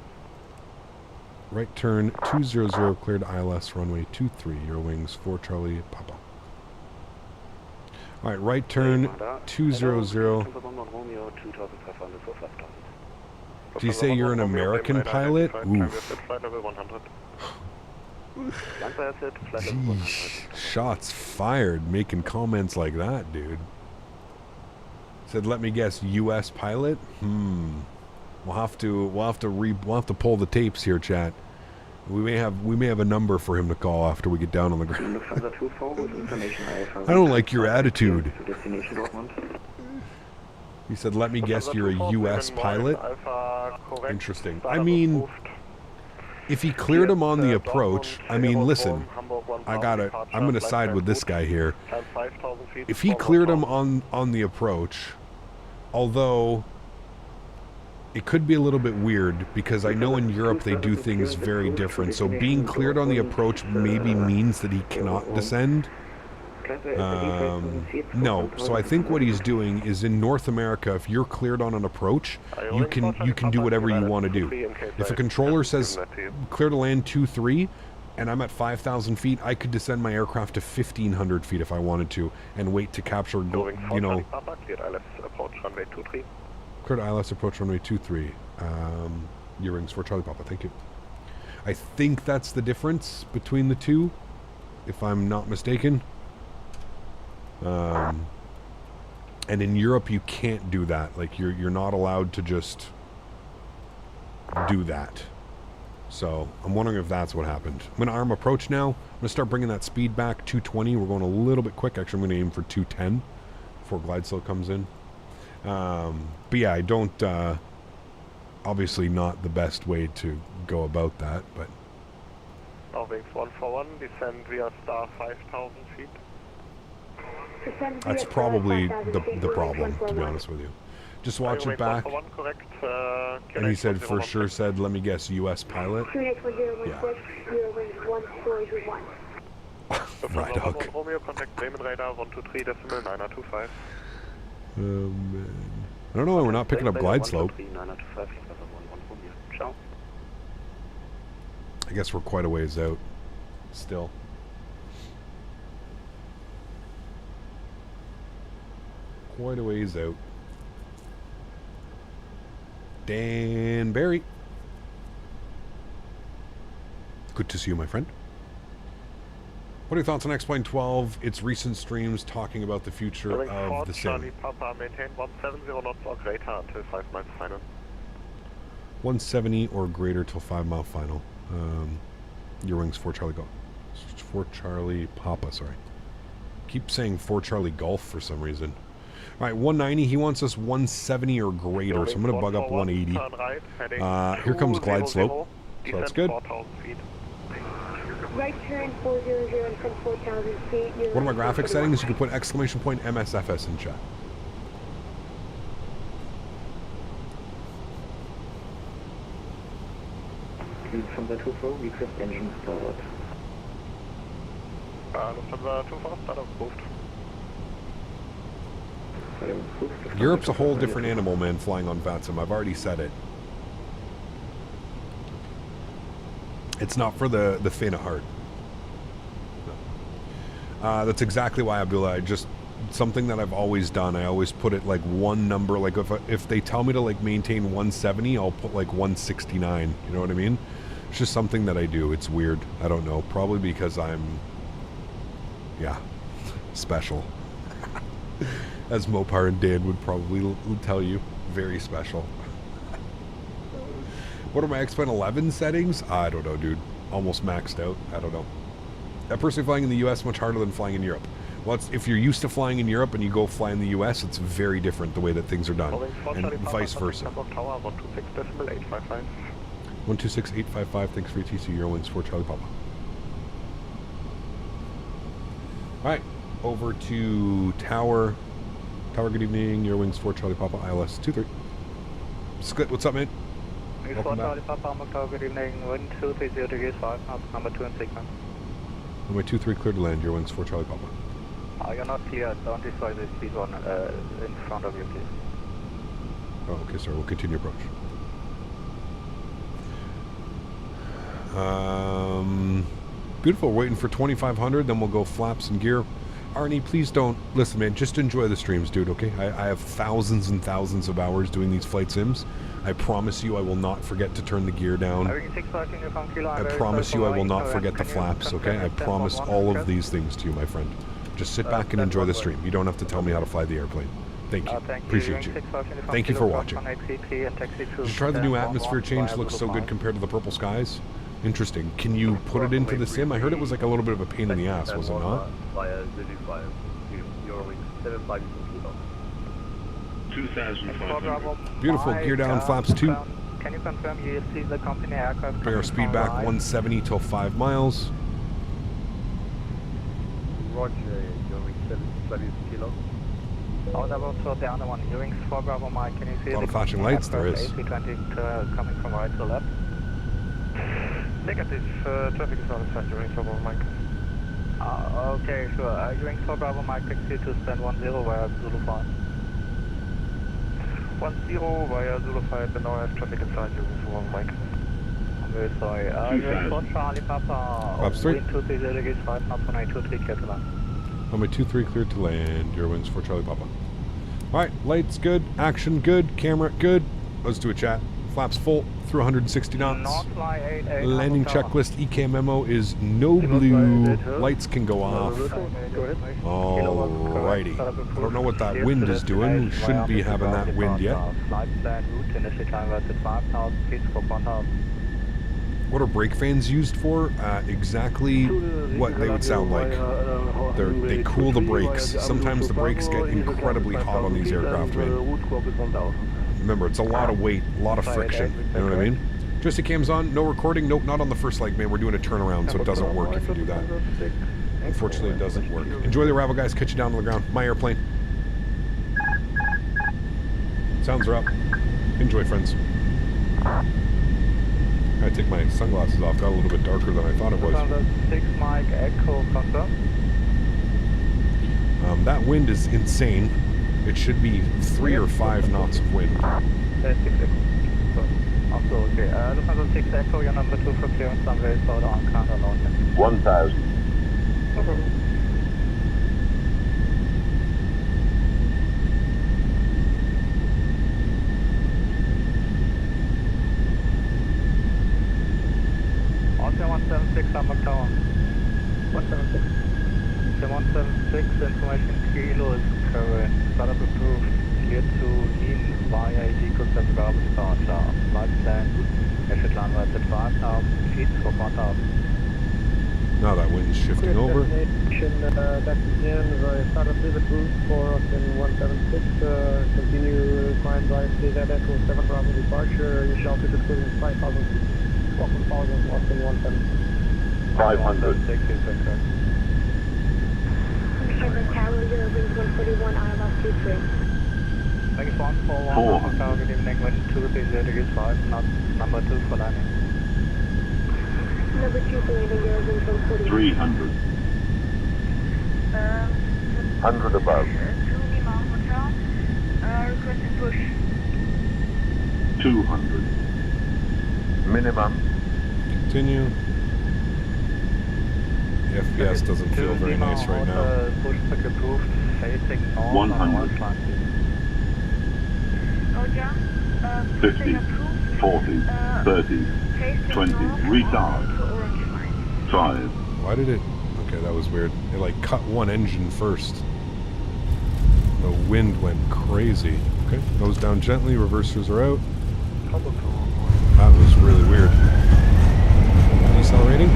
Speaker 1: Right turn 200, cleared ILS, runway 23, Eurowings 4 Charlie Papa. Alright, right turn 200. Do you say you're an American pilot? Oof. Jeez, shots fired making comments like that, dude. Said, "Let me guess, U.S. pilot." We'll have to pull the tapes here, chat. We may have a number for him to call after we get down on the ground. I don't like your attitude. He said, "Let me guess, you're a U.S. pilot." Interesting. I mean, if he cleared him on the approach, I mean, listen, I'm gonna side with this guy here. If he cleared him on the approach, although it could be a little bit weird because I know in Europe they do things very different. So being cleared on the approach maybe means that he cannot descend. No, so I think what he's doing is in North America, if you're cleared on an approach, you can do whatever you want to do. If a controller says clear to land 2-3 and I'm at 5,000 feet, I could descend my aircraft to 1,500 feet if I wanted to and wait to capture, you know. Cleared ILS approach runway 23. Eurowings for Charlie Papa, thank you. I think that's the difference between the two, if I'm not mistaken. And in Europe you can't do that. Like you're not allowed to just do that. So I'm wondering if that's what happened. I'm gonna arm approach now. I'm gonna start bringing that speed back. 220. We're going a little bit quick. Actually, I'm gonna aim for 210 before glide slow comes in. But yeah, I don't. Obviously, not the best way to go about that, but.
Speaker 5: Eurowings 141, descend via star 5,000 feet.
Speaker 1: That's probably the problem, to be honest with you. Just watch it back.
Speaker 5: Correct.
Speaker 1: And he said, for sure said, let me guess, U.S. pilot? Yeah. Right, hook.
Speaker 5: Romeo, contact Bremen radar 123.925.
Speaker 1: Man. I don't know why we're not picking up glide slope. I guess we're quite a ways out still. Quite a ways out. Dan Barry. Good to see you, my friend. What are your thoughts on X-Plane 12? Its recent streams talking about the future of the sim.
Speaker 5: Charlie Papa, maintain 170 knots or greater until 5 miles final.
Speaker 1: 170 or greater till 5 mile final. Eurowings 4 Charlie Golf. 4 Charlie Papa, sorry. Keep saying 4 Charlie Golf for some reason. Alright, 190, he wants us 170 or greater, so I'm going to bug up 180. Here comes glide slope, so that's good.
Speaker 6: Right turn 400 and from 4,000 feet.
Speaker 1: What are my graphic settings? You can put exclamation point MSFS in chat.
Speaker 4: From the 24, request engine start.
Speaker 5: Lufthansa 24, start approved.
Speaker 1: Europe's a whole different animal, man, flying on VATSIM. I've already said it. It's not for the faint of heart. No. That's exactly why, Abdullah. Something that I've always done. I always put it like one number. Like if they tell me to like maintain 170, I'll put like 169. You know what I mean? It's just something that I do. It's weird. I don't know. Probably because I'm, yeah, special. As Mopar and Dan would probably tell you, very special. What are my X-Plane 11 settings? I don't know, dude. Almost maxed out. I don't know. Personally, flying in the U.S. much harder than flying in Europe. Well, if you're used to flying in Europe and you go fly in the U.S., it's very different the way that things are done, and vice versa. 126.855. Thanks for your TC Eurowings 4 Charlie Papa. All right, over to Tower. Tower, good evening. Eurowings 4 Charlie Papa, ILS 23. Sklit, what's up, man? Welcome back.
Speaker 4: Papa, Tower, good evening. 1230 degrees 5, number 2 in sequence.
Speaker 1: Runway 23 clear to land. Eurowings 4 Charlie Papa.
Speaker 4: You're not clear. Don't destroy the speed one in front of you, please.
Speaker 1: Oh, okay, sorry. We'll continue approach. Beautiful. Waiting for 2500, then we'll go flaps and gear. Arnie, please don't listen, man. Just enjoy the streams, dude. Okay, I have thousands and thousands of hours doing these flight sims. I promise you, I will not forget to turn the gear down. I promise you, I will not forget the flaps. Okay, I promise all of these things to you, my friend. Just sit back and enjoy the stream. You don't have to tell me how to fly the airplane. Thank you. Appreciate you. Thank you for watching. Did you try the new atmosphere change? Looks so good compared to the purple skies. Interesting. Can you put it into the sim? I heard it was like a little bit of a pain in the ass, was it not? Beautiful. Gear down, flaps 2.
Speaker 4: Can you confirm you see the company aircraft?
Speaker 1: Bring our speed back 170 till 5 miles.
Speaker 5: Roger, Eurowings 7 kilo.
Speaker 4: How about for the other one? Eurowings 4 Bravo Mike, can you see
Speaker 1: a lot of flashing lights, there is.
Speaker 4: A320 coming from right to left?
Speaker 5: Negative, traffic is satisfactory, Eurowings 4 Bravo Mike.
Speaker 4: Okay, sure. Eurowings 4 Bravo Mike, taxi to stand 10 via Zulu 5.
Speaker 5: 10 via Zulu 5, and now I have traffic inside Eurowings 4 Bravo Mike.
Speaker 4: I'm very sorry. Eurowings 4 Charlie Papa,
Speaker 1: Flaps 3.
Speaker 4: wind 230 degrees 5, knots 123, clear to land.
Speaker 1: Runway 23 clear to land. Eurowings 4 Charlie Papa. Alright, lights good, action good, camera good. Let's do a chat. Flaps full through 160 knots. Landing checklist EK memo is no blue. Lights can go off. Alrighty. I don't know what that wind is doing. We shouldn't be having that wind yet. What are brake fans used for? Exactly what they would sound like. They cool the brakes. Sometimes the brakes get incredibly hot on these aircraft, man. Remember, it's a lot of weight, a lot of friction. You know what I mean? Joystick cam's on. No recording. Nope, not on the first leg, man. We're doing a turnaround, so it doesn't work if you do that. Unfortunately, it doesn't work. Enjoy the arrival, guys. Catch you down on the ground. My airplane. Sounds are up. Enjoy, friends. I gotta take my sunglasses off. Got a little bit darker than I thought it was.
Speaker 4: 6 Mike Echo, confirm.
Speaker 1: That wind is insane. It should be 3 or 5 knots of wind.
Speaker 4: 6 Echo. Also, okay. Lufthansa 6 Echo, your number 2 for clearance runway, Souza on counter north.
Speaker 5: 1000.
Speaker 4: Austria 176, Hamburg Tower. 176. 176, information kilo is current. Startup approved. Clear to lean via equals and garbage departure. Flight plan. Exit runway at 5,000 feet for 1,000.
Speaker 1: Now that wind's shifting over.
Speaker 7: That's the end. Startup is approved for us in 176. Continue climb drive CZ Echo 7 Bravo departure. Initial altitude cruising 5,000 feet. Welcome, lost in 176.
Speaker 5: 500.
Speaker 6: 7 Tower, Eurowings 141, Airbus 23.
Speaker 4: Thank you, 141, Tower, good evening, wind 230 5, not number 2 for landing.
Speaker 6: Number 2 for landing, Eurowings 141.
Speaker 5: 300. 100 above.
Speaker 6: 2 Lima Hotel, requesting push.
Speaker 5: 200. Minimum.
Speaker 1: Continue. The FPS doesn't feel very nice right now.
Speaker 4: Push back approved, facing north.
Speaker 5: 100.
Speaker 6: Roger.
Speaker 5: 50. 40. 30. 20. Retard. 5.
Speaker 1: Why did it... Okay, that was weird. It like cut one engine first. The wind went crazy. Okay, nose down gently, reversers are out. That was really weird. Decelerating.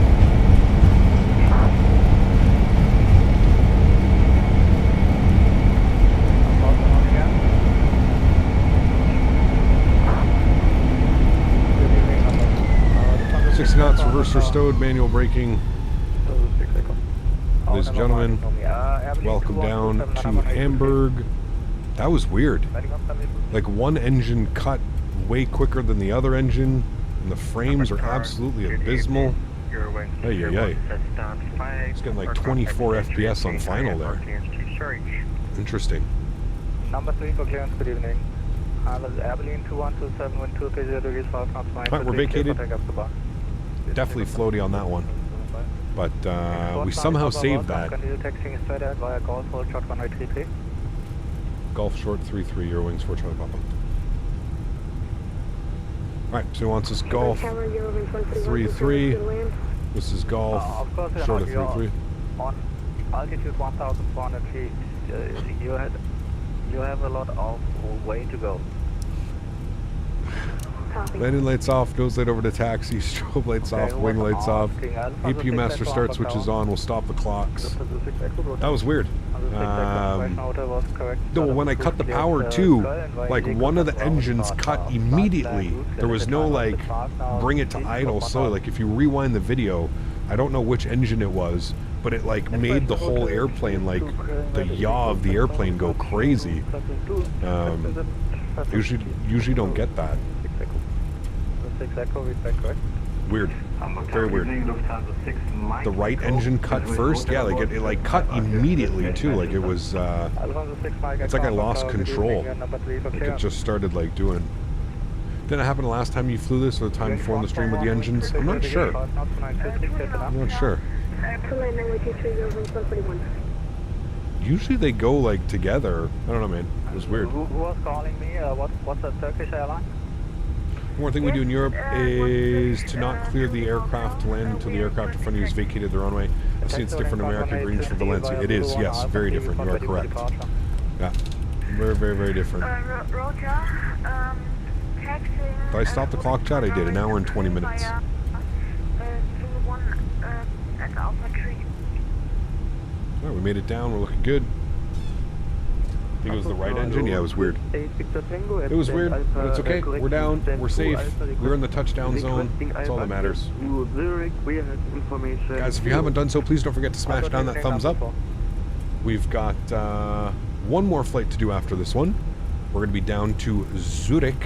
Speaker 1: Knots, reverser stowed, manual braking. Ladies and gentlemen, welcome down to Hamburg. That was weird. Like one engine cut way quicker than the other engine, and the frames are absolutely abysmal. Hey, it's getting like 24 FPS on final there. Interesting.
Speaker 4: Number 3 for clearance, good evening. Abilene 2127, wind 230 degrees 5 knots.
Speaker 1: Alright, we're vacated. Definitely floaty on that one. But we somehow saved that. Golf short 33, Eurowings 4 Charlie Papa. Alright, so he wants this Golf 33. This is Golf short of 33.
Speaker 4: On altitude 1,400 feet, you have a lot of way to go.
Speaker 1: Landing lights off, nose light over to taxi, strobe lights off, wing lights off. APU master start switches on, we'll stop the clocks. That was weird. No, when I cut the power too, like one of the engines cut immediately. There was no like, bring it to idle slowly. Like if you rewind the video, I don't know which engine it was, but it like made the whole airplane, like the yaw of the airplane go crazy. Usually don't get that. Weird. Very weird. The right engine cut first? Yeah, like it like cut immediately too. Like it was, it's like I lost control. Like it just started like doing. Didn't it happen the last time you flew this or the time before on the stream with the engines? I'm not sure. I'm not sure. Usually they go like together. I don't know, man. It was weird.
Speaker 4: Who was calling me? What's the Turkish airline?
Speaker 1: One more thing we do in Europe is to not clear the aircraft to land until the aircraft in front of you has vacated the runway. I've seen it's different in America, Greens for Valencia. It is, yes, very different. You are correct. Yeah, very, very, very different. Did I stop the clock, chat? I did, an hour and 20 minutes. Alright, we made it down, we're looking good. I think it was the right engine. Yeah, it was weird. It was weird, but it's okay. We're down. We're safe. We're in the touchdown zone. That's all that matters.
Speaker 7: Zurich, we have information.
Speaker 1: Guys, if you haven't done so, please don't forget to smash down that thumbs up. We've got one more flight to do after this one. We're going to be down to Zurich,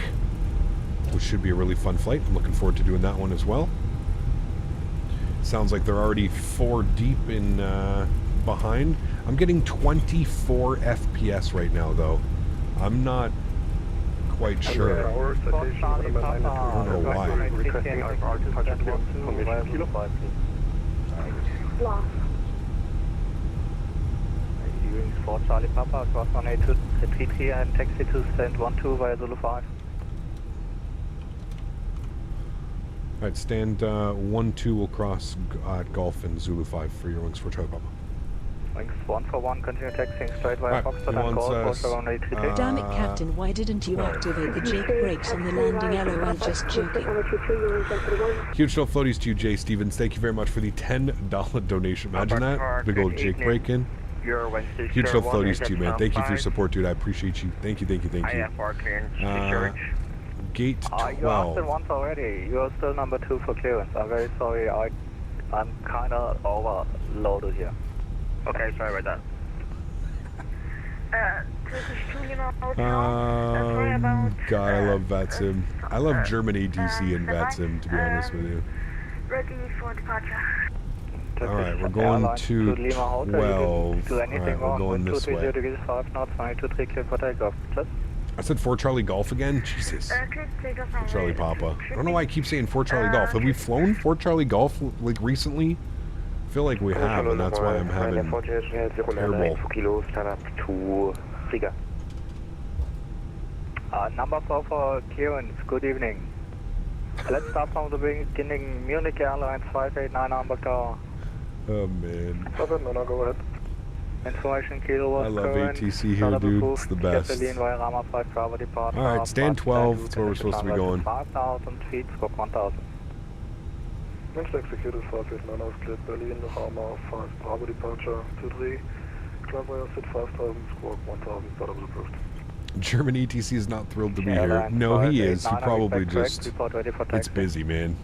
Speaker 1: which should be a really fun flight. I'm looking forward to doing that one as well. Sounds like they're already 4 deep in behind. I'm getting 24 FPS right now, though. I'm not quite sure. I don't know why.
Speaker 4: Eurowings 4 Charlie Papa, cross 1833 and taxi to stand 12 via Zulu 5.
Speaker 1: Alright, stand 1-2 will cross Golf and Zulu 5 for Eurowings 4 Charlie Papa.
Speaker 4: Wings 141, continue taxiing straight via Foxtrot and Golf for 1833.
Speaker 3: Damn it, Captain, why didn't you activate the Jake brakes on the landing? LOL, just joking.
Speaker 1: Huge no floaties to you, Jay Stevens. Thank you very much for the $10 donation. Imagine that. Big old Jake break in. Huge no floaties to you, man. Thank you for your support, dude. I appreciate you. Thank you, thank you, thank you. Gate 12.
Speaker 4: You asked it once already. You are still number 2 for clearance. I'm very sorry. I'm kind of overloaded here. Okay, sorry about that.
Speaker 1: God, I love VATSIM. I love German ATC and VATSIM, to be honest with you.
Speaker 6: Ready for departure.
Speaker 1: Alright, we're going to 12. Alright, we're going this way. I said 4 Charlie Golf again? Jesus. Charlie Papa. I don't know why I keep saying 4 Charlie Golf. Have we flown 4 Charlie Golf like recently? I feel like we have, and that's why I'm having terrible.
Speaker 4: Number 4 for clearance. Good evening. Let's start from the beginning. Munich Airlines 589 Hamburg Tower.
Speaker 1: Oh man.
Speaker 5: Go ahead.
Speaker 4: Information Kilo was
Speaker 1: I love
Speaker 4: current.
Speaker 1: ATC here, dude. It's the best. Alright, stand 12. That's where we're supposed to be going.
Speaker 4: 5,000 feet, squawk 1,000.
Speaker 5: Next executed 589 auscleared Berlin, Rama 5 Bravo departure 23. Climb via sit 5,000, squawk 1,000, startup approved.
Speaker 1: German ETC is not thrilled to be here. No, he is. He probably just... It's busy, man.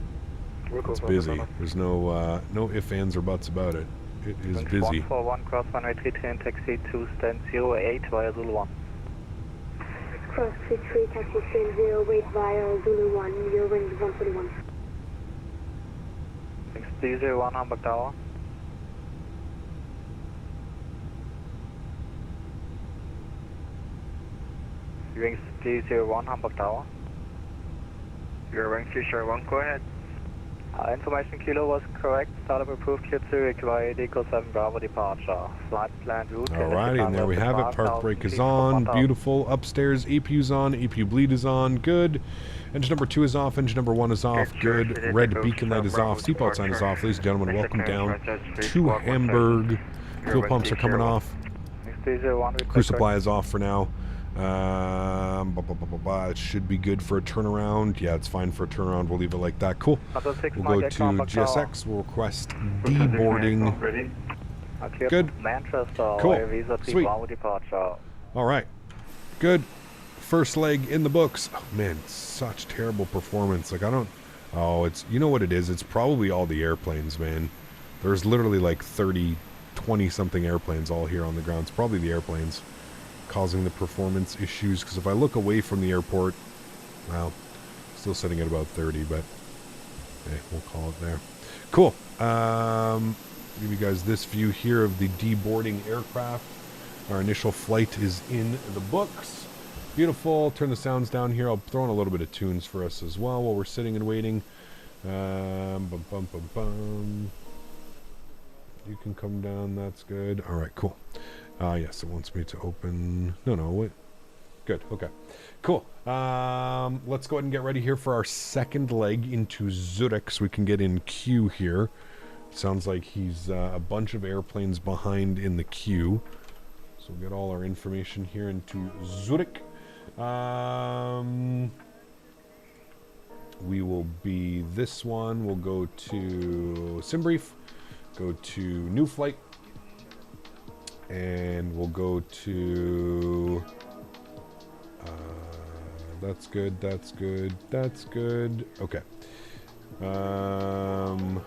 Speaker 1: It's busy. There's no no ifs, ands, or buts about it. It is busy.
Speaker 4: 141, cross 133 and taxi to stand 08 via Zulu 1.
Speaker 6: Cross 33, taxi stand 08 via Zulu 1, Eurowings 141.
Speaker 4: Thanks, 301 Hamburg Tower. Eurowings 301 Hamburg Tower. Eurowings 301, go ahead. Information Kilo was correct. Startup approved. Cleared Zurich via Deco 7 Bravo departure. Flight planned route.
Speaker 1: Alrighty, and there we have it. Park brake is on. Beautiful. Upstairs, APU's on. APU bleed is on. Good. Engine number 2 is off. Engine number 1 is off. Good. Red beacon light is off. Seatbelt sign is off. Ladies and gentlemen, welcome down to Hamburg. Fuel pumps are coming off. Crew supply is off for now. It should be good for a turnaround. Yeah, it's fine for a turnaround. We'll leave it like that. Cool. We'll go to GSX. We'll request deboarding. Good. Cool. Sweet. All right. Good. First leg in the books. Oh, man, such terrible performance. Like, I don't... Oh, it's... You know what it is? It's probably all the airplanes, man. There's literally like 30, 20-something airplanes all here on the ground. It's probably the airplanes causing the performance issues, because if I look away from the airport, well, still sitting at about 30, but hey, we'll call it there. Cool. Give you guys this view here of the deboarding aircraft. Our initial flight is in the books. Beautiful. Turn the sounds down here. I'll throw in a little bit of tunes for us as well while we're sitting and waiting. Bum, bum, bum, bum. You can come down. That's good. All right, cool. Yes, it wants me to open... No, wait. Good, okay. Cool. Let's go ahead and get ready here for our second leg into Zurich so we can get in queue here. Sounds like he's a bunch of airplanes behind in the queue. So we'll get all our information here into Zurich. We will be this one. We'll go to Simbrief. Go to new flight. and we'll go to... that's good, that's good, that's good. Okay. And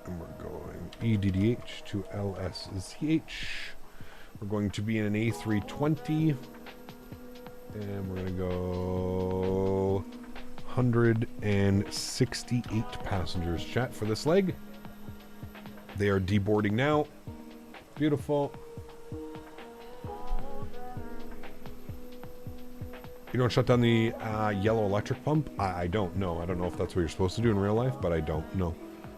Speaker 1: we're going EDDH to LSZH. We're going to be in an A320. And we're going to go 168 passengers, chat, for this leg. They are deboarding now. Beautiful. You don't shut down the yellow electric pump? I don't know. I don't know if that's what you're supposed to do in real life, but I don't know.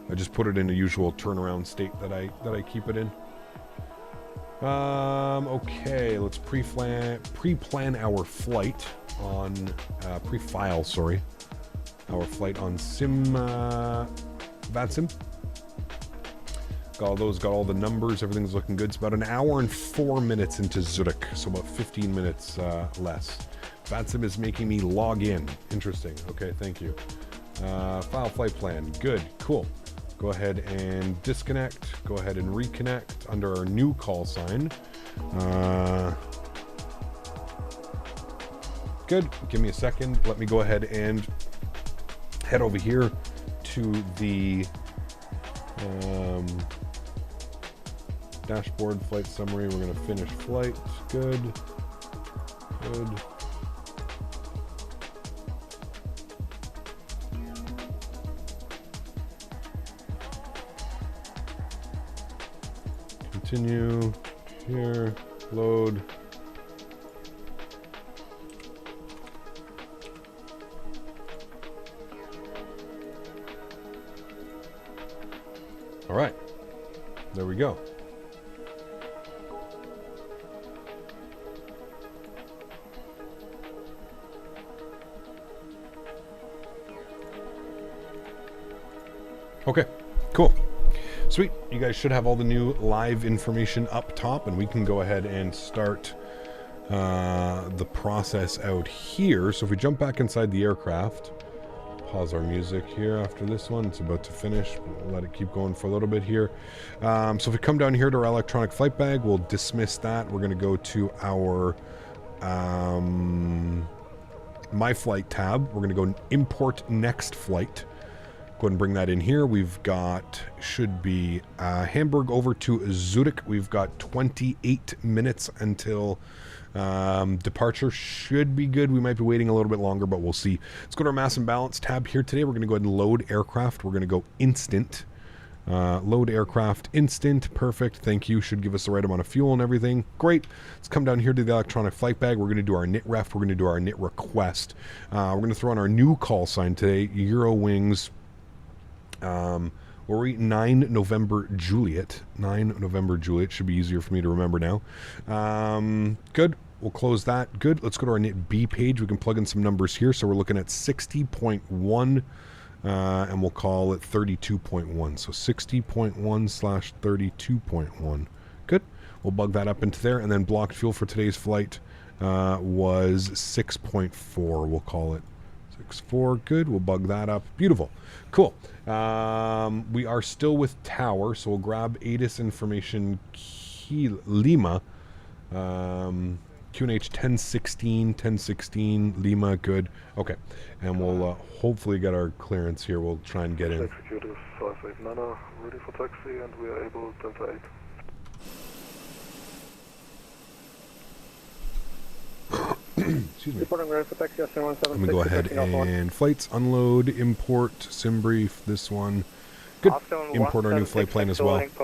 Speaker 1: I just put it in the usual turnaround state that I keep it in. Okay, let's pre-plan our flight on pre-file, sorry. Our flight on VATSIM. Got all the numbers, everything's looking good. It's about an hour and 4 minutes into Zurich, so about 15 minutes less. VATSIM is making me log in. Interesting. Okay, thank you. File flight plan. Good, cool. Go ahead and disconnect. Go ahead and reconnect under our new call sign. Good. Give me a second. Let me go ahead and head over here to the dashboard flight summary. We're going to finish flight. Good. Good. Continue. Here. Load. All right. There we go. Okay, cool. Sweet. You guys should have all the new live information up top, and we can go ahead and start the process out here. So if we jump back inside the aircraft, pause our music here after this one. It's about to finish. We'll let it keep going for a little bit here. So if we come down here to our electronic flight bag, we'll dismiss that. We're going to go to our My Flight tab. We're going to go import next flight. Go ahead and bring that in here. We've got, should be Hamburg over to Zurich. We've got 28 minutes until departure. Should be good. We might be waiting a little bit longer, but we'll see. Let's go to our mass and balance tab here today. We're going to go ahead and load aircraft. We're going to go instant. Load aircraft instant. Perfect. Thank you. Should give us the right amount of fuel and everything. Great. Let's come down here to the electronic flight bag. We're going to do our NIT ref. We're going to do our NIT request. We're going to throw on our new call sign today. Eurowings. We're 9 November Juliet. 9 November Juliet. Should be easier for me to remember now. Good. We'll close that. Good. Let's go to our NIT B page. We can plug in some numbers here. So we're looking at 60.1 and we'll call it 32.1. So 60.1/32.1. Good. We'll bug that up into there. And then blocked fuel for today's flight was 6.4. We'll call it 6.4. Good. We'll bug that up. Beautiful. Cool. We are still with Tower, so we'll grab ATIS information Lima. QNH 1016 Lima. Good. Okay. And we'll hopefully get our clearance here. We'll try and get in.
Speaker 5: Executive 589 ready for taxi, and we are able Delta 8.
Speaker 1: Excuse me.
Speaker 7: Reporting ready for taxi,
Speaker 1: Let me go ahead and flights, unload, import, sim brief, this one. Good. Import our new flight plane as well.
Speaker 7: Taxi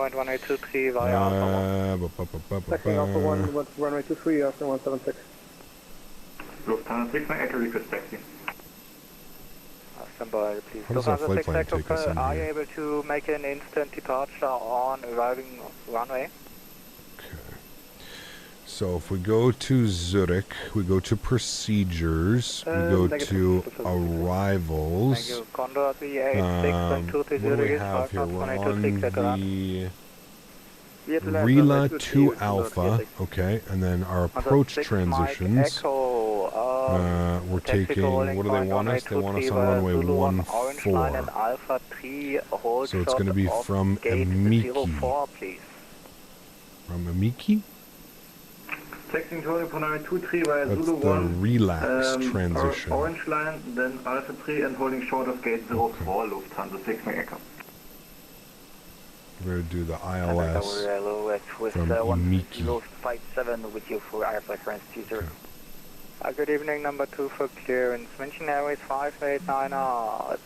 Speaker 7: Alpha 1 with runway 23 after 176.
Speaker 4: Lufthansa 698 request taxi.
Speaker 7: Stand by, please.
Speaker 1: How does our flight plan take us in
Speaker 7: Are you
Speaker 1: here?
Speaker 7: able to make an instant departure on arriving runway?
Speaker 1: So if we go to Zurich, we go to procedures, we go to arrivals.
Speaker 7: Thank you. Condor
Speaker 1: What do we have here? We're on the Rila 2 Alpha, okay, and then our approach transitions. We're taking, what do they want us? They want us on runway 14.
Speaker 4: Alpha 3, hold
Speaker 1: So it's going to be from Amiki.
Speaker 4: Please.
Speaker 1: From Amiki?
Speaker 4: Taxing to runway 23 via
Speaker 1: That's
Speaker 4: Zulu
Speaker 1: the
Speaker 4: 1.
Speaker 1: relax transition.
Speaker 4: Orange line, then Alpha 3 and holding short of gate 04, Lufthansa 6 Echo.
Speaker 1: We're going to do the ILS from Amiki.
Speaker 8: 57 with you for airflight currents to Zurich.
Speaker 4: Good evening, number 2 for clearance. München Airways 589,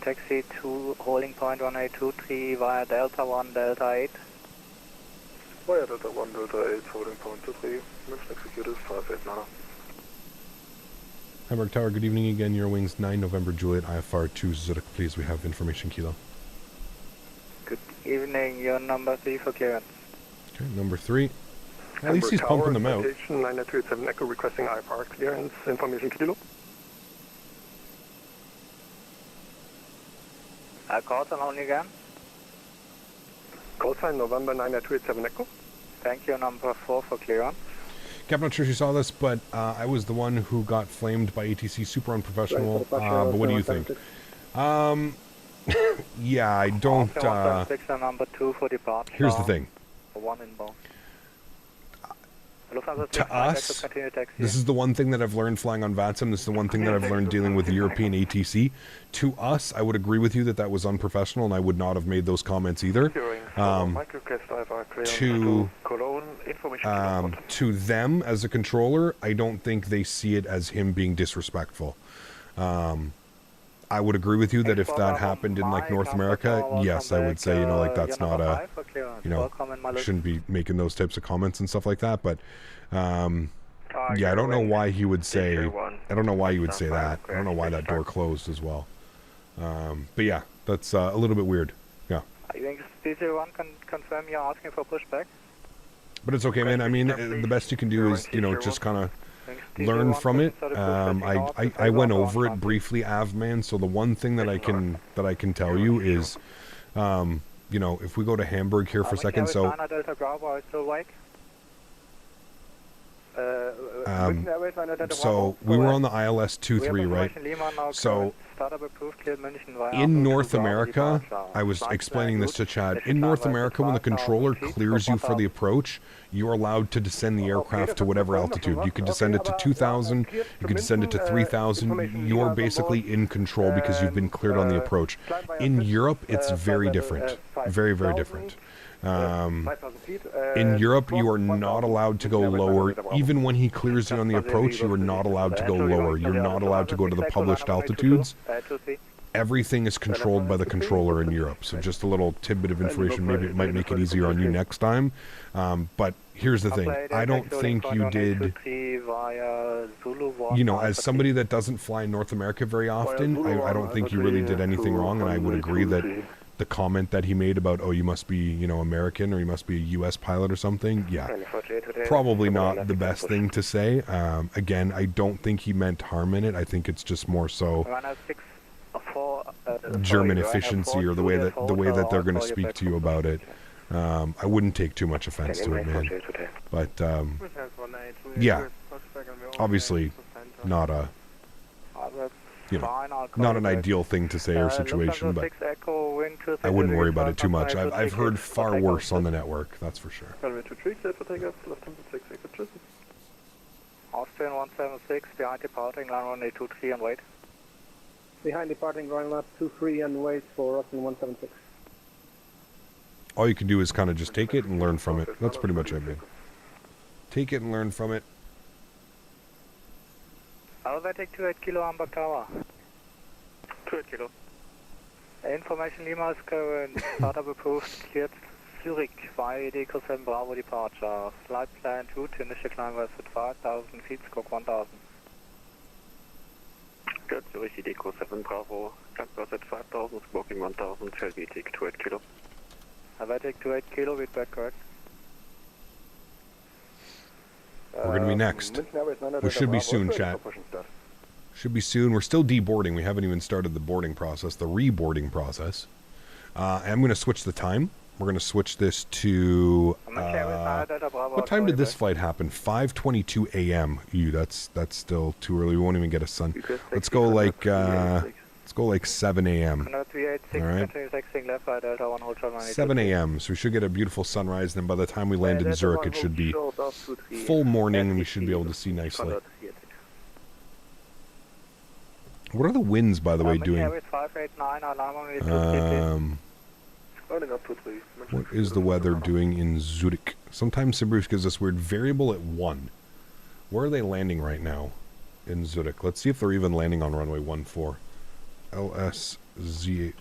Speaker 4: taxi to holding point 1823 via Delta 1, Delta 8.
Speaker 5: Via Delta 1, Delta 8, holding point 23, München executed 589.
Speaker 1: Hamburg Tower, good evening again. Eurowings 9 November Juliet, IFR 2 Zurich, please. We have information, Kilo.
Speaker 4: Good evening, your number 3 for clearance.
Speaker 1: Okay, number 3. At least he's pumping them out.
Speaker 5: 937 Echo requesting IFR clearance, information Kilo.
Speaker 4: Call sign only again.
Speaker 5: Call sign November 9287 Echo.
Speaker 4: Thank you, number 4 for clearance.
Speaker 1: Cap, not sure if you saw this, but I was the one who got flamed by ATC. Super unprofessional. But what do you think? Yeah, I don't.
Speaker 4: Number 2 for departure.
Speaker 1: Here's the thing.
Speaker 4: One inbound.
Speaker 1: To us, this is the one thing that I've learned flying on VATSIM. This is the one thing that I've learned dealing with the European ATC. To us, I would agree with you that that was unprofessional, and I would not have made those comments either. To them, as a controller, I don't think they see it as him being disrespectful. I would agree with you that if that happened in like North America, yes, I would say, you know, like that's not a, you know, shouldn't be making those types of comments and stuff like that. But yeah, I don't know why he would say, I don't know why you would say that. I don't know why that door closed as well. But yeah, that's a little bit weird. Yeah.
Speaker 4: I think DC1 can confirm you're asking for pushback.
Speaker 1: But it's okay, man. I mean, the best you can do is, you know, just kind of learn from it. I went over it briefly, Avman. So the one thing that I can tell you is, you know, if we go to Hamburg here for a second, so so we were on the ILS 23, right? So in North America, I was explaining this to Chad. In North America, when the controller clears you for the approach, you're allowed to descend the aircraft to whatever altitude. You can descend it to 2,000, you can descend it to 3,000. You're basically in control because you've been cleared on the approach. In Europe, it's very different. Very, very different. In Europe, you are not allowed to go lower. Even when he clears you on the approach, you are not allowed to go lower. You're not allowed to go to the published altitudes. Everything is controlled by the controller in Europe. So just a little tidbit of information. Maybe it might make it easier on you next time. But here's the thing. I don't think you did, you know, as somebody that doesn't fly in North America very often, I don't think you really did anything wrong. And I would agree that the comment that he made about, oh, you must be, you know, American or you must be a U.S. pilot or something, yeah, probably not the best thing to say. Again, I don't think he meant harm in it. I think it's just more so German efficiency or the way that they're going to speak to you about it. I wouldn't take too much offense to it, man. But yeah, obviously not a, you know, not an ideal thing to say or situation, but I wouldn't worry about it too much. I've heard far worse on the network, that's for sure.
Speaker 4: Austrian 176, behind departing, runway 23 and wait.
Speaker 7: Behind departing, runway 23 and wait for Austrian 176.
Speaker 1: All you can do is kind of just take it and learn from it. That's pretty much it, man. Take it and learn from it.
Speaker 4: Always 28 Kilo Hamburg Tower. 28 Kilo. Information Lima is current. Startup approved. Cleared Zurich via EyeDoc 7 Bravo departure. Flight plan route. Initial climb was at 5,000 feet. Scope 1,000.
Speaker 5: Good. Zurich EyeDoc 7 Bravo. Climb was at 5,000. Smoking 1,000. Helvetic 28 Kilo.
Speaker 4: Helvetic 28 Kilo. With back correct.
Speaker 1: We're going to be next. We should be soon, chat. Should be soon. We're still deboarding. We haven't even started the boarding process, the reboarding process. I'm going to switch the time. We're going to switch this to... what time did this flight happen? 5:22 a.m. Ew, that's still too early. We won't even get a sun. Let's go like 7 a.m. All right. 7 a.m. So we should get a beautiful sunrise. Then by the time we land in Zurich, it should be full morning, and we should be able to see nicely. What are the winds, by the way, doing? What is the weather doing in Zurich? Sometimes Sibruce gives us weird variable at 1. Where are they landing right now in Zurich? Let's see if they're even landing on runway 14. LSZH.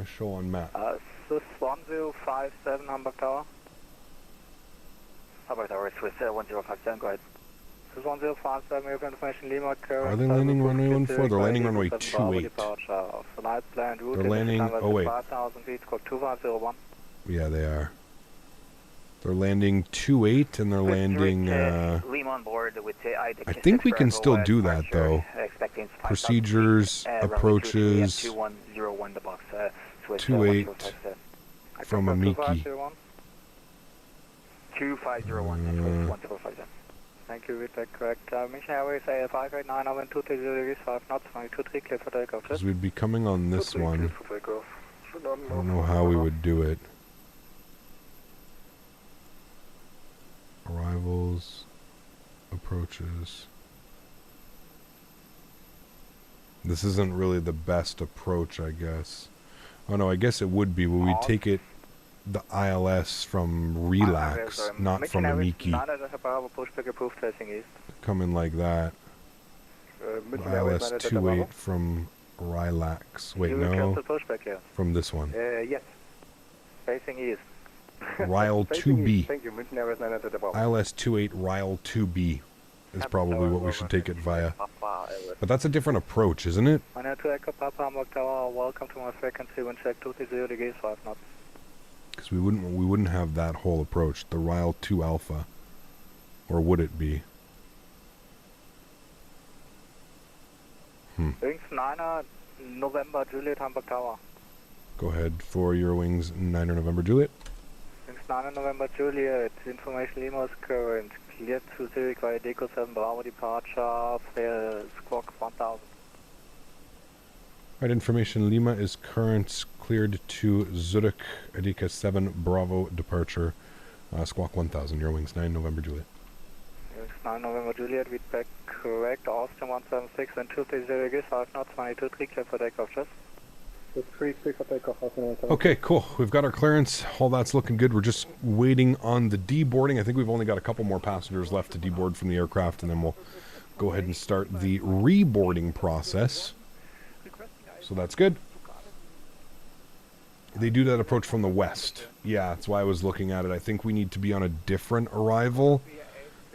Speaker 1: Show on map.
Speaker 4: Swiss 1057 Hamburg Tower.
Speaker 8: Hamburg Tower, Swiss 1057, go ahead.
Speaker 4: Swiss 1057, we have information Lima current.
Speaker 1: Are they landing runway 14? They're landing runway 28. They're landing, oh wait.
Speaker 4: 5000 feet, squawk 2501.
Speaker 1: Yeah, they are. They're landing 28 and they're landing,
Speaker 8: Lima on board with EyeDoc.
Speaker 1: I think we can still do that though. Procedures, approaches,
Speaker 8: 2101 the box,
Speaker 1: 28 from Amiki.
Speaker 8: 2501, 1057.
Speaker 4: Thank you, Victor, correct. Mission Airways 589, I'm in 230 degrees, 5 knots, 23 clear for takeoff.
Speaker 1: Because we'd be coming on this one. I don't know how we would do it. Arrivals, approaches. This isn't really the best approach, I guess. Oh no, I guess it would be. But we take it the ILS from Relax, not from Amiki. Come in like that. ILS 28 from Relax. Wait, no. From this one.
Speaker 4: Yes. Facing east.
Speaker 1: Ryle 2B.
Speaker 4: Thank you.
Speaker 1: ILS 28 Ryle 2B is probably what we should take it via. But that's a different approach, isn't it?
Speaker 4: Welcome to my frequency. Wind check 230 degrees, 5 knots.
Speaker 1: Because we wouldn't have that whole approach, the Ryle 2 Alpha, or would it be?
Speaker 4: Wings 9er, November Juliet, Hamburg Tower.
Speaker 1: Go ahead for Eurowings 9er November Juliet.
Speaker 4: Wings 9er November Juliet, information Lima is current. Cleared to Zurich via Deco 7 Bravo departure, squawk 1000.
Speaker 1: Right, information Lima is current, cleared to Zurich, Deco 7 Bravo departure, squawk 1000, Eurowings 9 November Juliet.
Speaker 4: Wings 9 November Juliet, read back correct, Austin 176 and 230 degrees, 5 knots, 22 clear for takeoff, just.
Speaker 1: Okay, cool. We've got our clearance. All that's looking good. We're just waiting on the deboarding. I think we've only got a couple more passengers left to deboard from the aircraft, and then we'll go ahead and start the reboarding process. So that's good. They do that approach from the west. Yeah, that's why I was looking at it. I think we need to be on a different arrival.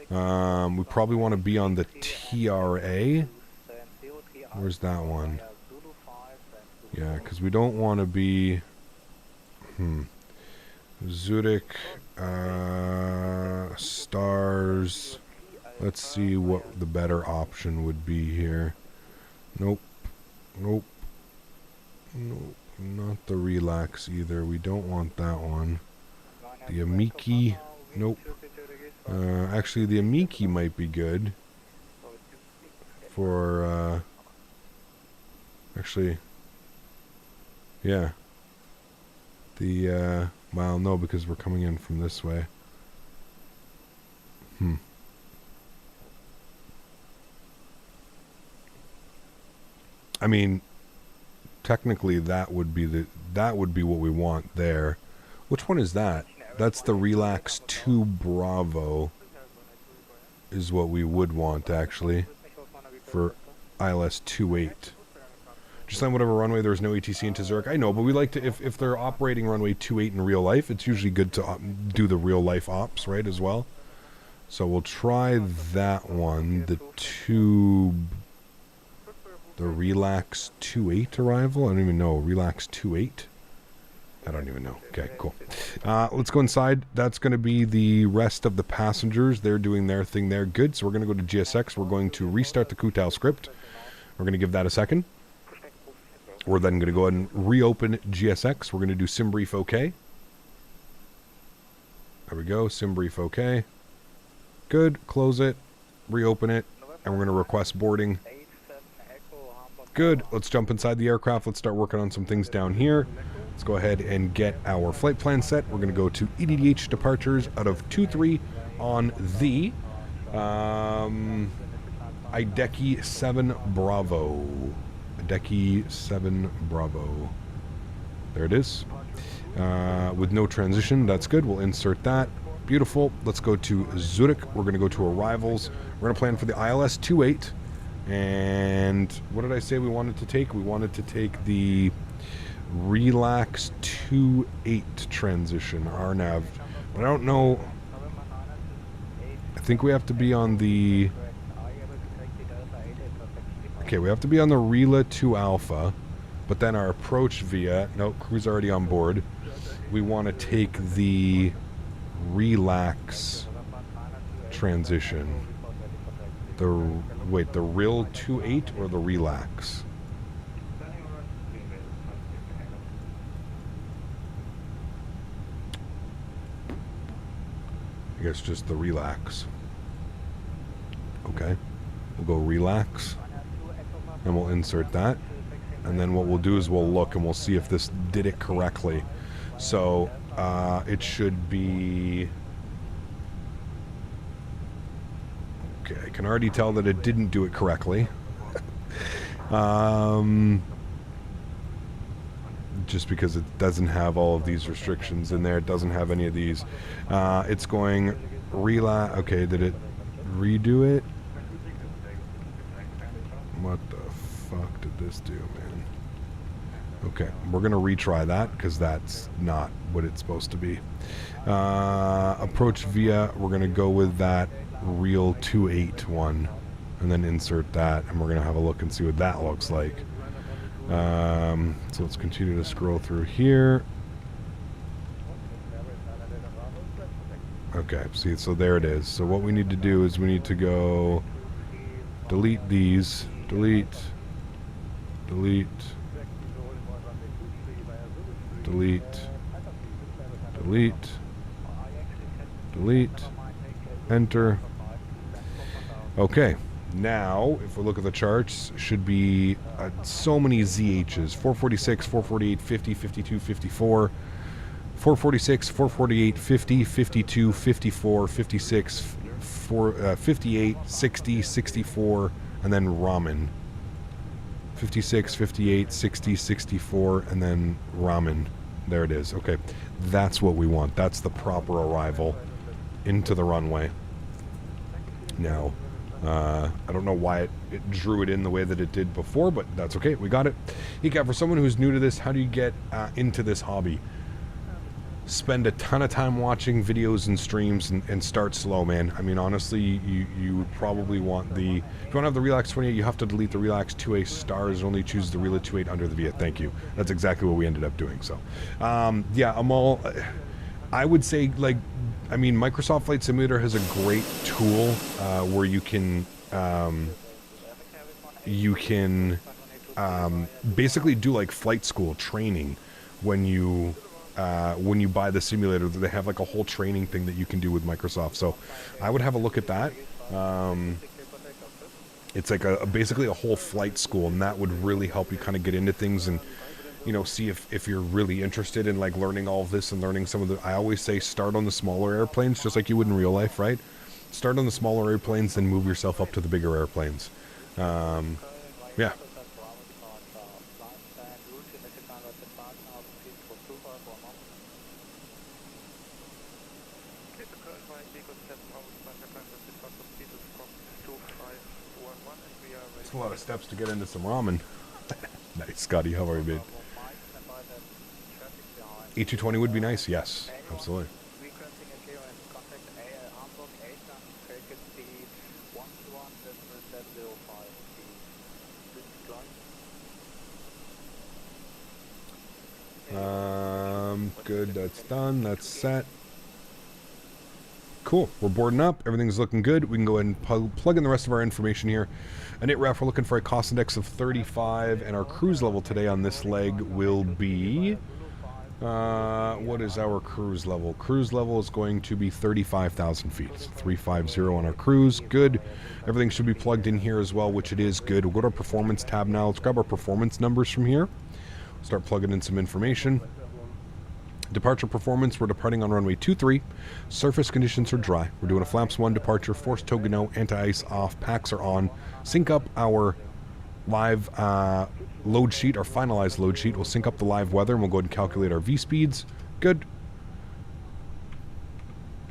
Speaker 1: We probably want to be on the TRA. Where's that one? Yeah, because we don't want to be... Zurich, stars... Let's see what the better option would be here. Nope. Nope. Nope. Not the Relax either. We don't want that one. The Amiki... Nope. Actually, the Amiki might be good. For, actually... Yeah. The, well, no, because we're coming in from this way. I mean, technically that would be what we want there. Which one is that? That's the Relax 2 Bravo is what we would want, actually, for ILS 28. Just on whatever runway, there's no ATC into Zurich. I know, but we like to, if they're operating runway 28 in real life, it's usually good to do the real life ops, right, as well. So we'll try that one, the Relax 28 arrival. I don't even know, Relax 28. I don't even know. Okay, cool. Let's go inside. That's going to be the rest of the passengers. They're doing their thing there. Good. So we're going to go to GSX. We're going to restart the Kutal script. We're going to give that a second. We're then going to go ahead and reopen GSX. We're going to do sim brief OK. There we go, sim brief OK. Good, close it, reopen it, and we're going to request boarding. Good, let's jump inside the aircraft. Let's start working on some things down here. Let's go ahead and get our flight plan set. We're going to go to EDDH departures out of 23 on the Ideki 7 Bravo. Ideki 7 Bravo. There it is. With no transition, that's good. We'll insert that. Beautiful. Let's go to Zurich. We're going to go to arrivals. We're going to plan for the ILS 28. And what did I say we wanted to take? We wanted to take the Relax 28 transition, RNAV. But I don't know. I think we have to be on the... Okay, we have to be on the Rela 2 Alpha. But then our approach via... No, crew's already on board. We want to take the Relax transition. Wait, the Rel 28 or the Relax? I guess just the Relax. Okay. We'll go Relax. And we'll insert that. And then what we'll do is we'll look and we'll see if this did it correctly. So it should be... Okay, I can already tell that it didn't do it correctly. Just because it doesn't have all of these restrictions in there. It doesn't have any of these. It's going... Okay, did it redo it? What the fuck did this do, man? Okay, we're going to retry that because that's not what it's supposed to be. Approach via, we're going to go with that Real 28 one and then insert that, and we're going to have a look and see what that looks like. So let's continue to scroll through here. Okay, see, so there it is. So what we need to do is we need to go delete these, delete, delete, delete, delete, delete, enter. Okay, now if we look at the charts, should be so many ZHs: 446, 448, 50, 52, 54, 446, 448, 50, 52, 54, 56, 58, 60, 64, and then ramen. 56, 58, 60, 64, and then ramen. There it is. Okay, that's what we want. That's the proper arrival into the runway. Now, I don't know why it drew it in the way that it did before, but that's okay. We got it. Ika, for someone who's new to this, how do you get into this hobby? Spend a ton of time watching videos and streams and start slow, man. I mean, honestly, you would probably want the... If you want to have the Relax 28, you have to delete the Relax 2A stars and only choose the Rela 28 under the VIA. Thank you. That's exactly what we ended up doing. So, yeah, I'm all... I would say, like... I mean, Microsoft Flight Simulator has a great tool where you can basically do like flight school training when you buy the simulator. They have like a whole training thing that you can do with Microsoft. So I would have a look at that. It's like basically a whole flight school, and that would really help you kind of get into things and, you know, see if you're really interested in like learning all of this and learning some of the... I always say start on the smaller airplanes, just like you would in real life, right? Start on the smaller airplanes, then move yourself up to the bigger airplanes. Yeah. It's a lot of steps to get into some ramen. Nice, Scotty. How are you, mate? A320 would be nice, yes, absolutely. Good, that's done, that's set. Cool. We're boarding up. Everything's looking good. We can go ahead and plug in the rest of our information here. An ITRAF, we're looking for a cost index of 35, and our cruise level today on this leg will be... what is our cruise level? Cruise level is going to be 35,000 feet. 350 on our cruise. Good. Everything should be plugged in here as well, which it is good. We'll go to our performance tab now. Let's grab our performance numbers from here. Start plugging in some information. Departure performance, we're departing on runway 23. Surface conditions are dry. We're doing a flaps 1 departure, forced tow no, anti-ice off, packs are on. Sync up our live load sheet, our finalized load sheet. We'll sync up the live weather and we'll go ahead and calculate our V-speeds. Good.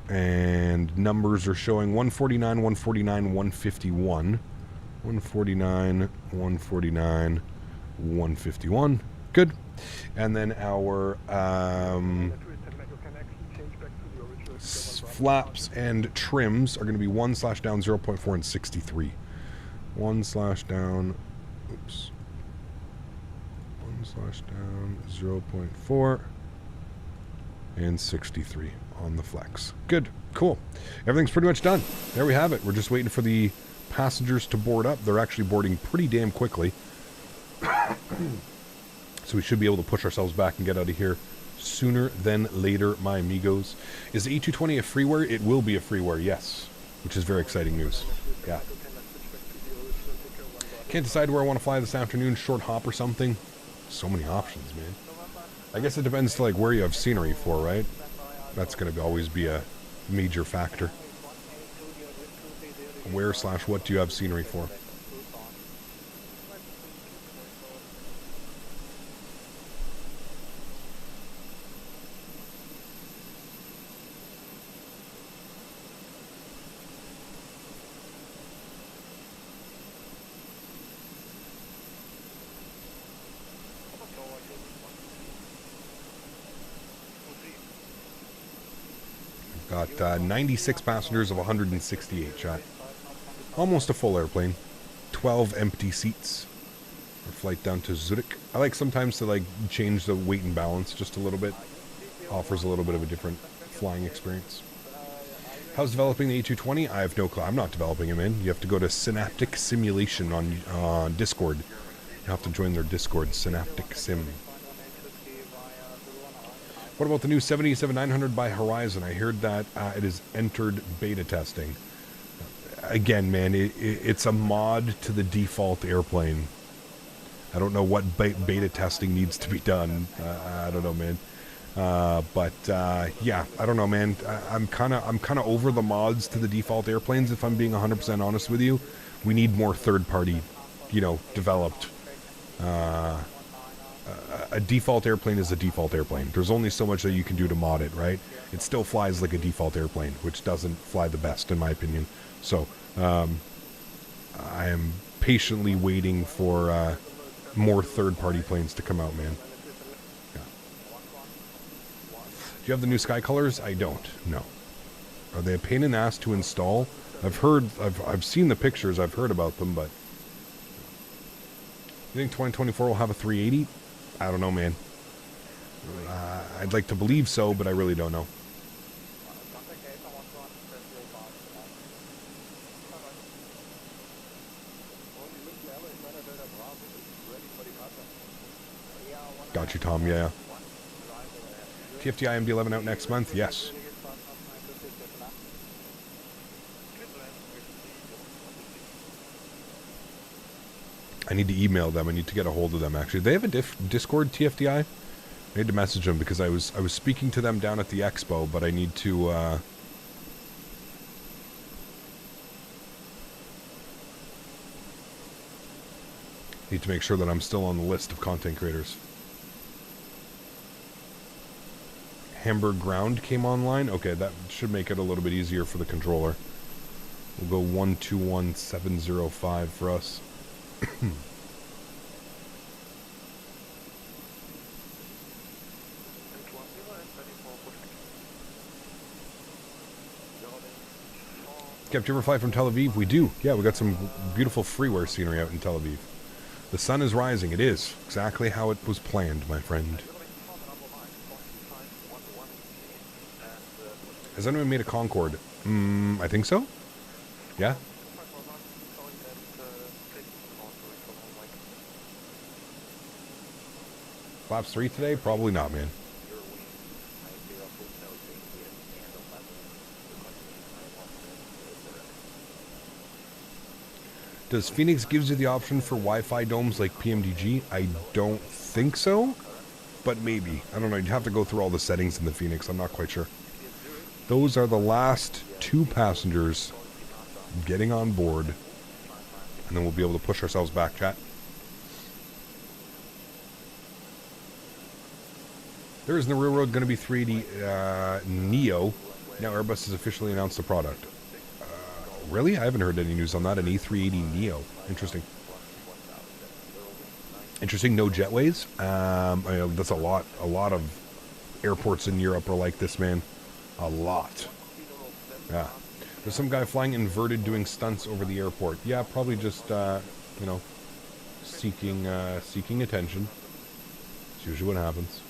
Speaker 1: And numbers are showing 149, 149, 151. 149, 149, 151. Good. And then our flaps and trims are going to be 1/down 0.4 and 63. 1/down, oops. 1/down 0.4 and 63 on the flex. Good. Cool. Everything's pretty much done. There we have it. We're just waiting for the passengers to board up. They're actually boarding pretty damn quickly. So we should be able to push ourselves back and get out of here sooner than later, my amigos. Is the A320 a freeware? It will be a freeware, yes. Which is very exciting news. Yeah. Can't decide where I want to fly this afternoon. Short hop or something. So many options, man. I guess it depends to like where you have scenery for, right? That's going to always be a major factor. Where/what do you have scenery for? Got 96 passengers of 168, chat. Almost a full airplane. 12 empty seats. Our flight down to Zurich. I like sometimes to like change the weight and balance just a little bit. Offers a little bit of a different flying experience. How's developing the A220? I have no clue. I'm not developing him in. You have to go to Synaptic Simulation on Discord. You have to join their Discord, Synaptic Sim. What about the new 787-900 by Horizon? I heard that it has entered beta testing. Again, man, it's a mod to the default airplane. I don't know what beta testing needs to be done. I don't know, man. Yeah, I don't know, man. I'm kind of over the mods to the default airplanes. If I'm being 100% honest with you, we need more third-party, developed. A default airplane is a default airplane. There's only so much that you can do to mod it, right? It still flies like a default airplane, which doesn't fly the best, in my opinion. So, I am patiently waiting for more third-party planes to come out, man. Yeah. Do you have the new sky colors? I don't. No. Are they a pain in the ass to install? I've seen the pictures. I've heard about them, but you think 2024 will have a 380? I don't know, man. I'd like to believe so, but I really don't know. Got you, Tom. Yeah. TFTI MD-11 out next month? Yes. I need to email them. I need to get a hold of them, actually. They have a Discord, TFDI? I need to message them because I was speaking to them down at the expo, but I need to make sure that I'm still on the list of content creators. Hamburg ground came online. Okay, that should make it a little bit easier for the controller. We'll go 121705 for us. Kept you ever fly from Tel Aviv? We do. Yeah, we got some beautiful freeware scenery out in Tel Aviv. The sun is rising. It is exactly how it was planned, my friend. Has anyone made a Concorde? I think so. Yeah. Flaps 3 today? Probably not, man. Does Fenix gives you the option for Wi-Fi domes like PMDG? I don't think so, but maybe. I don't know. You'd have to go through all the settings in the Fenix. I'm not quite sure. Those are the last 2 passengers getting on board, and then we'll be able to push ourselves back, chat. There is in the railroad going to be 380 Neo. Now Airbus has officially announced the product. Really? I haven't heard any news on that. An A380 Neo. Interesting. Interesting. No jetways. I know that's a lot. A lot of airports in Europe are like this, man. A lot. Yeah. There's some guy flying inverted doing stunts over the airport. Yeah, probably just, you know, seeking attention. It's usually what happens.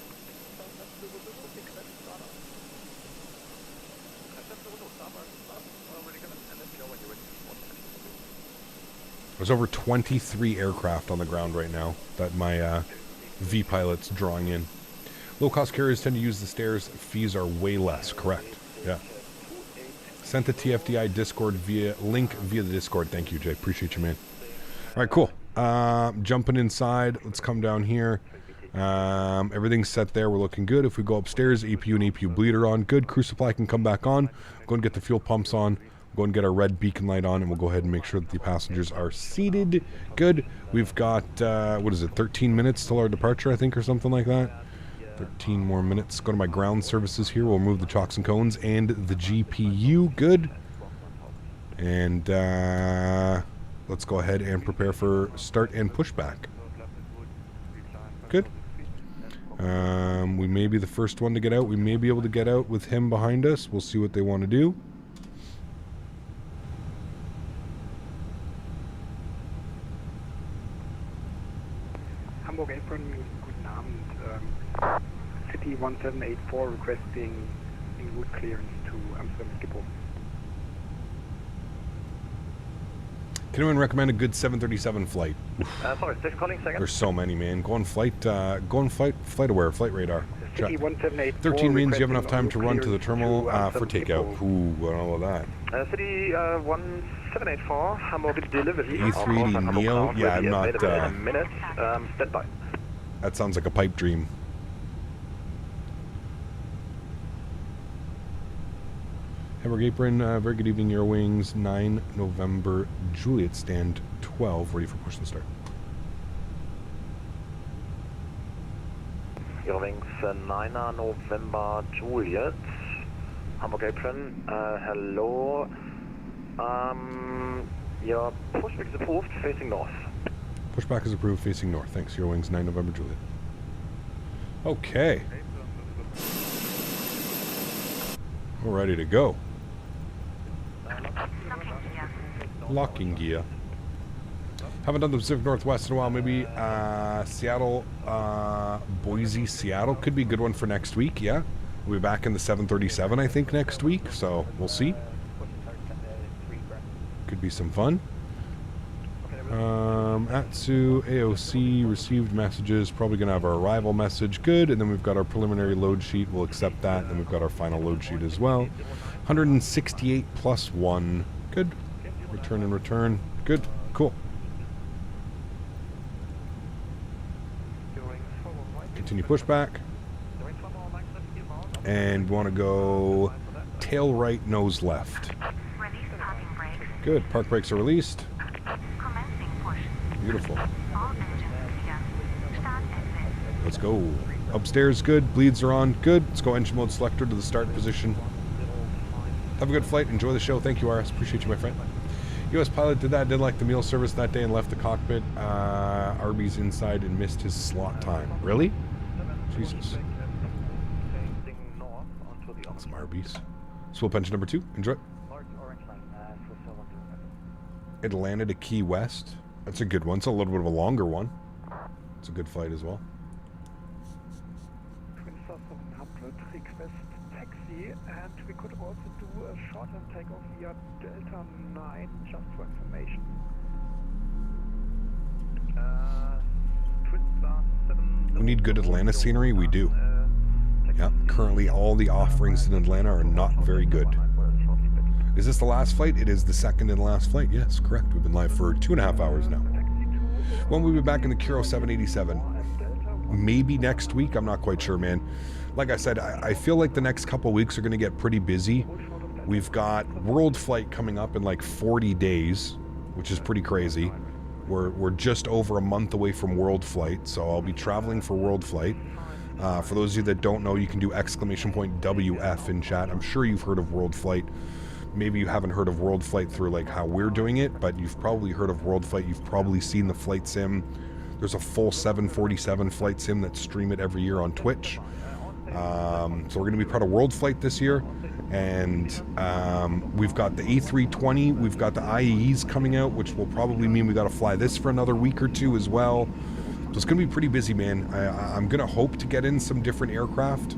Speaker 1: There's over 23 aircraft on the ground right now that my V-pilot's drawing in. Low-cost carriers tend to use the stairs. Fees are way less. Correct. Yeah. Sent the TFDI Discord link via the Discord. Thank you, Jay. Appreciate you, man. All right, cool. Jumping inside. Let's come down here. Everything's set there. We're looking good. If we go upstairs, APU and APU bleeder on. Good. Crew supply can come back on. Go and get the fuel pumps on. Go and get our red beacon light on, and we'll go ahead and make sure that the passengers are seated. Good. We've got, what is it, 13 minutes till our departure, I think, or something like that. 13 more minutes. Go to my ground services here. We'll remove the chocks and cones and the GPU. Good. And let's go ahead and prepare for start and pushback. Good. We may be the first one to get out. We may be able to get out with him behind us. We'll see what they want to do.
Speaker 7: Hamburg Apron, guten Abend. City 1784 requesting en route clearance to Amsterdam Schiphol.
Speaker 1: Can anyone recommend a good 737 flight?
Speaker 8: Sorry, 6 calling second.
Speaker 1: There's so many, man. Go on flight aware, flight radar.
Speaker 7: City 1784
Speaker 1: 13 means you have enough time to run to the
Speaker 7: clearance
Speaker 1: terminal
Speaker 7: to
Speaker 1: for takeout. Ooh, I don't know about that.
Speaker 5: City 1784, Hamburg delivery.
Speaker 1: A380 Neo? Yeah, I'm not,
Speaker 5: in a minute. Stand by.
Speaker 1: that sounds like a pipe dream. Hamburg Apron, very good evening, Eurowings, 9 November, Juliet, stand 12, ready for push and start.
Speaker 5: Eurowings 9 November, Juliet. Hamburg Apron, hello. Your pushback is approved, facing north.
Speaker 1: Pushback is approved, facing north. Thanks, Eurowings, 9 November, Juliet. Okay. We're ready to go. Locking gear. Haven't done the Pacific Northwest in a while. Maybe Seattle, Boise, Seattle could be a good one for next week. Yeah, we'll be back in the 737, I think, next week. So we'll see. Could be some fun. AtSiu, AOC, received messages. Probably going to have our arrival message. Good. And then we've got our preliminary load sheet. We'll accept that. And then we've got our final load sheet as well. 168 plus 1. Good. Return and return. Good. Cool. Continue pushback. And we want to go tail right, nose left. Good. Park brakes are released. Beautiful. Let's go. Upstairs, good. Bleeds are on. Good. Let's go engine mode selector to the start position. Have a good flight. Enjoy the show. Thank you, RS. Appreciate you, my friend. U.S. pilot did that. Didn't like the meal service that day and left the cockpit. Arby's inside and missed his slot time. Really? Jesus. Some Arby's. Swoop engine number 2. Enjoy. It landed at Key West. That's a good one. It's a little bit of a longer one. It's a good flight as well.
Speaker 7: 700, request taxi, and we could also do a short-term takeoff via Delta 9, just for information.
Speaker 1: We need good Atlanta scenery? We do. Yeah, currently all the offerings in Atlanta are not very good. Is this the last flight? It is the second and last flight. Yes, correct. We've been live for 2.5 hours now. When we'll be back in the Kiro 787. Maybe next week. I'm not quite sure, man. Like I said, I feel like the next couple weeks are going to get pretty busy. We've got World Flight coming up in like 40 days, which is pretty crazy. We're just over a month away from World Flight, so I'll be traveling for World Flight. For those of you that don't know, you can do !WF in chat. I'm sure you've heard of World Flight. Maybe you haven't heard of World Flight through like how we're doing it, but you've probably heard of World Flight. You've probably seen the flight sim. There's a full 747 flight sim that stream it every year on Twitch. So we're going to be part of World Flight this year. And we've got the A320, we've got the IEs coming out, which will probably mean we got to fly this for another week or two as well. So it's going to be pretty busy, man. I'm going to hope to get in some different aircraft,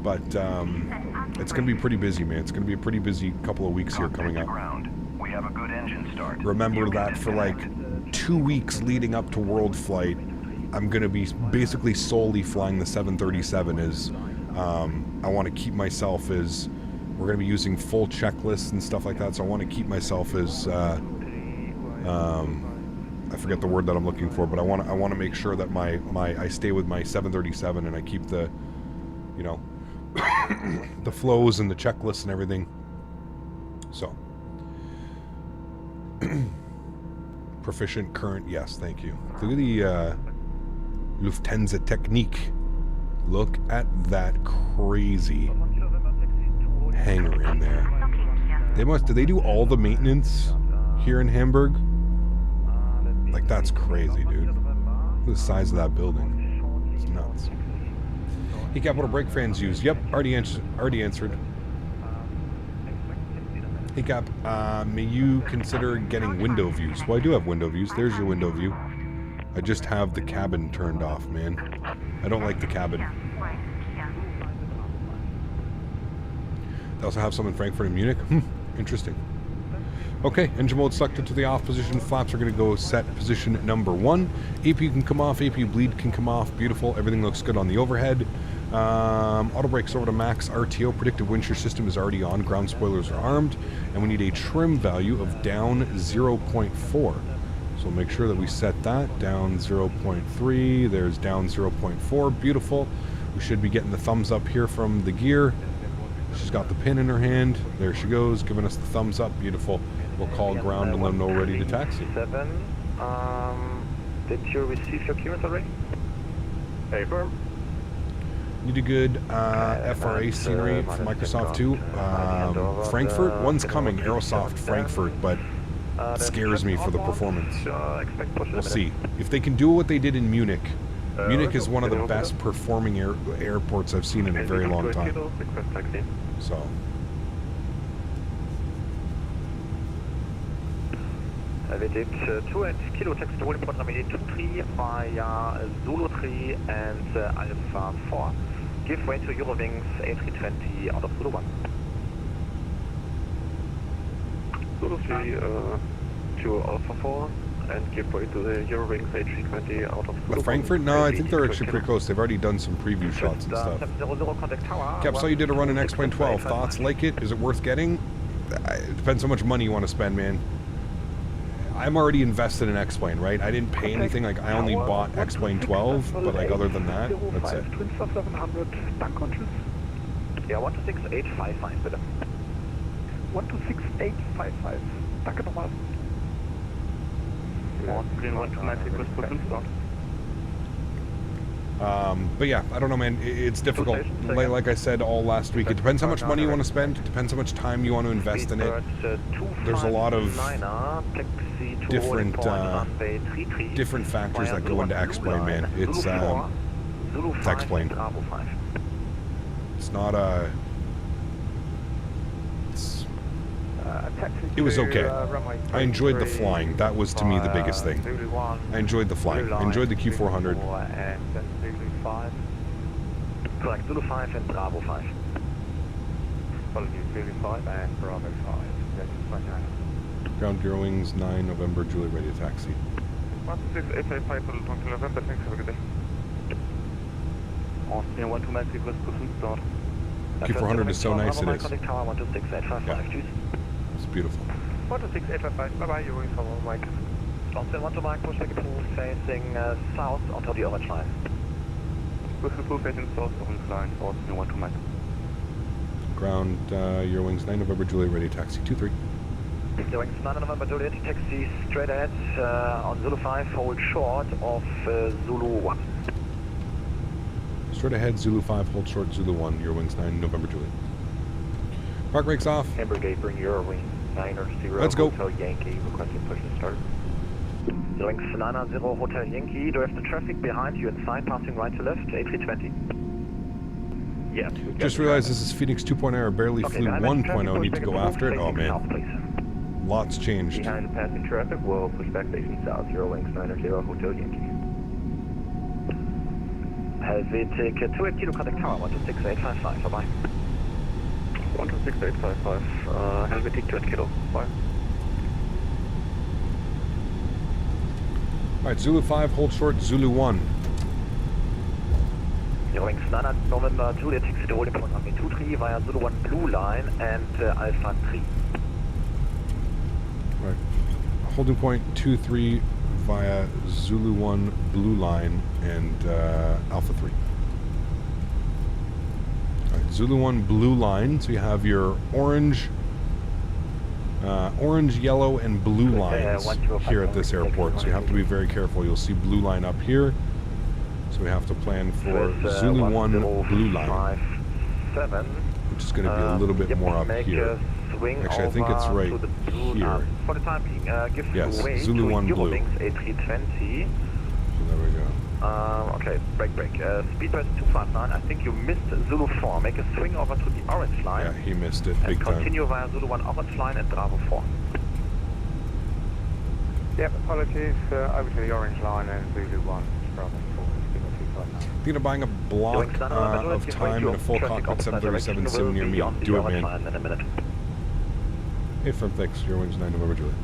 Speaker 1: but it's going to be pretty busy, man. It's going to be a pretty busy couple of weeks here coming up.
Speaker 9: We have a good engine start.
Speaker 1: Remember that for like 2 weeks leading up to World Flight, I'm going to be basically solely flying the 737 as I want to keep myself as... We're going to be using full checklists and stuff like that, so I want to keep myself as, I forget the word that I'm looking for, but I want to make sure that I stay with my 737 and I keep the, you know, the flows and the checklists and everything. So, proficient current, yes, thank you. Look at the Lufthansa Technique. Look at that crazy hangar in there. Do they do all the maintenance here in Hamburg? Like, that's crazy, dude. Look at the size of that building. It's nuts. Hey, Cap, what do brake fans use? Yep, already answered. Hey, Cap, may you consider getting window views? Well, I do have window views. There's your window view. I just have the cabin turned off, man. I don't like the cabin. They also have some in Frankfurt and Munich. Interesting. Okay, engine mode selected to the off position. Flaps are going to go set position number 1. APU can come off. APU bleed can come off. Beautiful. Everything looks good on the overhead. Auto brakes over to max RTO. Predictive wind shear system is already on. Ground spoilers are armed. And we need a trim value of down 0.4. So make sure that we set that. Down 0.3. There's down 0.4. Beautiful. We should be getting the thumbs up here from the gear. She's got the pin in her hand. There she goes, giving us the thumbs up. Beautiful. We'll call ground and let them know we're ready to taxi.
Speaker 5: Did you receive your clearance already? Affirm.
Speaker 1: Need a good FRA scenery for Microsoft too. Frankfurt, one's coming. Aerosoft Frankfurt, but it scares me for the performance. We'll see. If they can do what they did in Munich. Munich is one of the best performing airports I've seen in a very long time. So.
Speaker 5: We did 2 and kilo text to report nominate 2-3 via Zulu 3 and Alpha 4. Give way to Eurowings A320 out of Zulu 1. Zulu 3 to Alpha 4. And give way to the Eurowings A320 out of
Speaker 1: Zulu Frankfurt? No, I think they're actually pretty close. They've already done some preview shots and stuff. Cap, saw you did a run in X-Plane 12. Thoughts? Like it? Is it worth getting? It depends how much money you want to spend, man. I'm already invested in X-Plane, right? I didn't pay anything. Like, I only bought X-Plane 12, but like other than that, that's it.
Speaker 5: Yeah, 126855, bitte.
Speaker 7: 126855. Danke nochmal.
Speaker 1: But yeah, I don't know, man. It's difficult. Like I said all last week, it depends how much money you want to spend. It depends how much time you want to invest in it. There's a lot of different factors that go into X-Plane, man. It's X-Plane. It's not a... It was okay. I enjoyed the flying. That was, to me, the biggest thing. I enjoyed the flying. I enjoyed the Q400.
Speaker 2: Correct, Zulu 5 and Bravo 5.
Speaker 4: Apologies, Zulu 5 and Bravo 5.
Speaker 1: Ground Eurowings 9 November Juliet ready to taxi.
Speaker 4: 16855 for 20 November, thanks, have a good day. Austrian 12 Max, request pursuit start.
Speaker 1: Q400 is so nice it is.
Speaker 2: Contact Tower 126855, choose.
Speaker 1: It's beautiful.
Speaker 4: 126.855, bye-bye, you're going for Mike.
Speaker 2: Austrian 12 Mike, push back 2 facing south onto the orange line.
Speaker 4: Push the 2 facing south, orange line, Austrian 12 Mike.
Speaker 1: Ground Eurowings 9 November Juliet ready to taxi 23.
Speaker 2: Eurowings 9 November Juliet, taxi straight ahead on Zulu 5, hold short of Zulu 1.
Speaker 1: Straight ahead, Zulu 5, hold short, Zulu 1, Eurowings 9 November Juliet. Park brakes off.
Speaker 4: Hamburg Apron, Eurowings 90,
Speaker 1: Let's go.
Speaker 4: Hotel Yankee, requesting push to start.
Speaker 2: Eurowings 90 Hotel Yankee, do you have the traffic behind you inside, passing right to left, A320?
Speaker 4: Yes.
Speaker 1: Just realized this is Phoenix 2.0, barely flew 1.0, need to go after it. Oh man, lots changed.
Speaker 4: Behind passing traffic, we'll push back facing south, Eurowings 90 Hotel Yankee.
Speaker 2: Helvetic 28 Kilo, contact Tower 126.855, bye-bye.
Speaker 4: 126.855, Helvetic 28 Kilo, bye.
Speaker 1: Alright, Zulu 5, hold short, Zulu 1.
Speaker 2: Eurowings 9 November Juliet, taxi to holding point runway 23 via Zulu 1 blue line and Alpha 3.
Speaker 1: Right, holding point 23 via Zulu 1 blue line and Alpha 3. Alright, Zulu 1 blue line, so you have your orange, yellow, and blue lines here at this airport, so you have to be very careful. You'll see blue line up here, so we have to plan for Zulu 1 blue line, which is going to be a little bit more up here. Actually, I think it's right here.
Speaker 2: For the time being, give
Speaker 1: Yes,
Speaker 2: way
Speaker 1: Zulu
Speaker 2: to
Speaker 1: 1 blue.
Speaker 2: Eurowings A320.
Speaker 1: So there we go.
Speaker 2: Okay, break. Speedbird 259, I think you missed Zulu 4. Make a swing over to the orange line.
Speaker 1: Yeah, he missed it
Speaker 2: And
Speaker 1: big time.
Speaker 2: continue via Zulu 1 orange line and Bravo 4.
Speaker 4: Yep, apologies, over to the orange line and Zulu 1, Bravo 4,
Speaker 1: Thinking of buying a block of time in a full cockpit 737 sim near me. Do it, man. Hey, from thanks. Eurowings 9 November Juliet.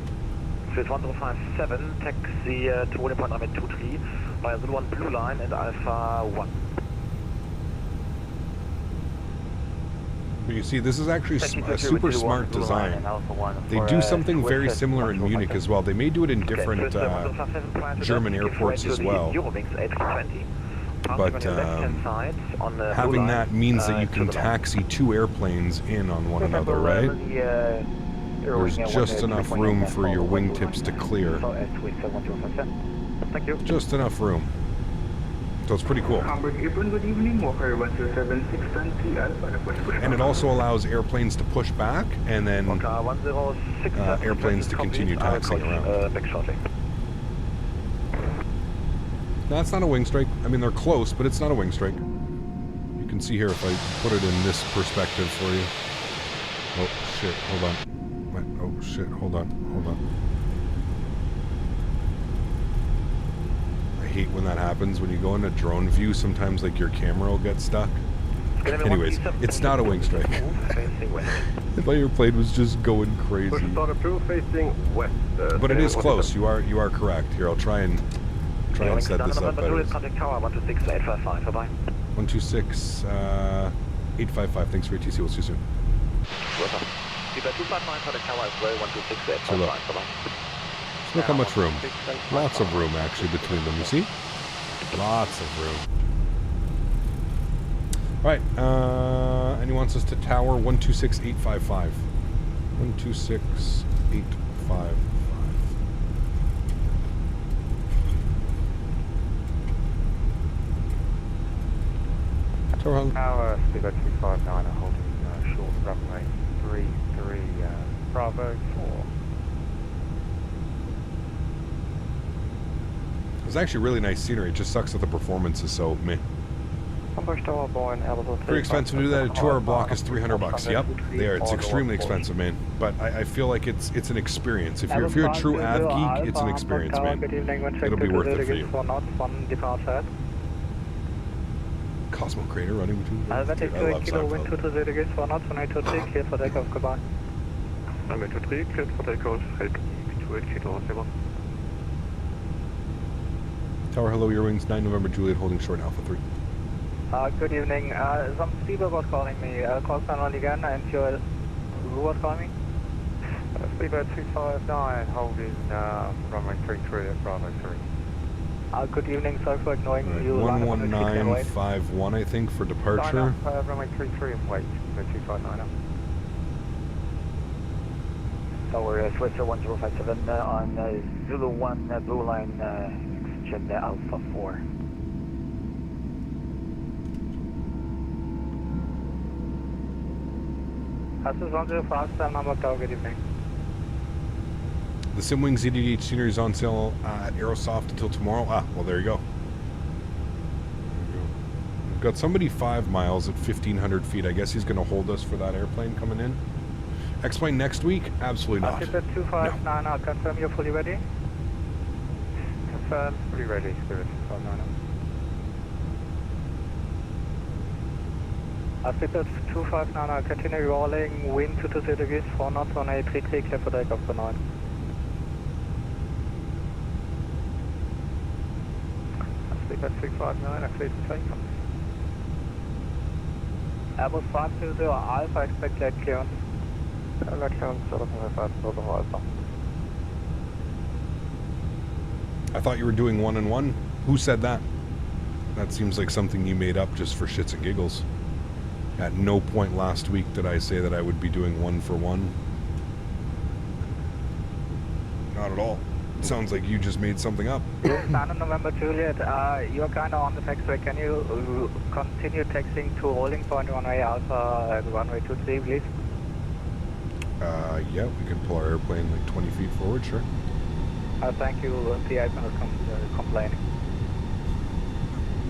Speaker 2: Swiss 1057, taxi to holding point runway 23 via Zulu 1 blue line and Alpha 1.
Speaker 1: But you see, this is actually a super smart design. They do something very similar in Munich as well. They may do it in different German airports as well. But having that means that you can taxi 2 airplanes in on one another, right? There's just enough room for your wingtips to clear.
Speaker 2: Thank you.
Speaker 1: Just enough room. So it's pretty cool.
Speaker 10: Hamburg Apron, good evening. Walker 127 Alpha.
Speaker 1: And it also allows airplanes to push back and then airplanes to continue taxiing around.
Speaker 2: Back shortly.
Speaker 1: No, it's not a wing strike. I mean, they're close, but it's not a wing strike. You can see here if I put it in this perspective for you. Oh, shit, hold on. Oh, shit, hold on. I hate when that happens. When you go into drone view, sometimes, like, your camera will get stuck. Anyways, it's not a wing strike. My airplane was just going crazy.
Speaker 5: Push start approved facing west.
Speaker 1: But it is close. You are correct. Here, I'll try and set this up better.
Speaker 2: Contact Tower 126.855, bye-bye.
Speaker 1: 126.855. Thanks for your TC. We'll see you soon.
Speaker 2: Speedbird 259, contact Tower as well, 126.855, bye-bye.
Speaker 1: Look how much room. Lots of room, actually, between them. You see? Lots of room. All right. And he wants us to Tower 126.855. 126.855.
Speaker 4: Tower, Speedbird 259 are holding short runway 33, Bravo 4.
Speaker 1: It's actually really nice scenery. It just sucks that the performance is so meh. Pretty expensive to do that. A 2-hour block is $300. Yep, there. It's extremely expensive, man. But I feel like it's an experience. If you're a true av geek, it's an experience, man. It'll be worth it for you. Cosmo Crater running between.
Speaker 4: Atlantic
Speaker 1: Dude, I love
Speaker 4: 2 Kilo,
Speaker 1: sci-fi.
Speaker 4: wind 220 degrees, 123, clear for takeoff, goodbye.
Speaker 5: 923, cleared for takeoff, head 28 Kilo, stable.
Speaker 1: Tower, hello, Eurowings, 9 November Juliet, holding short Alpha 3.
Speaker 4: Good evening. Some people was calling me. Call sign again, and who was calling me?
Speaker 5: Speedbird 259, holding runway 33 at Bravo 3.
Speaker 4: Good evening, sorry for ignoring you.
Speaker 1: 11951, I think, for departure.
Speaker 5: Runway 33 and wait, for 259 up.
Speaker 8: Tower Switzer 1057 on Zulu 1 blue line, extension Alpha 4.
Speaker 4: This is 105, Hamburg Tower, good evening.
Speaker 1: The Simwing ZDH scenery is on sale at Aerosoft until tomorrow. Ah, well, there you go. We've got somebody 5 miles at 1,500 feet. I guess he's going to hold us for that airplane coming in. X-plane next week? Absolutely not.
Speaker 4: Altimeter 259,
Speaker 1: No.
Speaker 4: I'll confirm you're fully ready.
Speaker 5: Confirm, fully ready, Spirit 259 up.
Speaker 4: Altimeter 259, I'll continue rolling, wind 220 degrees, 4 knots, 1833, clear for takeoff for 9.
Speaker 5: Speedbird 359, I cleared for takeoff.
Speaker 4: Airbus 520 Alpha, expect late clearance.
Speaker 5: Late clearance, 520 Alpha.
Speaker 1: I thought you were doing 1 and 1. Who said that? That seems like something you made up just for shits and giggles. At no point last week did I say that I would be doing 1 for 1. Not at all. It sounds like you just made something up.
Speaker 4: Santa November Juliet, you're kind of on the taxiway. Can you continue taxiing to holding point runway Alpha, runway 23, please?
Speaker 1: Yeah, we can pull our airplane like 20 feet forward, sure.
Speaker 4: Thank you. The airplane is complaining.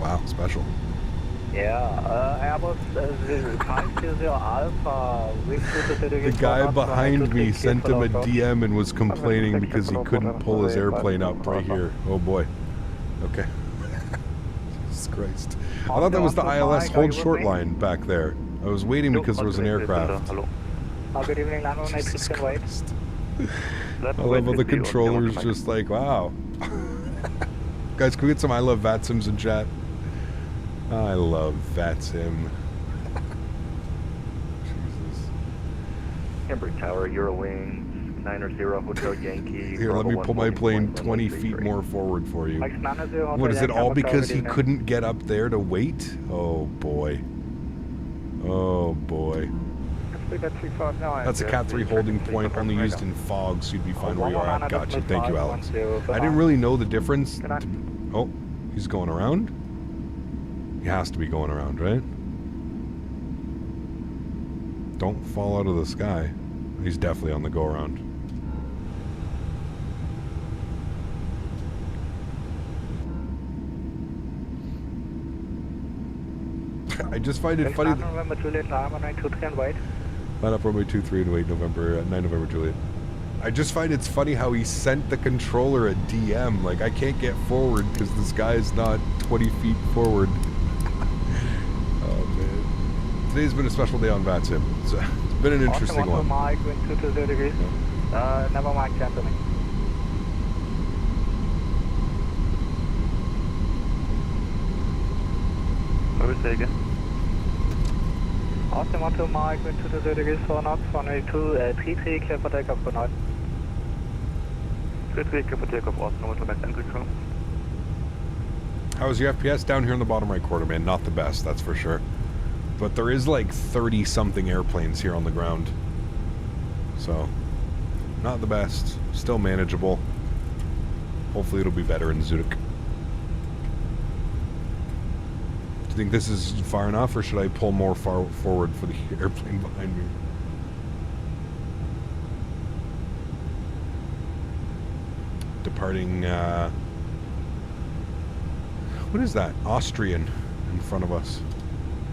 Speaker 1: Wow, special.
Speaker 4: Yeah, Airbus 520 Alpha.
Speaker 1: The guy behind me sent him a DM and was complaining because he couldn't pull his airplane up right here. Oh boy. Okay. Jesus Christ. I thought that was the ILS hold short line back there. I was waiting because there was an aircraft.
Speaker 4: Good evening, landing on
Speaker 1: Jesus
Speaker 4: 8 wait.
Speaker 1: Christ. I love how the controller's just like, wow. Guys, can we get some I love VATSIMs in chat? I love VATSIM. Jesus.
Speaker 8: Hamburg Tower, Eurowings, 90 Hotel Yankee.
Speaker 1: Here, let me pull my plane 20 feet more forward for you. What is it, all because he couldn't get up there to wait? Oh boy. Oh boy. That's a Cat 3 holding point, only used in fog, so you'd be fine where you are at. Gotcha. Thank you, Alex. I didn't really know the difference. Oh, he's going around? He has to be going around, right? Don't fall out of the sky. He's definitely on the go-around. I just find it funny.
Speaker 4: November Juliet, line on 923 and wait.
Speaker 1: Line up runway 23 and wait 9 November Juliet. I just find it's funny how he sent the controller a DM. Like, I can't get forward because this guy's not 20 feet forward. Oh, man. Today's been a special day on VATSIM. It's been an interesting one.
Speaker 4: Mike, wind 220 degrees. Never mind, canceling.
Speaker 5: What was it again?
Speaker 4: Austin 12 Mike, wind 220 degrees, 4 knots, runway 23, clear for takeoff, good night.
Speaker 5: 33, clear for takeoff, Austin 12 Max entry control.
Speaker 1: How's your FPS? Down here in the bottom right quarter, man. Not the best, that's for sure. But there is like 30-something airplanes here on the ground. So, not the best. Still manageable. Hopefully it'll be better in Zurich. Do you think this is far enough, or should I pull more far forward for the airplane behind me? Departing, what is that? Austrian in front of us.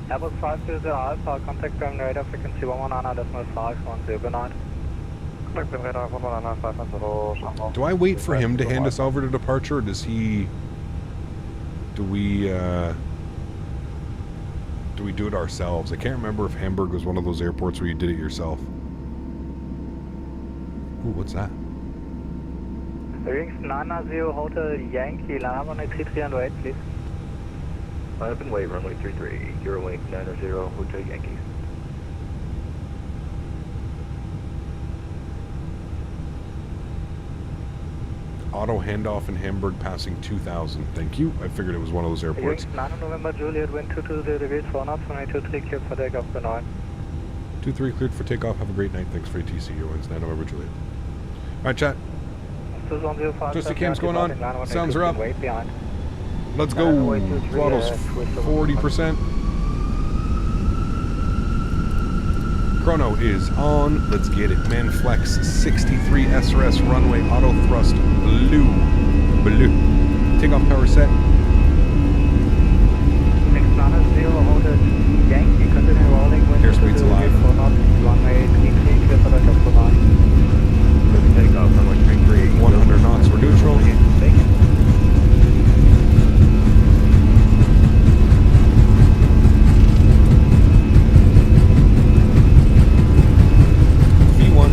Speaker 4: Airbus 520 Alpha, contact ground radar frequency 119.510, good night.
Speaker 1: Do I wait for him to hand us over to departure, or does he... Do we, do we do it ourselves? I can't remember if Hamburg was one of those airports where you did it yourself. Ooh, what's that?
Speaker 4: Eurowings 90 Hotel Yankee, line up on A320, please.
Speaker 2: Line up and wait, runway 33, Eurowings 90 Hotel Yankee.
Speaker 1: Auto handoff in Hamburg passing 2000. Thank you. I figured it was one of those airports.
Speaker 4: Eurowings 9 November Juliet, wind 22 degrees, 423, clear for takeoff for 9.
Speaker 1: 23 cleared for takeoff. Have a great night. Thanks for ATC. Eurowings 9 November Juliet. Alright, chat. Just the cams going on. Sounds are up. Let's go. Throttle's 40%. Chrono is on. Let's get it. Manflex 63 SRS runway auto thrust blue. Blue. Takeoff power set. Airspeed's alive.
Speaker 2: Takeoff, runway 33.
Speaker 1: 100 knots for neutral. V1.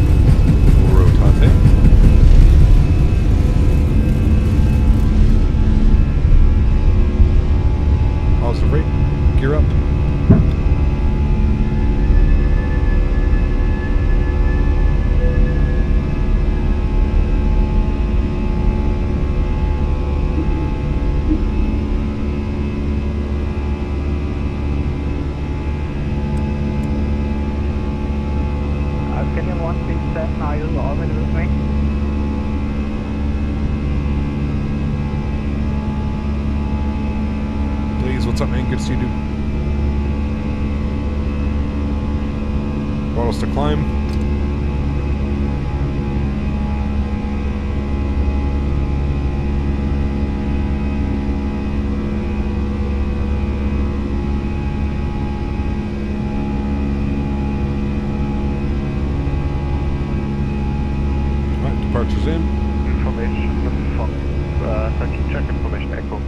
Speaker 1: Rotate. Positive rate. Gear up. What's up, man? Good to see you, dude. Bottles to climb. Alright, departure's in.
Speaker 5: Information from 13 check information echo.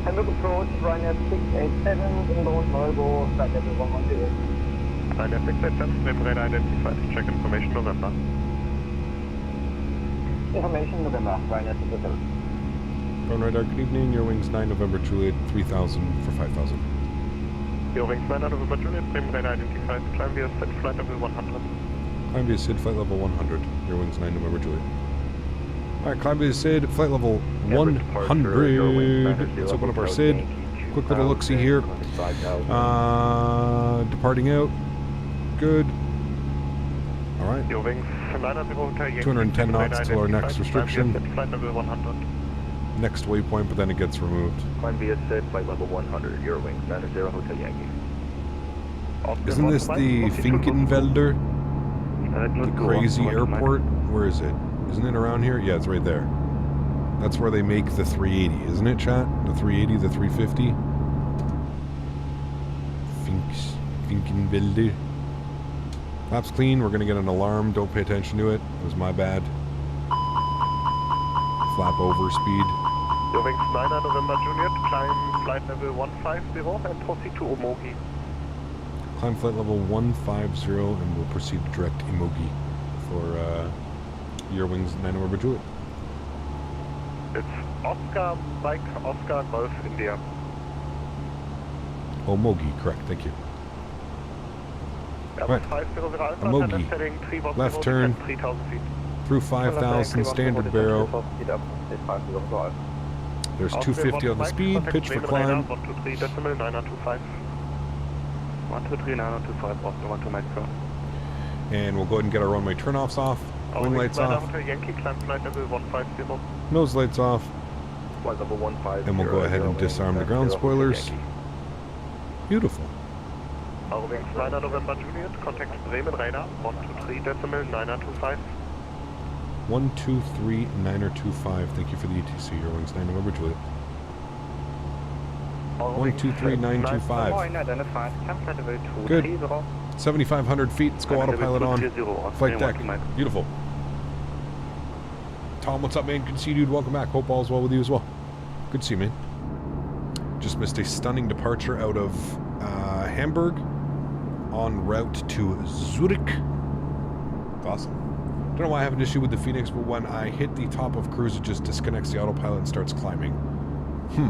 Speaker 7: Hamburg approach, Ryanair 687, inbound Volvo, flight level 110.
Speaker 5: Ryanair 687, name radar identified, check information November.
Speaker 7: Information November, Ryanair 687.
Speaker 1: Ground radar, good evening. Eurowings 9 November Juliet 3000 for 5000.
Speaker 5: Eurowings 9 November Juliet, name radar identified, climb via SID flight level 100.
Speaker 1: Climb via SID flight level 100. Eurowings 9 November Juliet. Alright, climb via SID, flight level 100. Let's open up our SID. Quick little look-see here. Departing out. Good. Alright. 210 knots till our next restriction. Next waypoint, but then it gets removed.
Speaker 2: Climb via SID, flight level 100, Eurowings 90 Hotel Yankee.
Speaker 1: Isn't this the Finkenvelder? The crazy airport? Where is it? Isn't it around here? Yeah, it's right there. That's where they make the 380, isn't it, chat? The 380, the 350? Finkenvelder. Flaps clean. We're going to get an alarm. Don't pay attention to it. It was my bad. Flap over speed.
Speaker 5: Eurowings 9 November Juliet, climb flight level 150 and proceed to Omogi.
Speaker 1: Climb flight level 150 and we'll proceed to direct Emogi for Eurowings 9 November Juliet.
Speaker 5: It's Oscar, Mike, Oscar, Golf, India.
Speaker 1: Omogi, correct, thank you.
Speaker 5: Right.
Speaker 1: Emogi, left turn, through 5,000, standard barrow. There's 250 on the speed, pitch for climb.
Speaker 5: 123.925. 123.925, Oscar, 1 to Mexico.
Speaker 1: And we'll go ahead and get our runway turnoffs off. Wing lights off. Nose lights off. And we'll go ahead and disarm the ground spoilers. Beautiful.
Speaker 5: Eurowings 9 November Juliet, contact Bremen radar 123.925.
Speaker 1: 123.925. Thank you for the ETC. Eurowings 9 November Juliet. 123.925. Good. 7,500 feet. Let's go autopilot on. Flight deck. Beautiful. Tom, what's up, man? Good to see you, dude. Welcome back. Hope all's well with you as well. Good to see you, man. Just missed a stunning departure out of Hamburg en route to Zurich. Awesome. Don't know why I have an issue with the Fenix, but when I hit the top of cruise, it just disconnects the autopilot and starts climbing. Do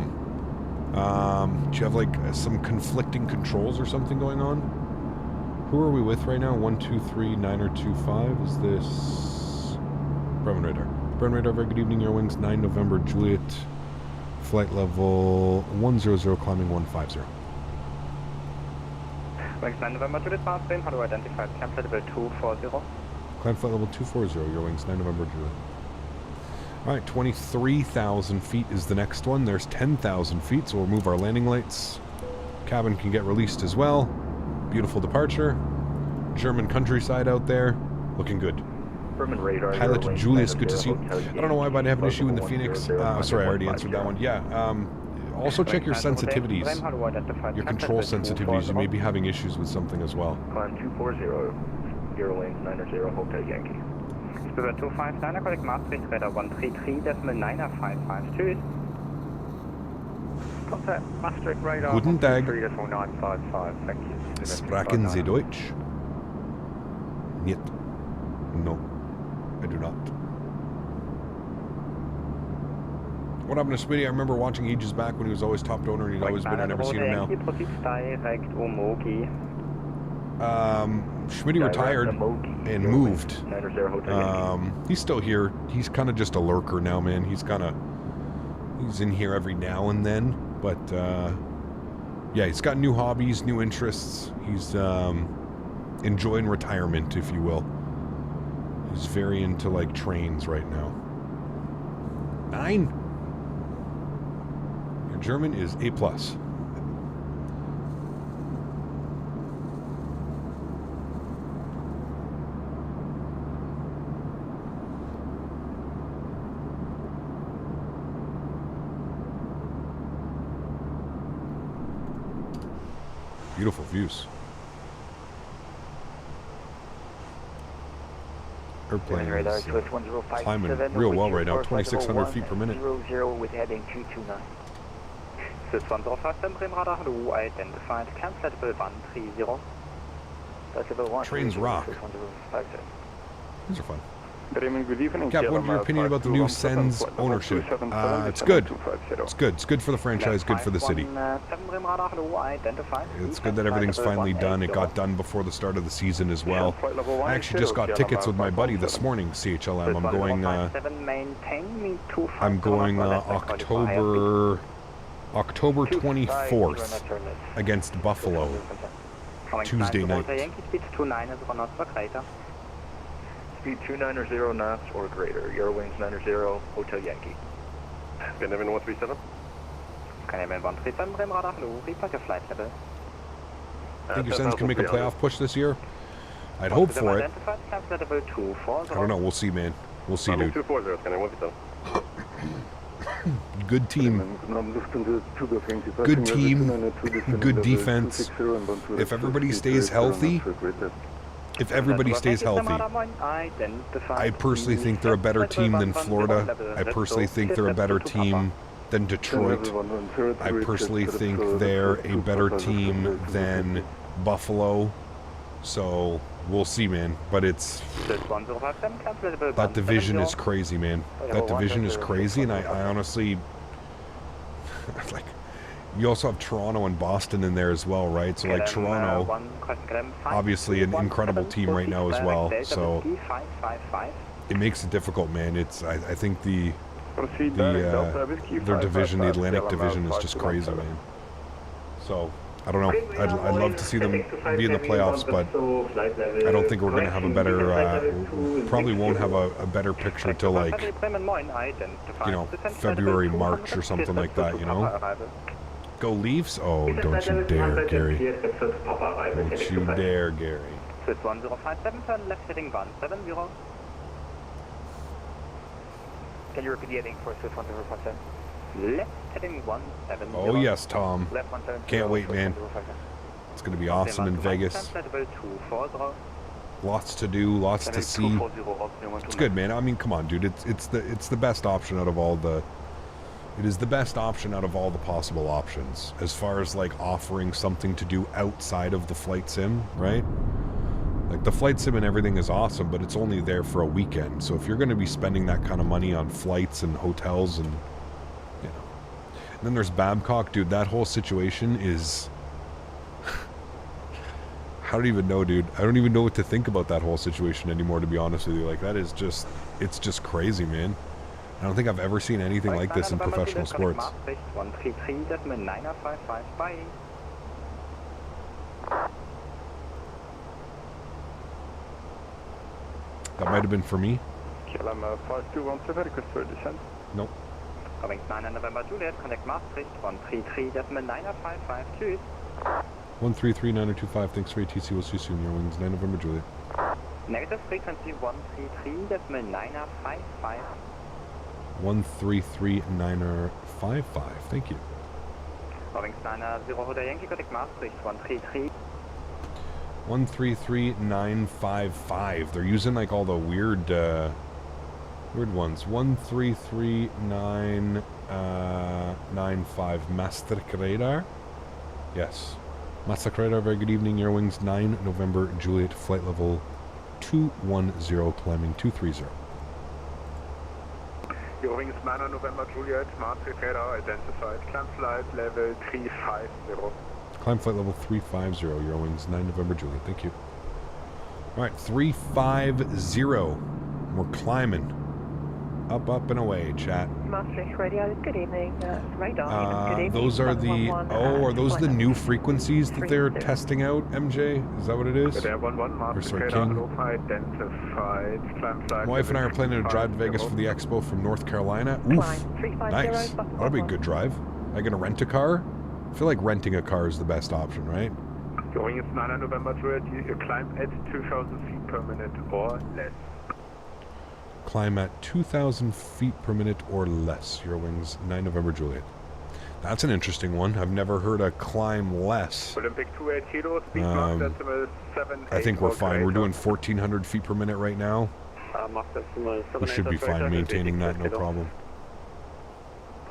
Speaker 1: you have like some conflicting controls or something going on? Who are we with right now? 123 925. Is this Bremen Radar? Bremen Radar, very good evening. Eurowings 9 November Juliet. Flight level 100, climbing 150.
Speaker 4: Wings 9 November Juliet, Marsbane, how do you identify climb flight level 240?
Speaker 1: Climb flight level 240, Eurowings 9 November Juliet. Alright, 23,000 feet is the next one. There's 10,000 feet, so we'll move our landing lights. Cabin can get released as well. Beautiful departure. German countryside out there. Looking good.
Speaker 2: Radar,
Speaker 1: Pilot Julius, good to see you. I don't know why, but I have an issue in the Phoenix. Sorry, I already answered that one. Yeah, also check your sensitivities. Your control sensitivities. You may be having issues with something as well.
Speaker 2: Climb 240, Eurowings 90 Hotel Yankee.
Speaker 4: Spirit 259, correct Maastricht, radar 133.9552.
Speaker 2: Contact Maastricht radar.
Speaker 1: Guten Tag.
Speaker 2: 133.955, thank you.
Speaker 1: Sprachen Sie Deutsch? Niet. No, I do not. What happened to Smitty? I remember watching ages back when he was always top donor and he'd always been. I never seen him now. Smitty retired and moved. He's still here. He's kind of just a lurker now, man. He's in here every now and then, but yeah, he's got new hobbies, new interests. He's enjoying retirement, if you will. He's very into like trains right now. 9. Your German is A+. Beautiful views. Airplane is climbing real well right now, 2,600 feet per minute.
Speaker 8: 00 with heading 229.
Speaker 4: 6105 Bremen radar, hello, identified, climb flight level 130.
Speaker 1: Trains rock. These are fun.
Speaker 10: Good evening.
Speaker 1: Cap, what's your opinion about the new Sens ownership? It's good. It's good. It's good for the franchise, good for the city. It's good that everything's finally done. It got done before the start of the season as well. I actually just got tickets with my buddy this morning, CHLM. I'm going October 24th against Buffalo, Tuesday night.
Speaker 2: Speed 290 knots or greater. Eurowings 90 Hotel Yankee.
Speaker 5: Skydiamond 137.
Speaker 4: Skydiamond 137, Bremen radar, hello, report your flight level.
Speaker 1: Think your Sens can make a playoff push this year? I'd hope for it. I don't know. We'll see, man. We'll see, dude.
Speaker 5: 240, Skydiamond 137.
Speaker 1: Good team. Good team. Good defense. If everybody stays healthy, I personally think they're a better team than Florida. I personally think they're a better team than Detroit. I personally think they're a better team than Buffalo. So we'll see, man. But it's that division is crazy, man. That division is crazy, and I honestly like. You also have Toronto and Boston in there as well, right? So like Toronto, obviously an incredible team right now as well. So it makes it difficult, man. It's I think their division, the Atlantic division, is just crazy, man. So I don't know. I'd love to see them be in the playoffs, but I don't think we're going to have a better. Probably won't have a better picture till like February, March, or something like that. Go Leafs? Oh, don't you dare, Gary. Don't you dare, Gary.
Speaker 4: 1057, turn left heading 170.
Speaker 8: Can you repeat the heading for Swiss 1057?
Speaker 4: Left heading 170.
Speaker 1: Oh, yes, Tom. Can't wait, man. It's going to be awesome in Vegas. Lots to do, lots to see. It's good, man. I mean, come on, dude. It's the best option out of all the. It is the best option out of all the possible options as far as like offering something to do outside of the flight sim, right? Like the flight sim and everything is awesome, but it's only there for a weekend. So if you're going to be spending that kind of money on flights and hotels and, you know. And then there's Babcock, dude. That whole situation is. I don't even know, dude. I don't even know what to think about that whole situation anymore, to be honest with you. Like, that is just, it's just crazy, man. I don't think I've ever seen anything like this in professional sports. That might have been for me.
Speaker 4: Kilometer 5217, request for descent.
Speaker 1: Nope.
Speaker 8: Eurowings 9 November Juliet, connect Maastricht 133.955, tschüss.
Speaker 1: 133-925, thanks for ATC, we'll see you soon, Eurowings 9 November Juliet.
Speaker 8: Negative frequency 133.955.
Speaker 1: 133-955, thank you.
Speaker 8: Eurowings 9 0 Hotel Yankee, connect Maastricht 133.
Speaker 1: 133-955, they're using like all the weird ones. 133-995, Maastricht radar? Yes. Maastricht radar, very good evening, Eurowings 9 November Juliet, flight level 210, climbing 230.
Speaker 10: Eurowings 9 November Juliet, Maastricht radar identified, climb flight level 350.
Speaker 1: Climb flight level 350, Eurowings 9 November Juliet, thank you. Alright, 350, we're climbing. Up and away, chat.
Speaker 11: Maastricht radio, good evening. Radar, good evening.
Speaker 1: Those are the, are those the new frequencies that they're testing out, MJ? Is that what it is? Or sorry, King? My wife and I are planning to drive to Vegas for the expo from North Carolina. Oof, nice. That'll be a good drive. Am I going to rent a car? I feel like renting a car is the best option, right?
Speaker 10: Going is 9 November Juliet, you climb at 2,000 feet per minute or less.
Speaker 1: Climb at 2,000 feet per minute or less. Eurowings 9 November Juliet. That's an interesting one. I've never heard a climb less.
Speaker 10: Olympic 28 kilo, speed Mach decimal 7.
Speaker 1: I think we're fine. We're doing 1,400 feet per minute right now. We should be fine maintaining that, no problem.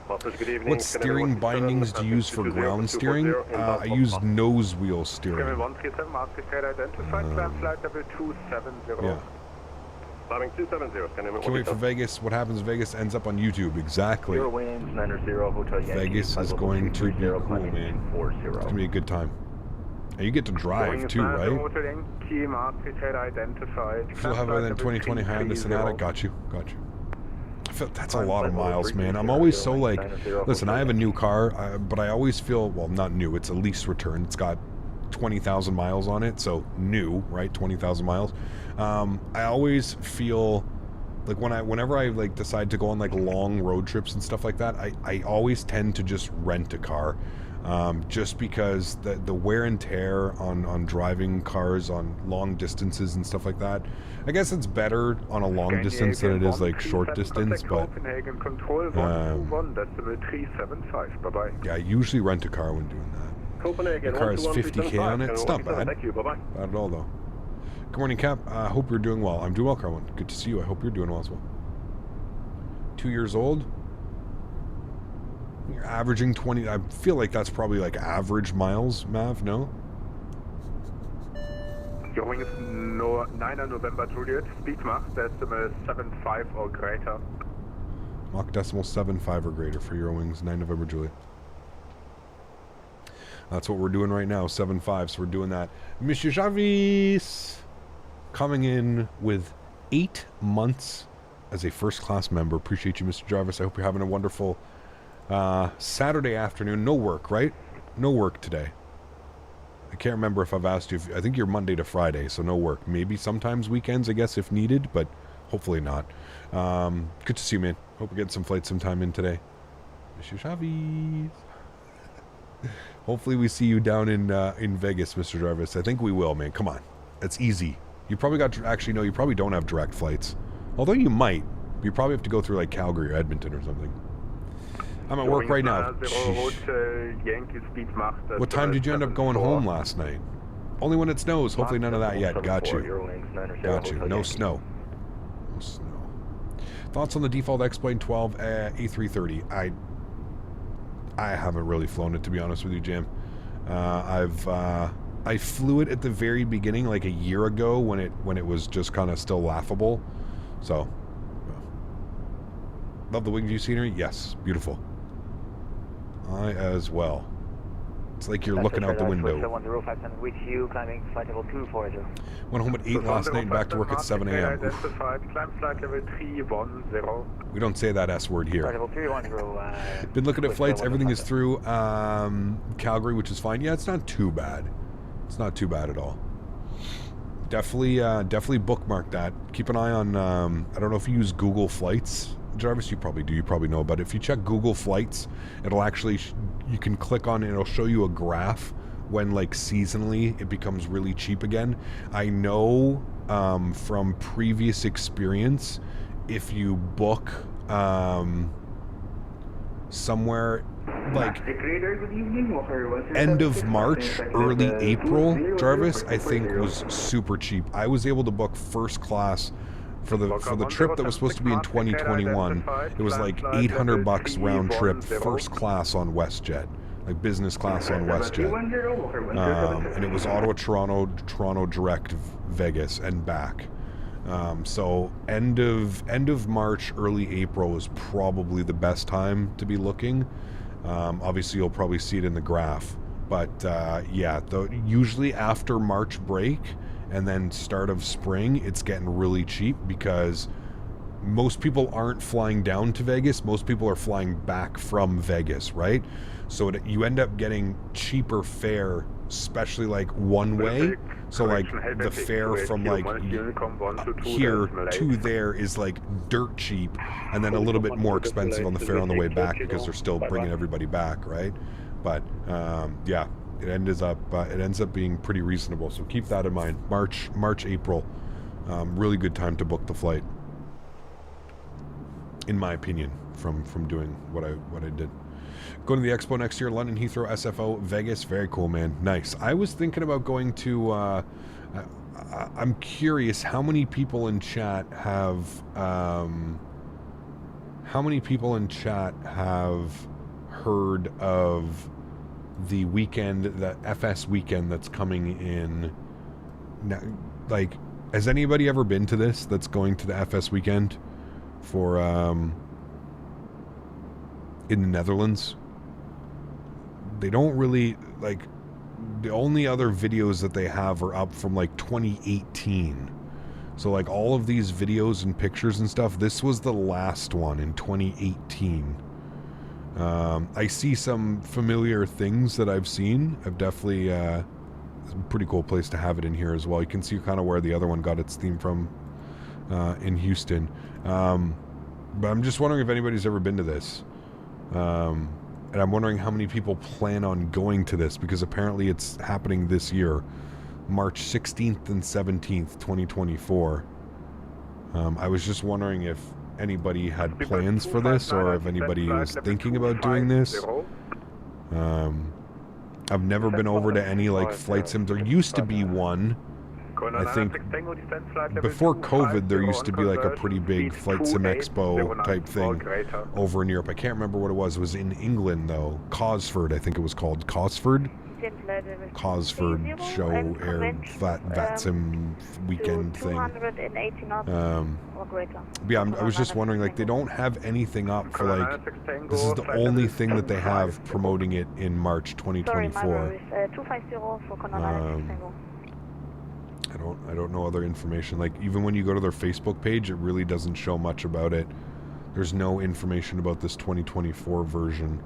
Speaker 1: What steering bindings do you use for ground steering? I use nose wheel steering. Yeah.
Speaker 5: Climbing 270,
Speaker 1: Can't wait for Vegas. What happens in Vegas ends up on YouTube. Exactly.
Speaker 8: Eurowings 90 Hotel Yankee.
Speaker 1: Vegas is going to be cool, man. It's going to be a good time. And you get to drive too, right? If you'll have than 2020 Honda Sonata, got you. I feel that's a lot of miles, man. I'm always so like, listen, I have a new car, but I always feel, well, not new, it's a lease return. It's got 20,000 miles on it, so new, right? 20,000 miles. I always feel like whenever I like decide to go on like long road trips and stuff like that, I always tend to just rent a car, just because the wear and tear on driving cars on long distances and stuff like that. I guess it's better on a long distance than it is like short distance, but yeah, I usually rent a car when doing that. The car has 50k on it. It's not bad. Bad at all, though. Good morning, Cap. I hope you're doing well. I'm doing well, Karl. Good to see you. I hope you're doing well as well. 2 years old. You're averaging 20. I feel like that's probably like average miles, Mav, no?
Speaker 10: Eurowings 9 November Juliet, speed Mach decimal 75 or greater.
Speaker 1: Mach decimal 75 or greater for Eurowings 9 November Juliet. That's what we're doing right now, 7.5, so we're doing that. Monsieur Jarvis coming in with 8 months as a first-class member. Appreciate you, Mr. Jarvis. I hope you're having a wonderful Saturday afternoon. No work, right? No work today. I can't remember if I've asked you. I think you're Monday to Friday, so no work. Maybe sometimes weekends, I guess, if needed, but hopefully not. Good to see you, man. Hope we get some flights sometime in today. Monsieur Jarvis. Hopefully we see you down in Vegas, Mr. Jarvis. I think we will, man. Come on. It's easy. You probably got... Actually, no, you probably don't have direct flights. Although you might. You probably have to go through, like, Calgary or Edmonton or something. I'm at work right now. What time did you end up going home last night? Only when it snows. Hopefully none of that yet. Got you.
Speaker 2: Eurowings, 9
Speaker 1: Got you. No snow. No snow. Thoughts on the default X-Plane 12 A330? I haven't really flown it, to be honest with you, Jam. I flew it at the very beginning, like a year ago, when it was just kind of still laughable. So, love the wing view scenery. Yes, beautiful. I as well. It's like you're looking out the window.
Speaker 8: With you, climbing flight level 240.
Speaker 1: Went home at 8 last night and back to work at 7 a.m. We don't say that S word here. Been looking at flights. Everything is through Calgary, which is fine. Yeah, it's not too bad. It's not too bad at all. Definitely bookmark that. Keep an eye on, I don't know if you use Google Flights. Jarvis, you probably do. You probably know. But if you check Google Flights, it'll actually, you can click on it. It'll show you a graph when, like, seasonally it becomes really cheap again. I know from previous experience, if you book somewhere like end of March, early April, Jarvis, I think was super cheap. I was able to book first class for the trip that was supposed to be in 2021. It was like $800 round trip, first class on WestJet, like business class on WestJet, and it was Ottawa, Toronto direct Vegas and back. So end of March, early April is probably the best time to be looking. Obviously, you'll probably see it in the graph, but yeah, usually after March break and then start of spring, it's getting really cheap because most people aren't flying down to Vegas. Most people are flying back from Vegas, right? So you end up getting cheaper fare, especially like one way. So like the fare from like here to there is like dirt cheap, and then a little bit more expensive on the fare on the way back because they're still bringing everybody back, right? But yeah, it ends up being pretty reasonable. So keep that in mind. March, April, really good time to book the flight, in my opinion, from doing what I did. Going to the Expo next year, London, Heathrow, SFO, Vegas. Very cool, man. Nice. I was thinking about going to, I'm curious how many people in chat have, heard of the weekend, the FS weekend that's coming in. Now, like, has anybody ever been to this that's going to the FS weekend for, in the Netherlands? They don't really, like, the only other videos that they have are up from like 2018. So like all of these videos and pictures and stuff, this was the last one in 2018. I see some familiar things that I've seen. I've definitely, it's a pretty cool place to have it in here as well. You can see kind of where the other one got its theme from in Houston. But I'm just wondering if anybody's ever been to this. And I'm wondering how many people plan on going to this, because apparently it's happening this year, March 16th and 17th, 2024. I was just wondering if anybody had plans for this, or if anybody was thinking about doing this. I've never been over to any like flight sim. There used to be one. I think before COVID, there used to be like a pretty big Flight Sim Expo type thing over in Europe. I can't remember what it was. It was in England though. Cosford, I think it was called. Cosford show air VATSIM weekend thing. Yeah, I was just wondering, like, they don't have anything up for like, this is the only thing that they have promoting it in March 2024. I don't know other information. Like, even when you go to their Facebook page, it really doesn't show much about it. There's no information about this 2024 version.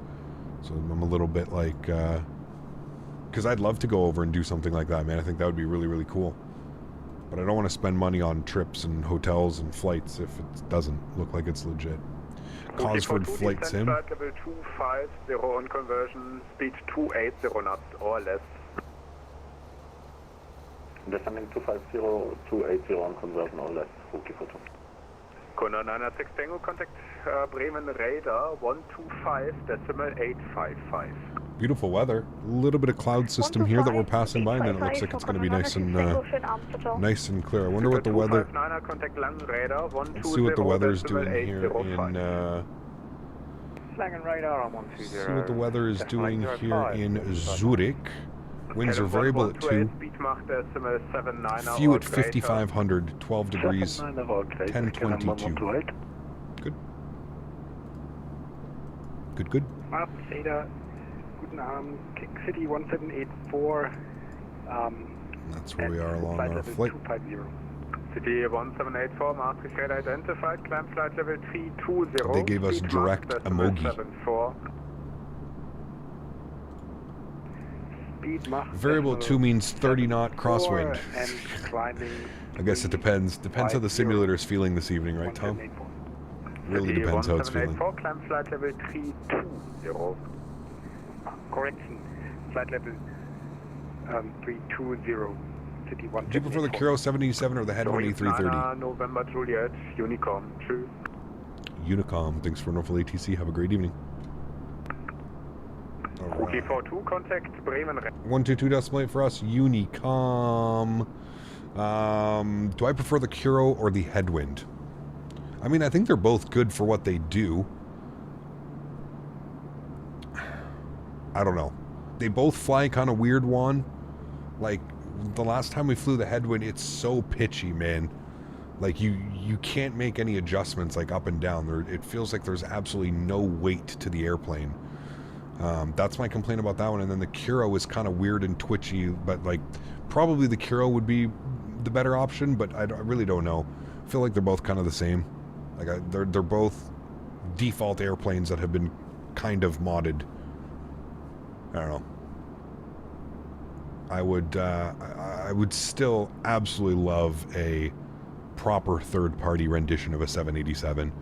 Speaker 1: So I'm a little bit like, because I'd love to go over and do something like that, man. I think that would be really, really cool. But I don't want to spend money on trips and hotels and flights if it doesn't look like it's legit. Cosford Flight Sim.
Speaker 10: Level 250 on conversion, speed 280 knots or less.
Speaker 2: Descending 250, 280 on conversion or less. Okay, photo.
Speaker 10: Kona 96 Tango, contact Bremen radar 125.855.
Speaker 1: Beautiful weather. A little bit of cloud system here that we're passing by, and then it looks like it's going to be nice and clear. I wonder what the weather. See what the weather's doing here in. See what the weather is doing here in Zurich. Winds are variable at 2. Few at 5,500. 12 degrees. 10:22. Good. Good.
Speaker 7: Kick City 1784.
Speaker 1: That's where we are along our flight.
Speaker 10: City 1784, Maastricht head identified, climb flight level 320.
Speaker 1: They gave us direct emoji. Variable 2 means 30 knot crosswind. I guess it depends. Depends how the simulator's feeling this evening, right, Tom? Really depends how it's feeling.
Speaker 10: Climb flight level 320. Correction, flight level 320. City 1.
Speaker 1: Do you prefer the Kiro 787 or the headwind A330?
Speaker 10: November Juliet, Unicom 2.
Speaker 1: Unicom, thanks for Norfolk ATC. Have a great evening.
Speaker 10: Right. UK42, contact Bremen.
Speaker 1: 122.8 for us, Unicom. Do I prefer the Kiro or the headwind? I mean, I think they're both good for what they do. I don't know. They both fly kind of weird, Juan. Like, the last time we flew the headwind, it's so pitchy, man. Like, you can't make any adjustments, like, up and down. It feels like there's absolutely no weight to the airplane. That's my complaint about that one. And then the Kiro is kind of weird and twitchy, but, like, probably the Kiro would be the better option, but I really don't know. I feel like they're both kind of the same. Like, they're both default airplanes that have been kind of modded. I don't know. I would still absolutely love a proper third-party rendition of a 787.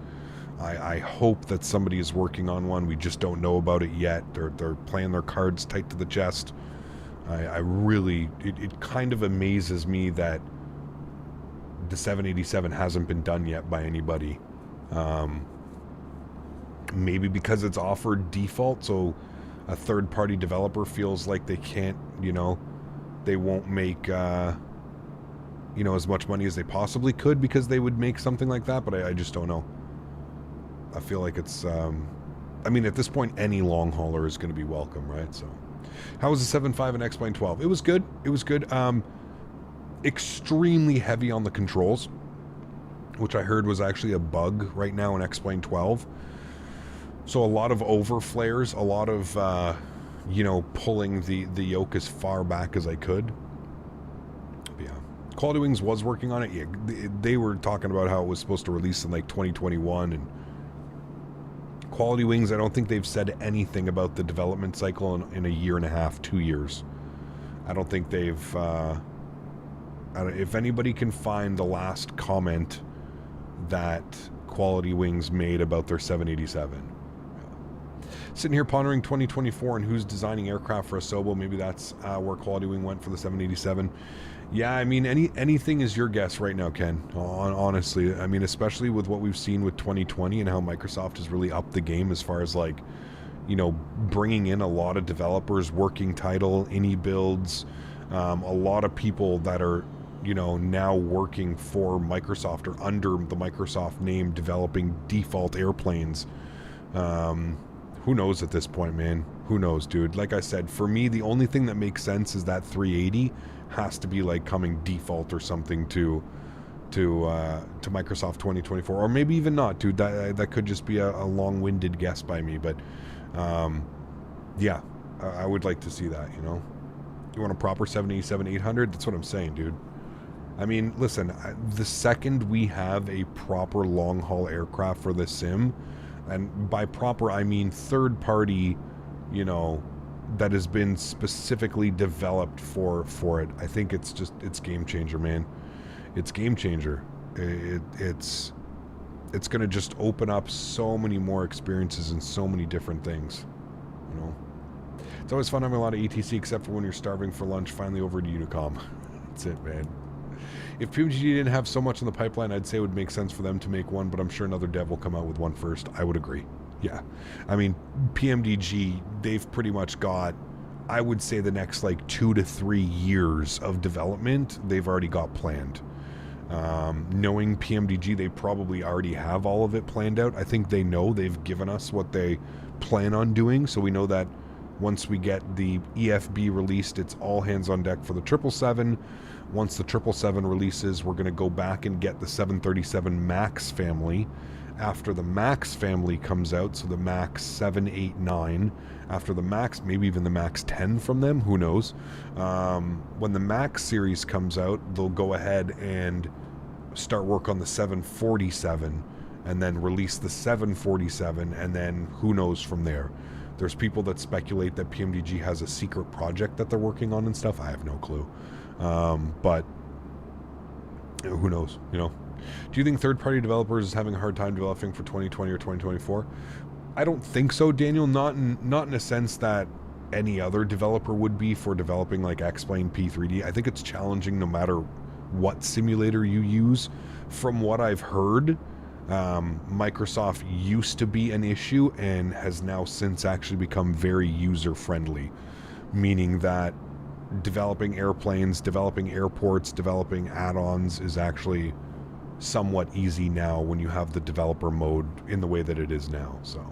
Speaker 1: I hope that somebody is working on one. We just don't know about it yet. They're playing their cards tight to the chest. I really... It kind of amazes me that the 787 hasn't been done yet by anybody. Maybe because it's offered default, so a third-party developer feels like they can't, they won't make, as much money as they possibly could because they would make something like that, but I just don't know. I feel like it's, I mean, at this point, any long hauler is going to be welcome, right? So, how was the 7.5 and X-Plane 12? It was good. It was good. Extremely heavy on the controls, which I heard was actually a bug right now in X-Plane 12. So a lot of overflares, a lot of, pulling the yoke as far back as I could. But yeah. Quality Wings was working on it. Yeah, they were talking about how it was supposed to release in like 2021. And Quality Wings, I don't think they've said anything about the development cycle in a year and a half, 2 years. I don't think they've... if anybody can find the last comment that Quality Wings made about their 787. Sitting here pondering 2024 and who's designing aircraft for a Sobo. Maybe that's where Quality Wing went for the 787. Yeah, I mean, anything is your guess right now, Ken. Honestly, I mean, especially with what we've seen with 2020 and how Microsoft has really upped the game as far as like, bringing in a lot of developers, working title, any builds, a lot of people that are, now working for Microsoft or under the Microsoft name, developing default airplanes. Who knows at this point, man? Who knows, dude? Like I said, for me, the only thing that makes sense is that 380 has to be like coming default or something to Microsoft 2024, or maybe even not, dude. That could just be a long-winded guess by me, but yeah, I would like to see that. You want a proper 787-800? That's what I'm saying, dude. I mean, listen, the second we have a proper long-haul aircraft for the sim. And by proper, I mean third party, that has been specifically developed for it. I think it's game changer, man. It's game changer. It's going to just open up so many more experiences and so many different things, It's always fun having a lot of ETC, except for when you're starving for lunch, finally over to Unicom. That's it, man. If PMGG didn't have so much in the pipeline, I'd say it would make sense for them to make one, but I'm sure another dev will come out with one first. I would agree. Yeah. I mean, PMDG, they've pretty much got, I would say, the next like 2 to 3 years of development they've already got planned. Knowing PMDG, they probably already have all of it planned out. I think they know, they've given us what they plan on doing, so we know that once we get the EFB released, it's all hands on deck for the 777. Once the 777 releases, we're going to go back and get the 737 MAX family. After the MAX family comes out, so the MAX 7, 8, 9, after the MAX, maybe even the MAX 10 from them, who knows. When the MAX series comes out, they'll go ahead and start work on the 747 and then release the 747, and then who knows from there. There's people that speculate that PMDG has a secret project that they're working on and stuff. I have no clue. But who knows, you know. Do you think third-party developers is having a hard time developing for 2020 or 2024? I don't think so, Daniel. Not in a sense that any other developer would be for developing like X-Plane P3D. I think it's challenging no matter what simulator you use. From what I've heard, Microsoft used to be an issue and has now since actually become very user-friendly, meaning that developing airplanes, developing airports, developing add-ons is actually somewhat easy now when you have the developer mode in the way that it is now. So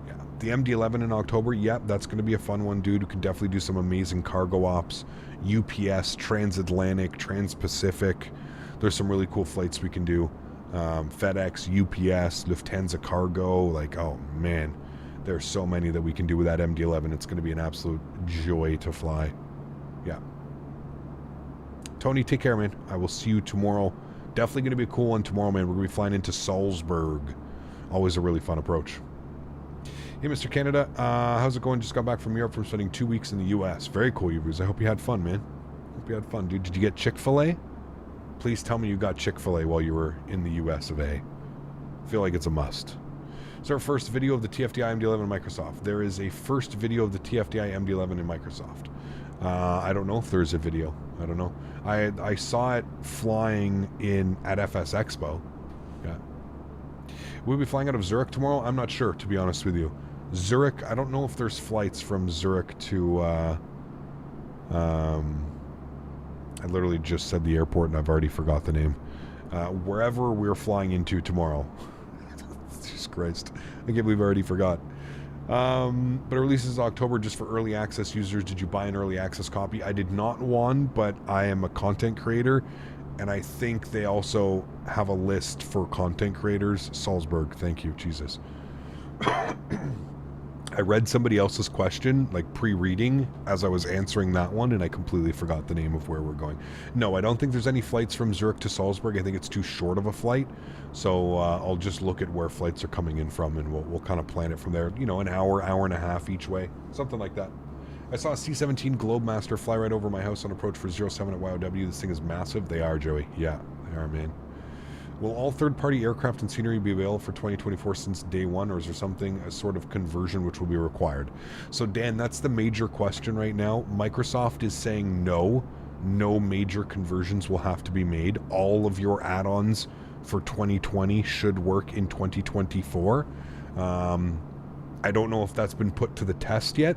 Speaker 1: yeah, the MD-11 in October, yep, that's going to be a fun one, dude. You can definitely do some amazing cargo ops, UPS, transatlantic, trans-Pacific. There's some really cool flights we can do. FedEx, UPS, Lufthansa Cargo, like, oh man, there's so many that we can do with that MD-11. It's going to be an absolute joy to fly. Yeah. Tony, take care, man. I will see you tomorrow. Definitely going to be a cool one tomorrow, man. We're going to be flying into Salzburg. Always a really fun approach. Hey, Mr. Canada. How's it going? Just got back from Europe from spending 2 weeks in the U.S. Very cool, you I hope you had fun, man. Hope you had fun, dude. Did you get Chick-fil-A? Please tell me you got Chick-fil-A while you were in the U.S. of A. I feel like it's a must. It's our first video of the TFDI MD-11 in Microsoft. There is a first video of the TFDI MD-11 in Microsoft. I don't know if there's a video. I don't know. I saw it flying at FS Expo. Yeah. We'll be flying out of Zurich tomorrow? I'm not sure, to be honest with you. Zurich, I don't know if there's flights from Zurich to... I literally just said the airport and I've already forgot the name. Wherever we're flying into tomorrow. Jesus Christ. I can't believe I already forgot. But it releases October just for early access users. Did you buy an early access copy? I did not one, but I am a content creator, and I think they also have a list for content creators. Salzburg, thank you, Jesus. I read somebody else's question, like pre-reading, as I was answering that one, and I completely forgot the name of where we're going. No, I don't think there's any flights from Zurich to Salzburg. I think it's too short of a flight. So I'll just look at where flights are coming in from, and we'll kind of plan it from there. You know, an hour, hour and a half each way. Something like that. I saw a C-17 Globemaster fly right over my house on approach for 07 at YOW. This thing is massive. They are, Joey. Yeah, they are, man. Will all third-party aircraft and scenery be available for 2024 since day one, or is there something, a sort of conversion which will be required? So, Dan, that's the major question right now. Microsoft is saying no major conversions will have to be made. All of your add-ons for 2020 should work in 2024. I don't know if that's been put to the test yet.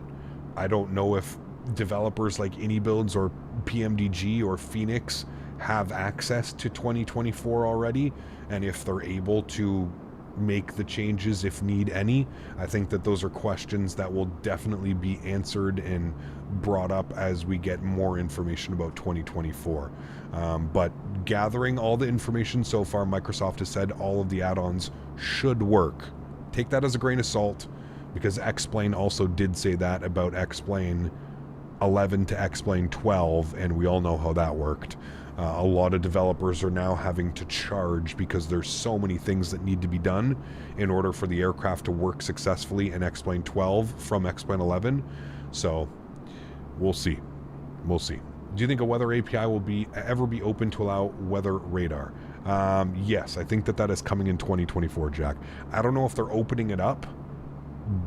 Speaker 1: I don't know if developers like AnyBuilds or PMDG or Fenix have access to 2024 already, and if they're able to make the changes if need any. I think that those are questions that will definitely be answered and brought up as we get more information about 2024. But gathering all the information so far, Microsoft has said all of the add-ons should work. Take that as a grain of salt, because X-Plane also did say that about X-Plane 11 to X-Plane 12, and we all know how that worked. A lot of developers are now having to charge because there's so many things that need to be done in order for the aircraft to work successfully in X-Plane 12 from X-Plane 11. So we'll see. We'll see. Do you think a weather API will ever be open to allow weather radar? Yes, I think that is coming in 2024, Jack. I don't know if they're opening it up,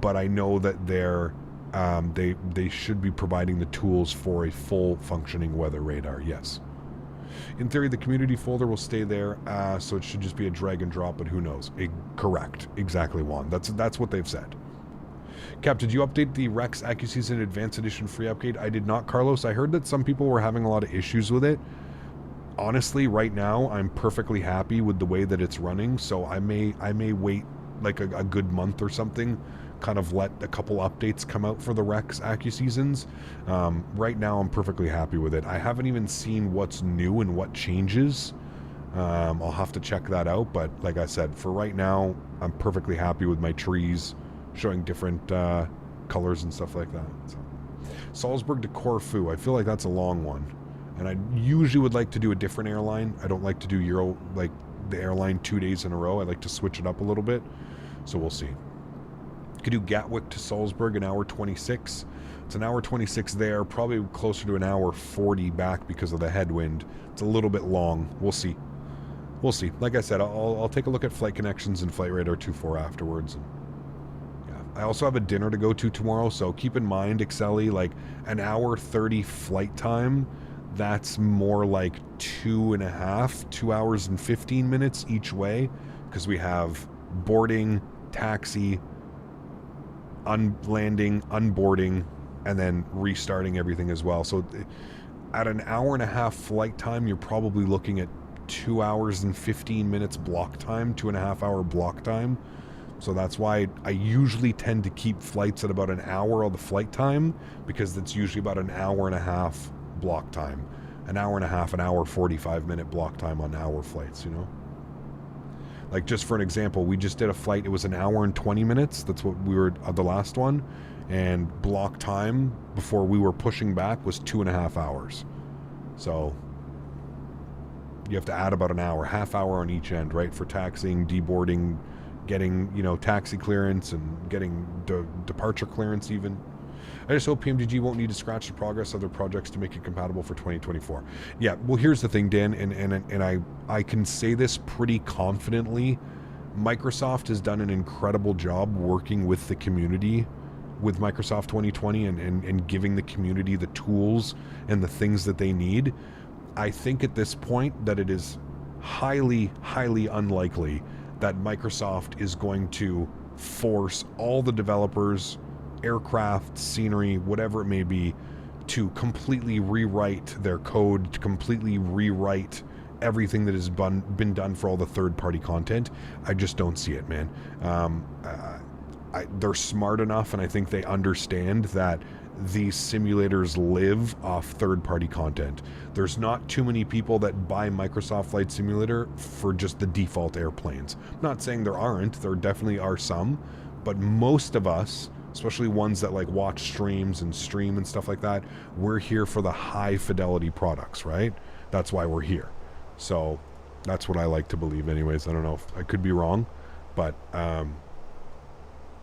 Speaker 1: but I know that they should be providing the tools for a full functioning weather radar. Yes. In theory, the community folder will stay there, so it should just be a drag and drop, but who knows? Correct. Exactly, Juan. That's what they've said. Cap, did you update the Rex AccuSeason Advanced Edition free upgrade? I did not, Carlos. I heard that some people were having a lot of issues with it. Honestly, right now, I'm perfectly happy with the way that it's running, so I may wait like a good month or something, kind of let a couple updates come out for the Rex AccuSeasons. Right now, I'm perfectly happy with it. I haven't even seen what's new and what changes. I'll have to check that out, but like I said, for right now, I'm perfectly happy with my trees showing different colors and stuff like that. So. Salzburg to Corfu, I feel like that's a long one. And I usually would like to do a different airline. I don't like to do the airline 2 days in a row. I like to switch it up a little bit. So we'll see. Could do Gatwick to Salzburg, an hour 26. It's an hour 26 there, probably closer to an hour 40 back because of the headwind. It's a little bit long. We'll see. We'll see. Like I said, I'll take a look at flight connections and Flight Radar 24 afterwards. And I also have a dinner to go to tomorrow, so keep in mind, Exceli, like an hour 30 flight time, that's more like 2 hours and 15 minutes each way, because we have boarding, taxi, landing, unboarding, and then restarting everything as well. So at an hour and a half flight time, you're probably looking at 2 hours and 15 minutes block time, 2.5 hour block time. So that's why I usually tend to keep flights at about an hour of the flight time, because it's usually about an hour and a half block time. An hour and a half, an hour 45-minute block time on hour flights, you know? Like, just for an example, we just did a flight, it was an hour and 20 minutes. That's what we were, the last one. And block time before we were pushing back was 2.5 hours. So you have to add about an hour, half hour on each end, right? For taxiing, deboarding, getting, taxi clearance and getting departure clearance even. I just hope PMDG won't need to scratch the progress of their projects to make it compatible for 2024. Yeah, well, here's the thing, Dan, and I can say this pretty confidently. Microsoft has done an incredible job working with the community with Microsoft 2020 and giving the community the tools and the things that they need. I think at this point that it is highly, highly unlikely that Microsoft is going to force all the developers, aircraft, scenery, whatever it may be, to completely rewrite their code, to completely rewrite everything that has been done for all the third-party content. I just don't see it, man. They're smart enough, and I think they understand that these simulators live off third-party content. There's not too many people that buy Microsoft Flight Simulator for just the default airplanes. I'm not saying there aren't. There definitely are some, but most of us, especially ones that like watch streams and stream and stuff like that, we're here for the high fidelity products, right? That's why we're here. So that's what I like to believe anyways. I don't know if I could be wrong, but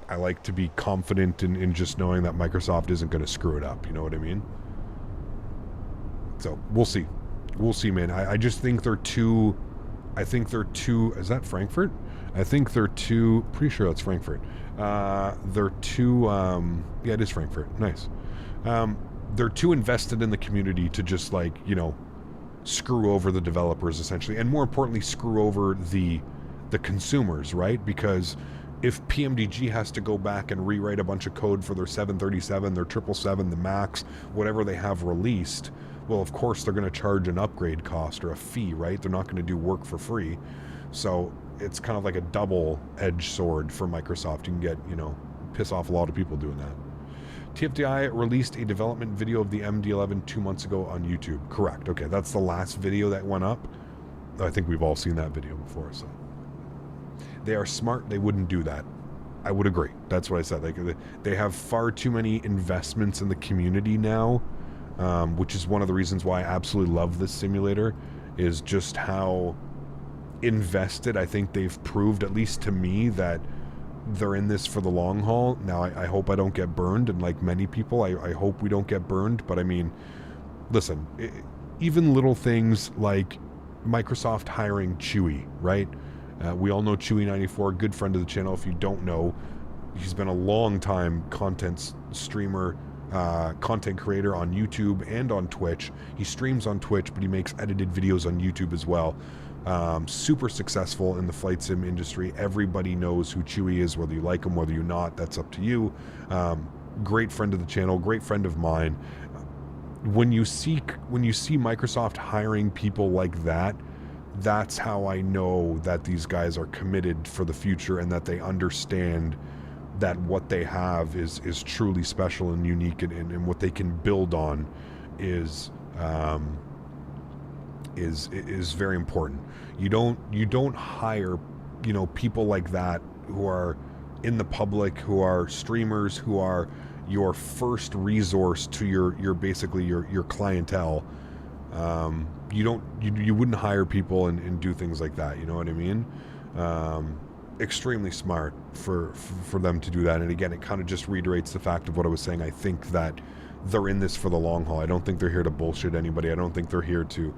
Speaker 1: I like to be confident in just knowing that Microsoft isn't going to screw it up. You know what I mean? So we'll see. We'll see, man. I just think they're too... Is that Frankfurt? I think they're too... Pretty sure that's Frankfurt. They're too... yeah, it is Frankfurt. Nice. They're too invested in the community to just, like, screw over the developers, essentially. And more importantly, screw over the consumers, right? Because if PMDG has to go back and rewrite a bunch of code for their 737, their 777, the MAX, whatever they have released, well, of course, they're going to charge an upgrade cost or a fee, right? They're not going to do work for free. So it's kind of like a double-edged sword for Microsoft. You can get, piss off a lot of people doing that. TFDI released a development video of the MD-11 2 months ago on YouTube. Correct. Okay, that's the last video that went up. I think we've all seen that video before, so. They are smart. They wouldn't do that. I would agree. That's what I said. Like, they have far too many investments in the community now, which is one of the reasons why I absolutely love this simulator, is just how invested I think they've proved, at least to me, that they're in this for the long haul. Now, I hope I don't get burned, and like many people, I hope we don't get burned, but I mean, listen, even little things like Microsoft hiring Chewy, right? We all know Chewy94, good friend of the channel. If you don't know, he's been a long time content streamer, content creator on YouTube and on Twitch. He streams on Twitch, but he makes edited videos on YouTube as well. Super successful in the flight sim industry. Everybody knows who Chewy is, whether you like him, whether you not, that's up to you. Great friend of the channel, great friend of mine. When you see Microsoft hiring people like that, that's how I know that these guys are committed for the future and that they understand that what they have is truly special and unique, and what they can build on is very important. You don't hire, you know, people like that who are in the public, who are streamers, who are your first resource to your basically your clientele. You wouldn't hire people and do things like that, you know what I mean? Extremely smart for them to do that. And again, it kind of just reiterates the fact of what I was saying. I think that they're in this for the long haul. I don't think they're here to bullshit anybody. I don't think they're here to...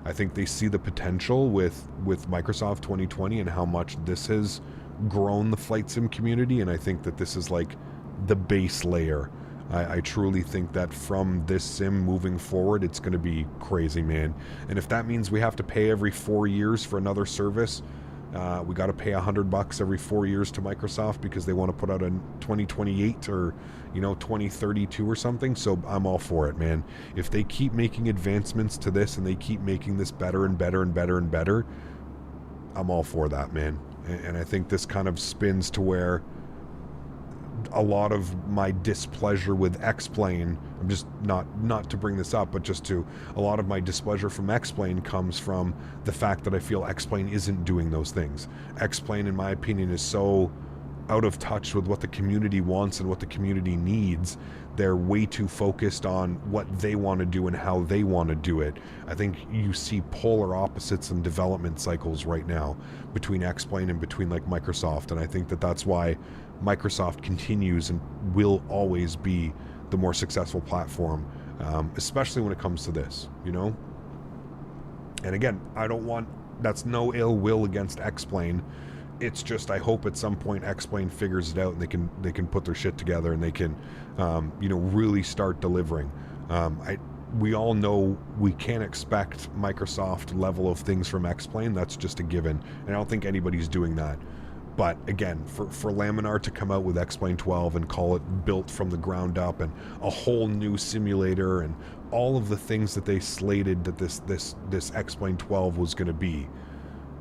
Speaker 1: I think they see the potential with Microsoft 2020 and how much this has grown the flight sim community, and I think that this is like the base layer. I truly think that from this sim moving forward, it's going to be crazy, man. And if that means we have to pay every 4 years for another service, we got to pay $100 every 4 years to Microsoft because they want to put out a 2028 or, you know, 2032 or something. So I'm all for it, man. If they keep making advancements to this and they keep making this better and better and better and better, I'm all for that, man. And I think this kind of spins to where a lot of my displeasure with X-Plane, I'm just not to bring this up, but just to, a lot of my displeasure from X-Plane comes from the fact that I feel X-Plane isn't doing those things. X-Plane, in my opinion, is so out of touch with what the community wants and what the community needs. They're way too focused on what they want to do and how they want to do it. I think you see polar opposites in development cycles right now between X-Plane and between like Microsoft, and I think that that's why Microsoft continues and will always be the more successful platform, especially when it comes to this, you know? And again, that's no ill will against X-Plane. It's just, I hope at some point X-Plane figures it out and they can put their shit together and they can, you know, really start delivering. We all know we can't expect Microsoft level of things from X-Plane. That's just a given. And I don't think anybody's doing that. But again, for Laminar to come out with X-Plane 12 and call it built from the ground up and a whole new simulator and all of the things that they slated that this X-Plane 12 was going to be,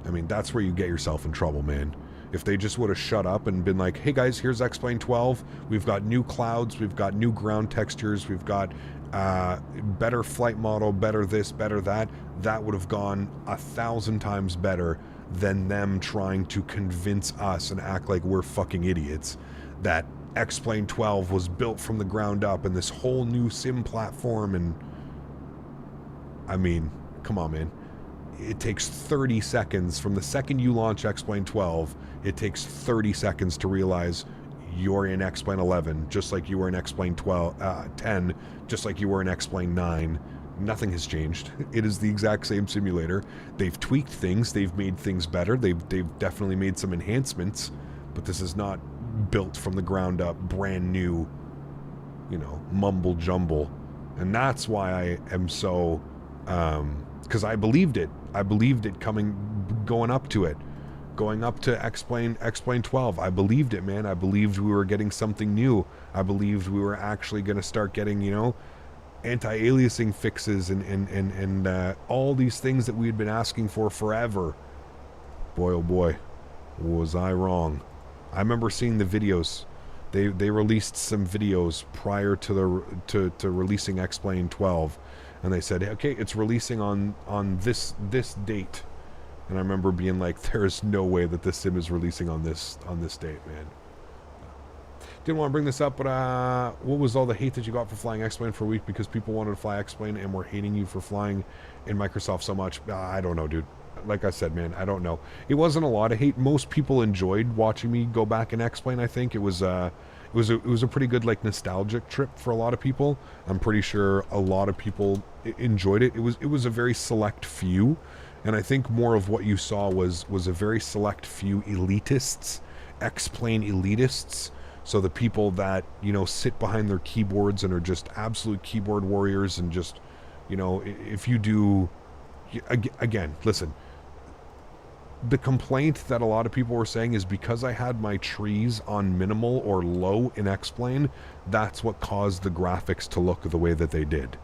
Speaker 1: I mean, that's where you get yourself in trouble, man. If they just would have shut up and been like, hey guys, here's X-Plane 12, we've got new clouds, we've got new ground textures, we've got better flight model, better this, better that, that would have gone 1,000 times better than them trying to convince us and act like we're fucking idiots that X-Plane 12 was built from the ground up and this whole new sim platform. And I mean, come on, man. It takes 30 seconds from the second you launch X-Plane 12, it takes 30 seconds to realize you're in X-Plane 11, just like you were in X-Plane 10, just like you were in X-Plane 9. Nothing has changed. It is the exact same simulator. They've tweaked things. They've made things better. They've definitely made some enhancements, but this is not built from the ground up, brand new, you know, mumble jumble. And that's why I am so, because I believed it. I believed it going up to X-Plane 12. I believed it, man. I believed we were getting something new. I believed we were actually going to start getting, you know, anti-aliasing fixes and all these things that we had been asking for forever. Boy, oh boy, was I wrong. I remember seeing the videos. They released some videos prior to to releasing X-Plane 12, and they said, okay, it's releasing on this date. And I remember being like, there's no way that this sim is releasing on this date, man. Didn't want to bring this up, but what was all the hate that you got for flying X-Plane for a week because people wanted to fly X-Plane and were hating you for flying in Microsoft so much? I don't know, dude. Like I said, man, I don't know. It wasn't a lot of hate. Most people enjoyed watching me go back in X-Plane. I think it was a pretty good, like, nostalgic trip for a lot of people. I'm pretty sure a lot of people enjoyed it. It was a very select few, and I think more of what you saw was a very select few elitists, X-Plane elitists. So the people that, you know, sit behind their keyboards and are just absolute keyboard warriors and just, you know, if you do, again, listen, the complaint that a lot of people were saying is because I had my trees on minimal or low in X-Plane, that's what caused the graphics to look the way that they did.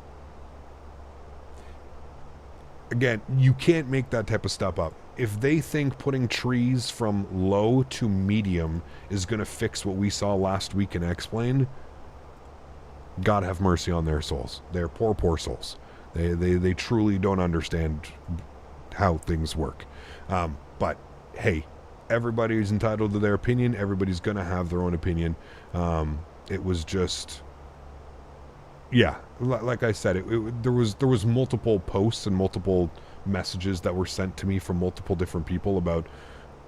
Speaker 1: Again, you can't make that type of stuff up. If they think putting trees from low to medium is going to fix what we saw last week in X-Plane, God have mercy on their souls. They're poor, poor souls. They truly don't understand how things work. But hey, everybody's entitled to their opinion. Everybody's going to have their own opinion. It was just, yeah, like I said, there was multiple posts and multiple messages that were sent to me from multiple different people about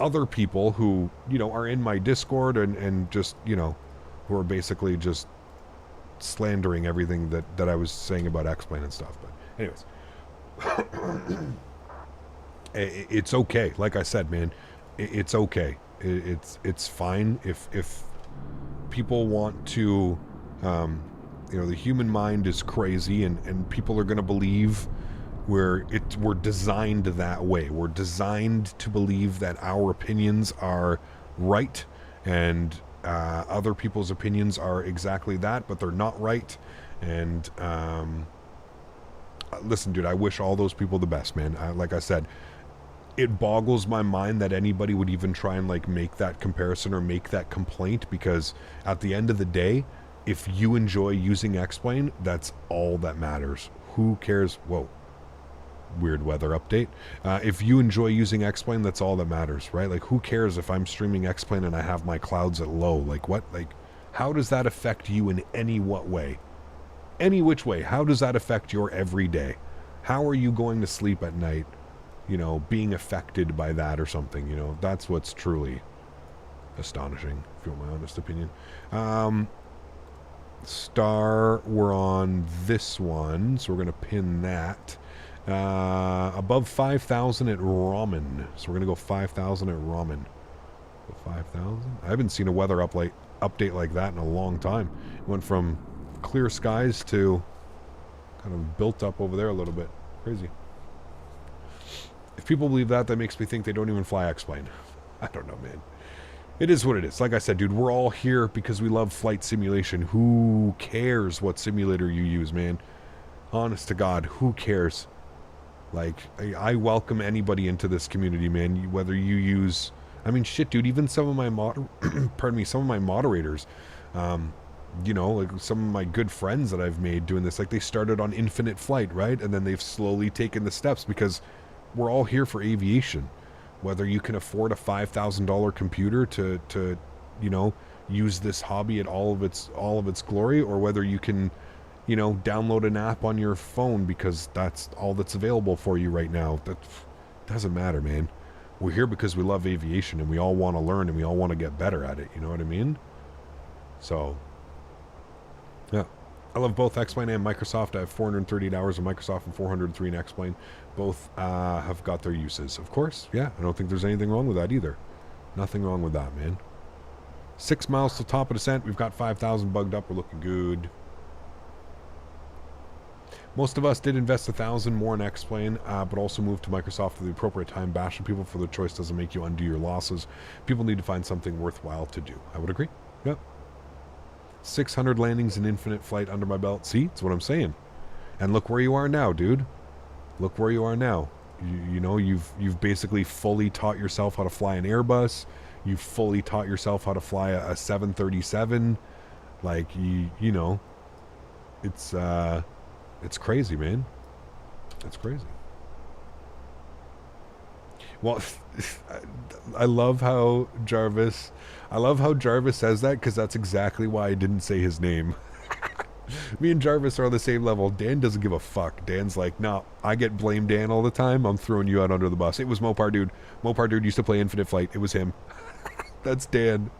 Speaker 1: other people who, you know, are in my Discord and just, you know, who are basically just slandering everything that I was saying about X-Plane and stuff. But anyways, it's okay. Like I said, man, it's okay. It's fine if people want to, you know, the human mind is crazy and people are going to believe we're designed that way. We're designed to believe that our opinions are right and other people's opinions are exactly that, but they're not right. And listen, dude, I wish all those people the best, man. Like I said, it boggles my mind that anybody would even try and like make that comparison or make that complaint, because at the end of the day, if you enjoy using X-Plane, that's all that matters. Who cares? Whoa. Weird weather update. If you enjoy using X-Plane, that's all that matters, right? Like, who cares if I'm streaming X-Plane and I have my clouds at low? Like, what? Like, how does that affect you in any what way? Any which way? How does that affect your everyday? How are you going to sleep at night, you know, being affected by that or something? You know, that's what's truly astonishing, if you want my honest opinion. Star, we're on this one, so we're going to pin that. Above 5,000 at Ramen. So we're going to go 5,000 at Ramen. 5,000? I haven't seen a weather update like that in a long time. It went from clear skies to kind of built up over there a little bit. Crazy. If people believe that, that makes me think they don't even fly X-Plane. I don't know, man. It is what it is. Like I said, dude, we're all here because we love flight simulation. Who cares what simulator you use, man? Honest to God, who cares? Like, I welcome anybody into this community, man. Whether you use, I mean, shit, dude. Even some of my some of my moderators, you know, like some of my good friends that I've made doing this, like they started on Infinite Flight, right? And then they've slowly taken the steps because we're all here for aviation. Whether you can afford a $5,000 computer to, you know, use this hobby at all of its glory, or whether you can, you know, download an app on your phone because that's all that's available for you right now. That doesn't matter, man. We're here because we love aviation and we all want to learn and we all want to get better at it. You know what I mean? So, yeah. I love both X-Plane and Microsoft. I have 438 hours of Microsoft and 403 in X-Plane. Both have got their uses. Of course, yeah. I don't think there's anything wrong with that either. Nothing wrong with that, man. 6 miles to top of descent. We've got 5,000 bugged up. We're looking good. Most of us did invest 1,000 more in X-Plane, but also moved to Microsoft at the appropriate time. Bashing people for their choice doesn't make you undo your losses. People need to find something worthwhile to do. I would agree. Yep. 600 landings in Infinite Flight under my belt. See, that's what I'm saying. And look where you are now, dude. Look where you are now. You know, you've basically fully taught yourself how to fly an Airbus. You've fully taught yourself how to fly a 737. Like, you know, it's crazy, man. It's crazy. Well, I love how Jarvis says that, because that's exactly why I didn't say his name. Me and Jarvis are on the same level. Dan doesn't give a fuck. Dan's like, no, I get blamed Dan all the time. I'm throwing you out under the bus. It was Mopar Dude. Mopar Dude used to play Infinite Flight. It was him. That's Dan.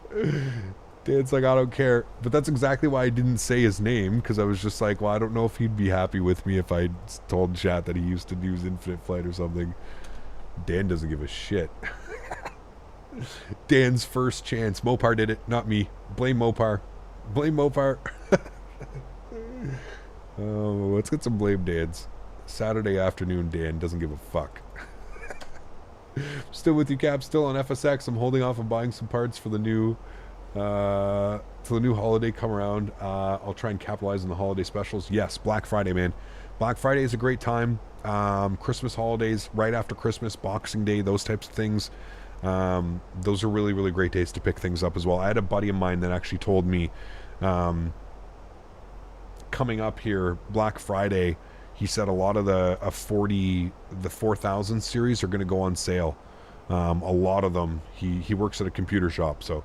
Speaker 1: Dan's like, I don't care. But that's exactly why I didn't say his name, because I was just like, well, I don't know if he'd be happy with me if I told chat that he used to use Infinite Flight or something. Dan doesn't give a shit. Dan's first chance. Mopar did it, not me. Blame Mopar. Blame Mopar. Oh, let's get some blame Dans. Saturday afternoon Dan doesn't give a fuck. Still with you, Cap. Still on FSX. I'm holding off on buying some parts for the new holiday come around. I'll try and capitalize on the holiday specials. Yes, Black Friday, man. Black Friday is a great time. Christmas holidays, right after Christmas, Boxing Day, those types of things. Those are really, really great days to pick things up as well. I had a buddy of mine that actually told me coming up here, Black Friday, he said a lot of the 4000 series are going to go on sale. A lot of them. He works at a computer shop, so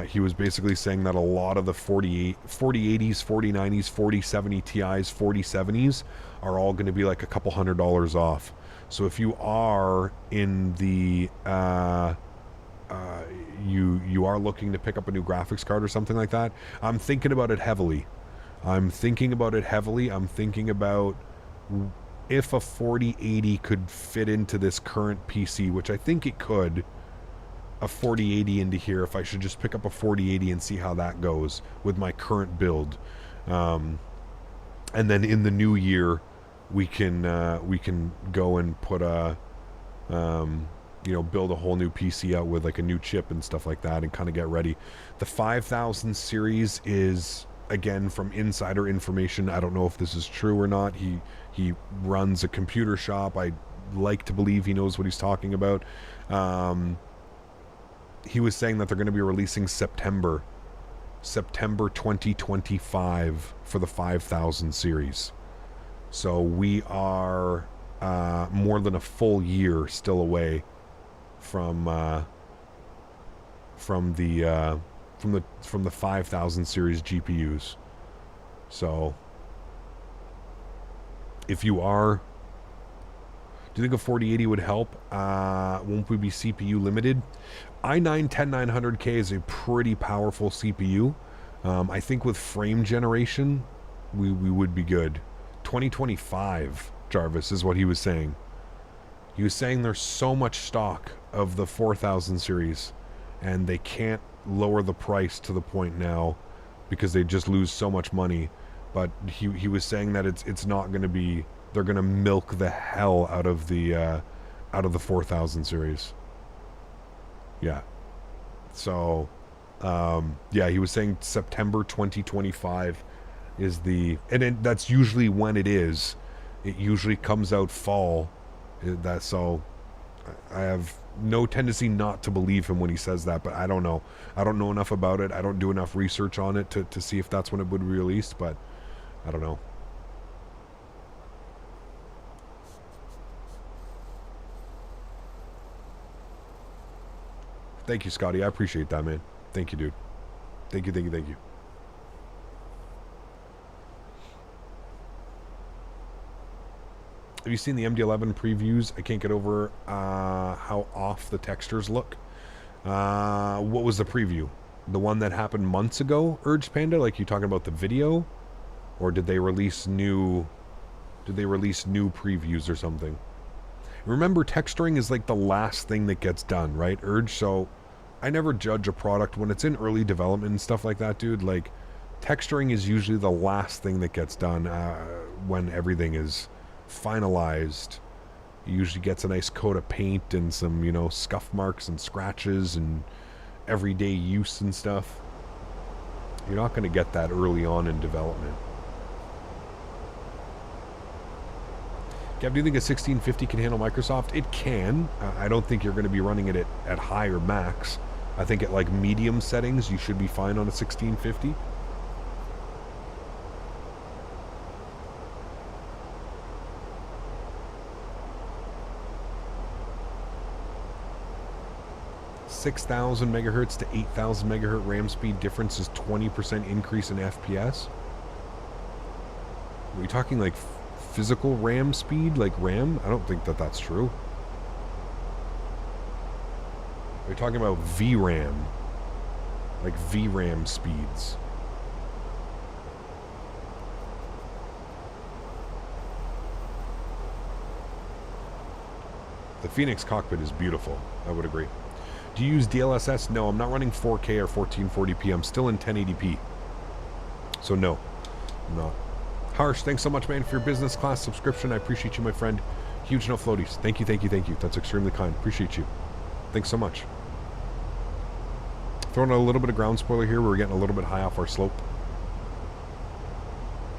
Speaker 1: he was basically saying that a lot of the 4080s, 4090s, 4070 Ti's, 4070s are all going to be like a couple $100 off. So if you are in the you are looking to pick up a new graphics card or something like that, I'm thinking about it heavily. I'm thinking about if a 4080 could fit into this current PC, which I think it could, a 4080 into here, if I should just pick up a 4080 and see how that goes with my current build. And then in the new year, we can go and put a, build a whole new PC out with like a new chip and stuff like that and kind of get ready. The 5000 series is, again, from insider information. I don't know if this is true or not. He runs a computer shop. I like to believe he knows what he's talking about. He was saying that they're going to be releasing September 2025 for the 5000 series. So we are more than a full year still away from the 5000 series GPUs. So if you are, do you think a 4080 would help? Won't we be CPU limited? i9-10900K is a pretty powerful CPU. I think with frame generation, we would be good. 2025, Jarvis, is what he was saying. He was saying there's so much stock of the 4000 series, and they can't lower the price to the point now because they just lose so much money. But he was saying that it's not going to be, they're going to milk the hell out of the 4000 series. Yeah. So yeah, he was saying September 2025 is the, and that's usually when it is. It usually comes out fall. So I have no tendency not to believe him when he says that, but I don't know. I don't know enough about it. I don't do enough research on it to see if that's when it would be released, but I don't know. Thank you, Scotty. I appreciate that, man. Thank you, dude. Thank you. Have you seen the MD-11 previews? I can't get over how off the textures look. What was the preview? The one that happened months ago, Urge Panda? Like, you talking about the video? Or did they release new previews or something? Remember, texturing is like the last thing that gets done, right, Urge? So I never judge a product when it's in early development and stuff like that, dude. Like, texturing is usually the last thing that gets done when everything is finalized. It usually gets a nice coat of paint and some, scuff marks and scratches and everyday use and stuff. You're not going to get that early on in development. Gav, do you think a 1650 can handle Microsoft? It can. I don't think you're going to be running it at high or max. I think at like medium settings you should be fine on a 1650. (6,000 megahertz to 8,000 megahertz RAM speed difference is 20% increase in FPS. Are we talking like physical RAM speed, like RAM? I don't think that's true. We're talking about VRAM, like VRAM speeds. The Fenix cockpit is beautiful. I would agree. Do you use DLSS? No, I'm not running 4K or 1440p. I'm still in 1080p. So no, I'm not. Harsh, thanks so much, man, for your business class subscription. I appreciate you, my friend. Huge no floaties. Thank you, thank you, thank you. That's extremely kind. Appreciate you. Thanks so much. Throwing a little bit of ground spoiler here. We're getting a little bit high off our slope.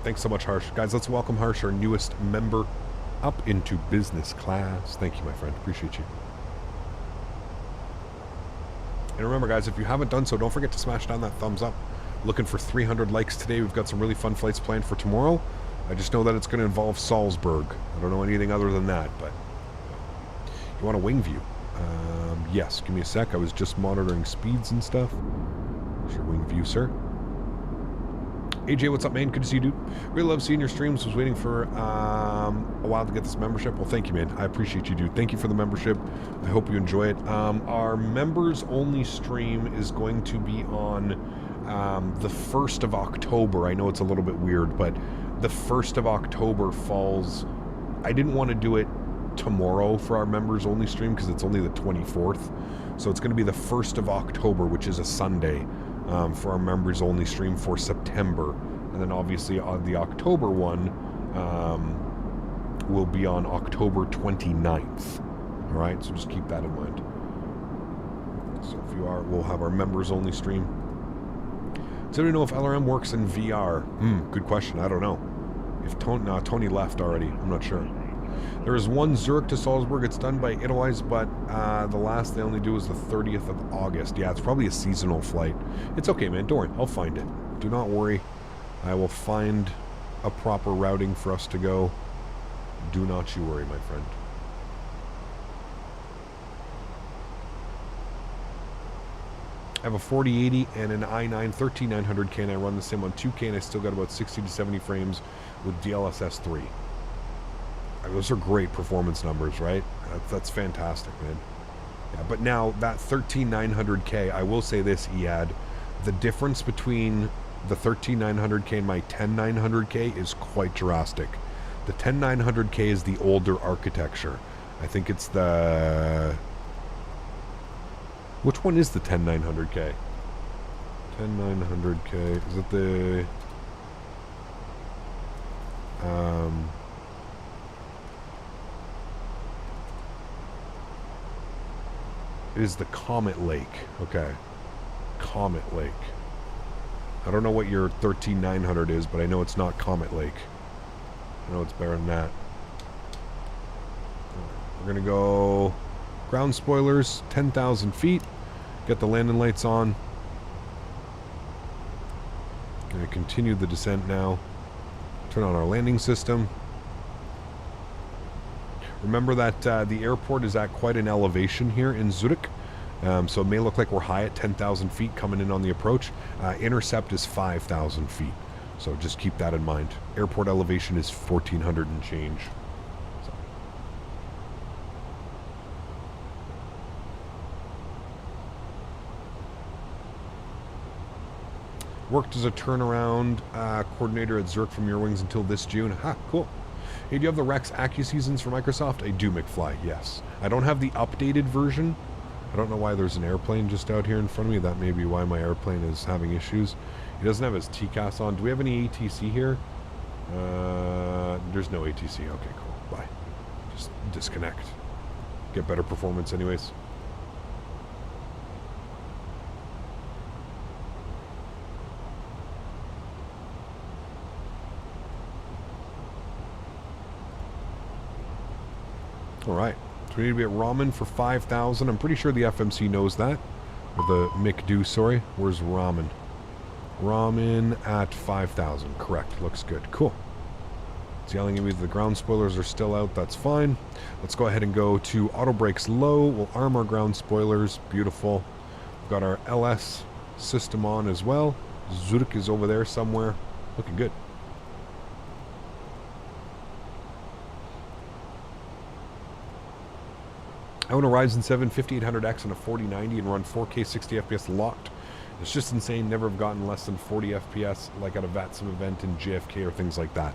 Speaker 1: Thanks so much, Harsh. Guys, let's welcome Harsh, our newest member, up into business class. Thank you, my friend. Appreciate you. And remember, guys, if you haven't done so, don't forget to smash down that thumbs up. Looking for 300 likes today. We've got some really fun flights planned for tomorrow. I just know that it's going to involve Salzburg. I don't know anything other than that, but you want a wing view? Yes, give me a sec. I was just monitoring speeds and stuff. Here's your wing view, sir. AJ, what's up, man? Good to see you, dude. Really love seeing your streams. Was waiting for a while to get this membership. Well, thank you, man. I appreciate you, dude. Thank you for the membership. I hope you enjoy it. Our members-only stream is going to be on the 1st of October. I know it's a little bit weird, but the 1st of October falls... I didn't want to do it tomorrow for our members-only stream because it's only the 24th. So it's going to be the 1st of October, which is a Sunday. For our members-only stream for September. And then obviously the October one will be on October 29th. Alright, so just keep that in mind. So if you are, we'll have our members-only stream. Does anybody know if LRM works in VR? Good question, I don't know. If Tony left already, I'm not sure. There is one Zurich to Salzburg. It's done by Edelweiss, but the last they only do is the 30th of August. Yeah, it's probably a seasonal flight. It's okay, man. Don't worry. I'll find it. Do not worry. I will find a proper routing for us to go. Do not you worry, my friend. I have a 4080 and an i9 13900K, and I run the same on 2K, and I still got about 60 to 70 frames with DLSS 3. Those are great performance numbers, right? That's fantastic, man. Yeah, but now that 13900K, I will say this, Ead, the difference between the 13900K and my 10900K is quite drastic. The 10900K is the older architecture. I think it's the... Which one is the 10900K? 10900K, is it the... It is the Comet Lake. Okay. Comet Lake. I don't know what your 13900 is, but I know it's not Comet Lake. I know it's better than that. We're going to go ground spoilers, 10,000 feet. Get the landing lights on. Going to continue the descent now. Turn on our landing system. Remember that the airport is at quite an elevation here in Zurich, so it may look like we're high at 10,000 feet coming in on the approach. Intercept is 5,000 feet, so just keep that in mind. Airport elevation is 1,400 and change. So. Worked as a turnaround coordinator at Zurich from Eurowings until this June. Ha, cool. Hey, do you have the Rex AccuSeasons for Microsoft? I do, McFly, yes. I don't have the updated version. I don't know why there's an airplane just out here in front of me. That may be why my airplane is having issues. He doesn't have his TCAS on. Do we have any ATC here? There's no ATC. Okay, cool. Bye. Just disconnect. Get better performance anyways. Alright, so we need to be at Ramen for 5,000. I'm pretty sure the FMC knows that. Or the McDo, sorry. Where's Ramen? Ramen at 5,000. Correct. Looks good. Cool. It's yelling at me that the ground spoilers are still out. That's fine. Let's go ahead and go to auto brakes low. We'll arm our ground spoilers. Beautiful. We've got our LS system on as well. Zurich is over there somewhere. Looking good. I own a Ryzen 7 5800X and a 4090 and run 4K 60 FPS locked. It's just insane. Never have gotten less than 40 FPS like at a VATSIM event in JFK or things like that.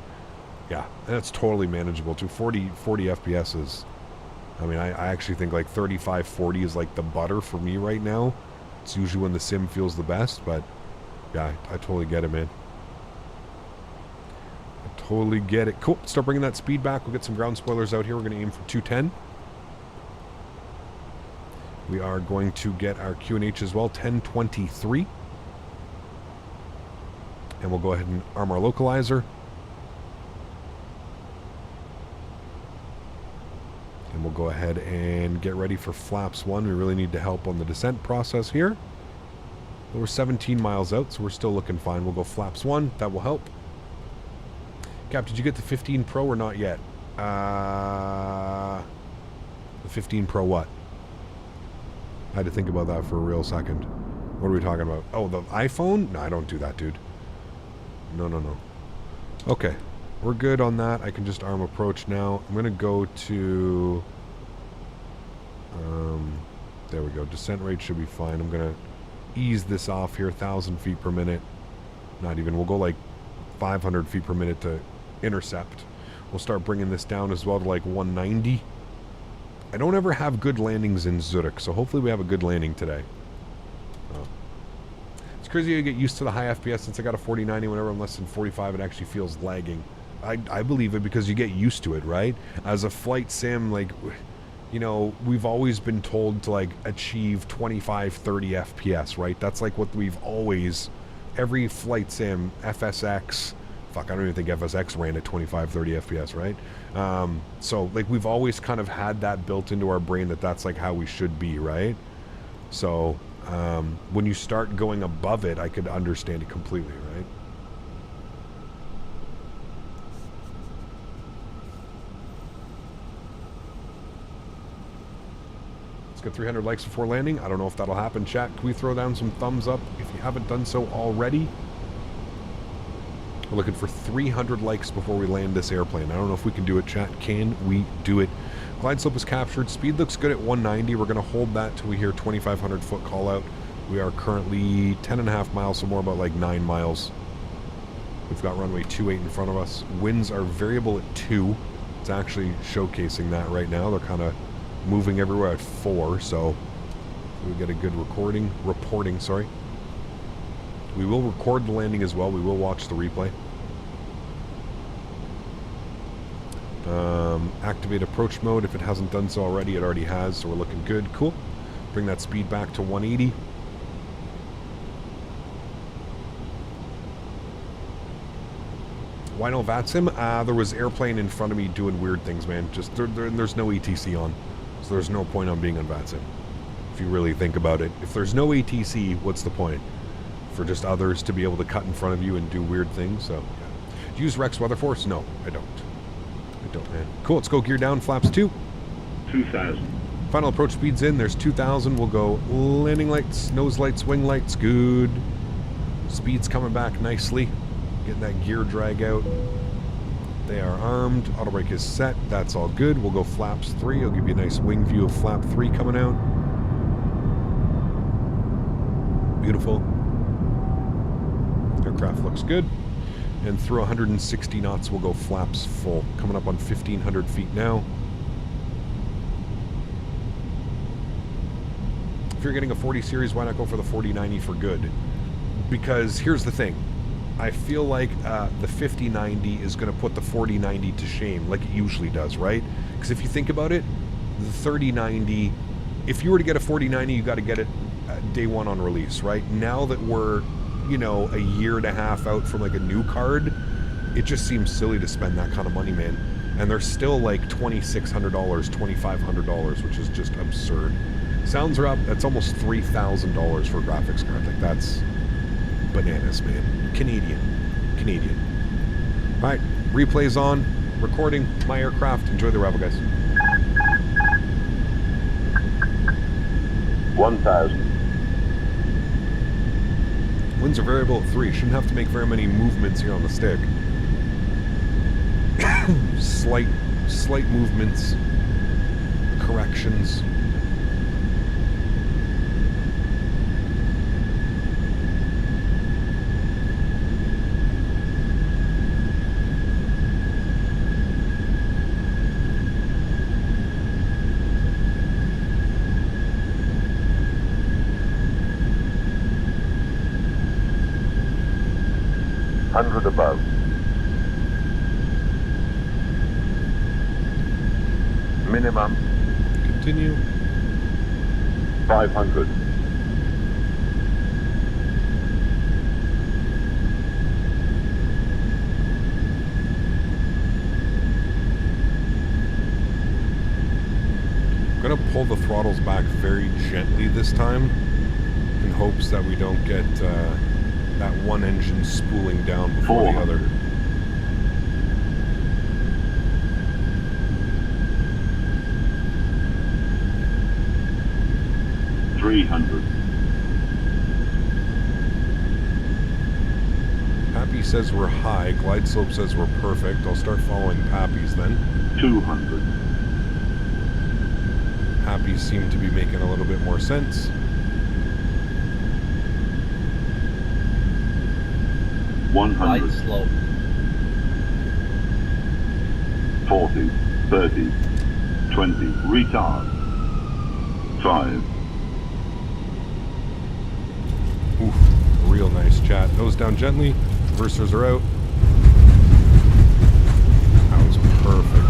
Speaker 1: Yeah, that's totally manageable too. 40 FPS is I mean, I actually think like 35, 40 is like the butter for me right now. It's usually when the sim feels the best, but yeah, I totally get it, man. I totally get it. Cool. Start bringing that speed back. We'll get some ground spoilers out here. We're going to aim for 210. We are going to get our QNH as well, 1023. And we'll go ahead and arm our localizer. And we'll go ahead and get ready for flaps 1. We really need to help on the descent process here. But we're 17 miles out, so we're still looking fine. We'll go flaps 1. That will help. Cap, did you get the 15 Pro or not yet? The 15 Pro what? I had to think about that for a real second. What are we talking about? Oh, the iPhone? No, I don't do that, dude. No, no, no. Okay. We're good on that. I can just arm approach now. I'm going to go to... there we go. Descent rate should be fine. I'm going to ease this off here. 1,000 feet per minute. Not even. We'll go like 500 feet per minute to intercept. We'll start bringing this down as well to like 190. I don't ever have good landings in Zurich, so hopefully we have a good landing today. Oh. It's crazy to get used to the high FPS. Since I got a 4090, whenever I'm less than 45, it actually feels lagging. I believe it because you get used to it, right? As a flight sim, like, you know, we've always been told to like achieve 25, 30 FPS, right? That's like what we've always, every flight sim, FSX, fuck, I don't even think FSX ran at 25, 30 FPS, right? So like we've always kind of had that built into our brain that that's like how we should be, right? So when you start going above it, I could understand it completely, right? Let's get 300 likes before landing. I don't know if that'll happen, chat. Can we throw down some thumbs up if you haven't done so already? We're looking for 300 likes before we land this airplane. I don't know if we can do it, chat. Can we do it? Glide slope is captured. Speed looks good at 190. We're going to hold that till we hear 2,500 foot call out. We are currently 10.5 miles, so more about like 9 miles. We've got runway 28 in front of us. Winds are variable at 2. It's actually showcasing that right now. They're kind of moving everywhere at 4, so we get a good reporting, sorry. We will record the landing as well. We will watch the replay. Activate approach mode. If it hasn't done so already, it already has, so we're looking good. Cool. Bring that speed back to 180. Why no VATSIM? There was airplane in front of me doing weird things, man. Just there's no ATC on, so there's no point on being on VATSIM. If you really think about it, if there's no ATC, what's the point? For just others to be able to cut in front of you and do weird things. So, yeah. Do you use Rex Weather Force? No, I don't. I don't, man. Cool. Let's go gear down. Flaps 2.
Speaker 12: 2,000.
Speaker 1: Final approach speed's in. There's 2,000. We'll go landing lights, nose lights, wing lights. Good. Speed's coming back nicely. Getting that gear drag out. They are armed. Auto brake is set. That's all good. We'll go flaps 3. I'll give you a nice wing view of flap 3 coming out. Beautiful. Aircraft looks good. And through 160 knots, we'll go flaps full. Coming up on 1,500 feet now. If you're getting a 40 series, why not go for the 4090 for good? Because here's the thing. I feel like the 5090 is going to put the 4090 to shame, like it usually does, right? Because if you think about it, the 3090, if you were to get a 4090, you got to get it day one on release, right? Now that we're, you know, a year and a half out from like a new card, it just seems silly to spend that kind of money, man. And they're still like $2,600, $2,500, which is just absurd. Sounds are up. That's almost $3,000 for a graphics card. Like, that's bananas, man. Canadian. All right, replay's on. Recording my aircraft. Enjoy the Rebel, guys.
Speaker 12: 1,000.
Speaker 1: Winds are variable at 3. Shouldn't have to make very many movements here on the stick. slight movements, corrections.
Speaker 12: 100 above. Minimum.
Speaker 1: Continue.
Speaker 12: 500.
Speaker 1: I'm going to pull the throttles back very gently this time in hopes that we don't get that one engine spooling down before the other. Pappy says we're high. Glide slope says we're perfect. I'll start following Pappy's then.
Speaker 12: 200.
Speaker 1: Pappy's seem to be making a little bit more sense.
Speaker 12: 100.
Speaker 13: Glide slope.
Speaker 12: 40, 30, 20. Retard. 5.
Speaker 1: Oof, real nice chat. Nose down gently. Reversers are out. That was perfect.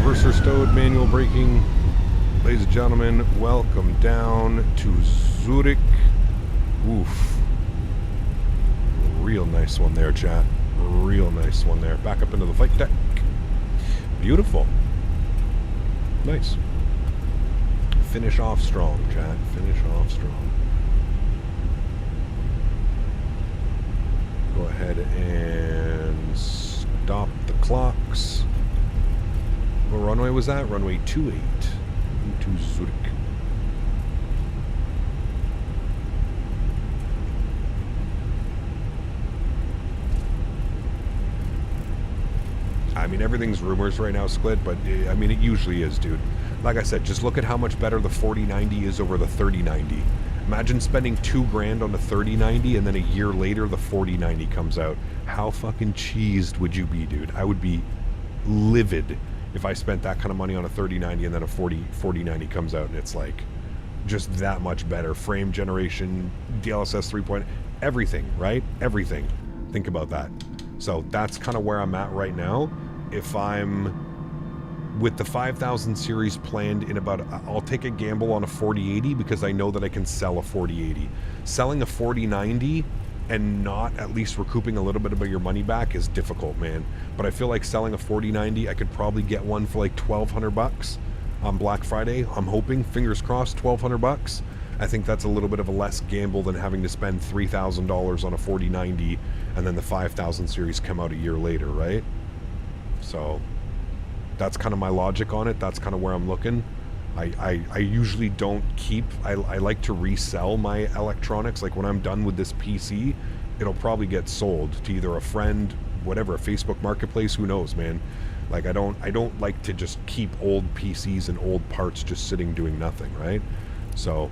Speaker 1: Reverser stowed, manual braking. Ladies and gentlemen, welcome down to Zurich. Oof. Real nice one there, chat. Real nice one there. Back up into the flight deck. Beautiful. Nice. Finish off strong, chat. Finish off strong. Go ahead and stop the clocks. What runway was that? Runway 28 into Zurich. I mean, everything's rumors right now, Sklit, but I mean, it usually is, dude. Like I said, just look at how much better the 4090 is over the 3090. Imagine spending $2,000 on a 3090 and then a year later the 4090 comes out. How fucking cheesed would you be, dude? I would be livid if I spent that kind of money on a 3090 and then a 4090 comes out and it's like just that much better. Frame generation, DLSS 3.0, everything, right? Everything. Think about that. So that's kind of where I'm at right now. If I'm with the 5000 series planned in about, I'll take a gamble on a 4080 because I know that I can sell a 4080. Selling a 4090 and not at least recouping a little bit of your money back is difficult, man. But I feel like selling a 4090, I could probably get one for like $1,200 on Black Friday. I'm hoping, fingers crossed, $1,200. I think that's a little bit of a less gamble than having to spend $3,000 on a 4090 and then the 5000 series come out a year later, right? So that's kind of my logic on it. That's kind of where I'm looking. I usually don't keep, I like to resell my electronics. Like when I'm done with this PC, it'll probably get sold to either a friend, whatever, a Facebook marketplace, who knows, man. Like I don't like to just keep old PCs and old parts just sitting doing nothing, right? So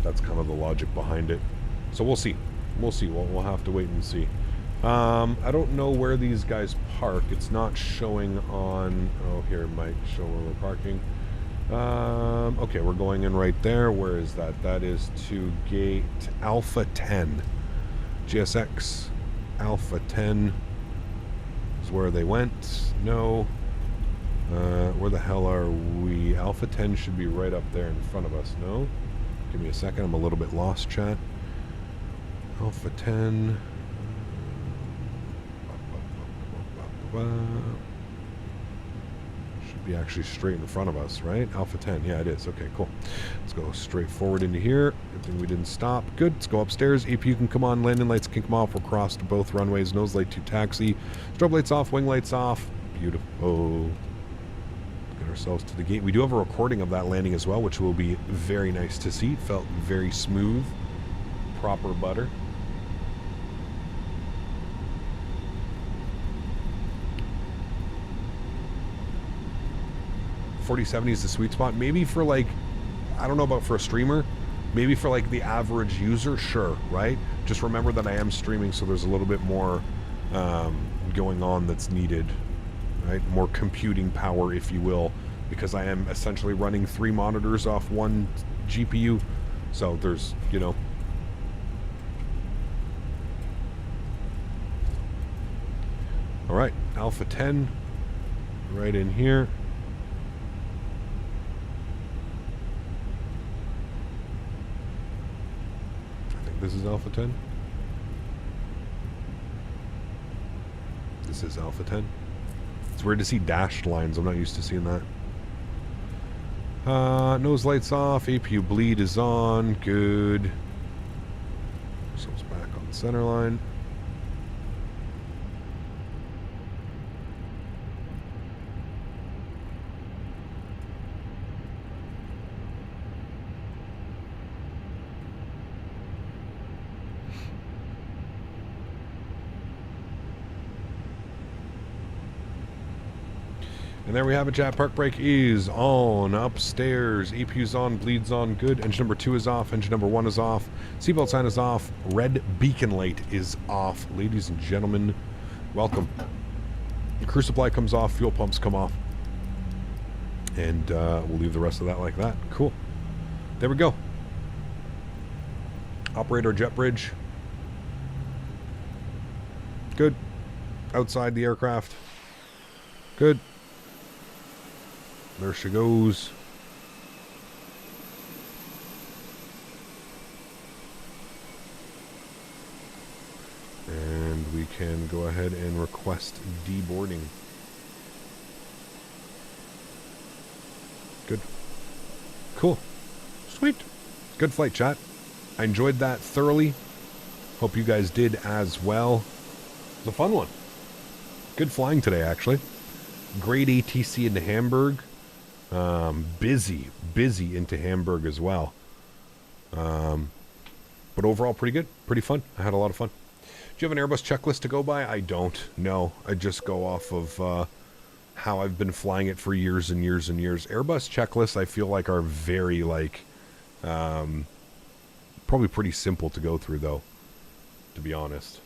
Speaker 1: that's kind of the logic behind it. So we'll see. We'll have to wait and see. I don't know where these guys park. It's not showing on... Oh, here it might show where we're parking. Okay, we're going in right there. Where is that? That is to gate Alpha 10. GSX Alpha 10 is where they went. No. Where the hell are we? Alpha 10 should be right up there in front of us. No? Give me a second. I'm a little bit lost, chat. Alpha 10... should be actually straight in front of us, right? Alpha 10, yeah, it is. Okay, cool. Let's go straight forward into here. Good thing we didn't stop. Good. Let's go upstairs. APU can come on. Landing lights can come off. We'll cross to both runways. Nose light to taxi. Strobe lights off. Wing lights off. Beautiful. Get ourselves to the gate. We do have a recording of that landing as well, which will be very nice to see. It felt very smooth. Proper butter. 4070 is the sweet spot. Maybe for like, I don't know about for a streamer, maybe for like the average user, sure, right? Just remember that I am streaming, so there's a little bit more going on that's needed, right? More computing power, if you will, because I am essentially running 3 monitors off 1 GPU. So there's, you know. All right, Alpha 10, right in here. I think this is Alpha 10. This is Alpha 10. It's weird to see dashed lines. I'm not used to seeing that. Nose lights off. APU bleed is on. Good. Ourselves back on the center line. And there we have it, chat. Park brake is on. Upstairs. APU's on. Bleed's on. Good. Engine number 2 is off. Engine number 1 is off. Seatbelt sign is off. Red beacon light is off. Ladies and gentlemen, welcome. Crew supply comes off. Fuel pumps come off. And we'll leave the rest of that like that. Cool. There we go. Operator jet bridge. Good. Outside the aircraft. Good. There she goes. And we can go ahead and request deboarding. Good. Cool. Sweet. Good flight, chat. I enjoyed that thoroughly. Hope you guys did as well. It was a fun one. Good flying today, actually. Great ATC into Hamburg. Busy into Hamburg as well. But overall, pretty good. Pretty fun. I had a lot of fun. Do you have an Airbus checklist to go by? I don't. No. I just go off of how I've been flying it for years and years and years. Airbus checklists, I feel like, are very, like, probably pretty simple to go through, though, to be honest.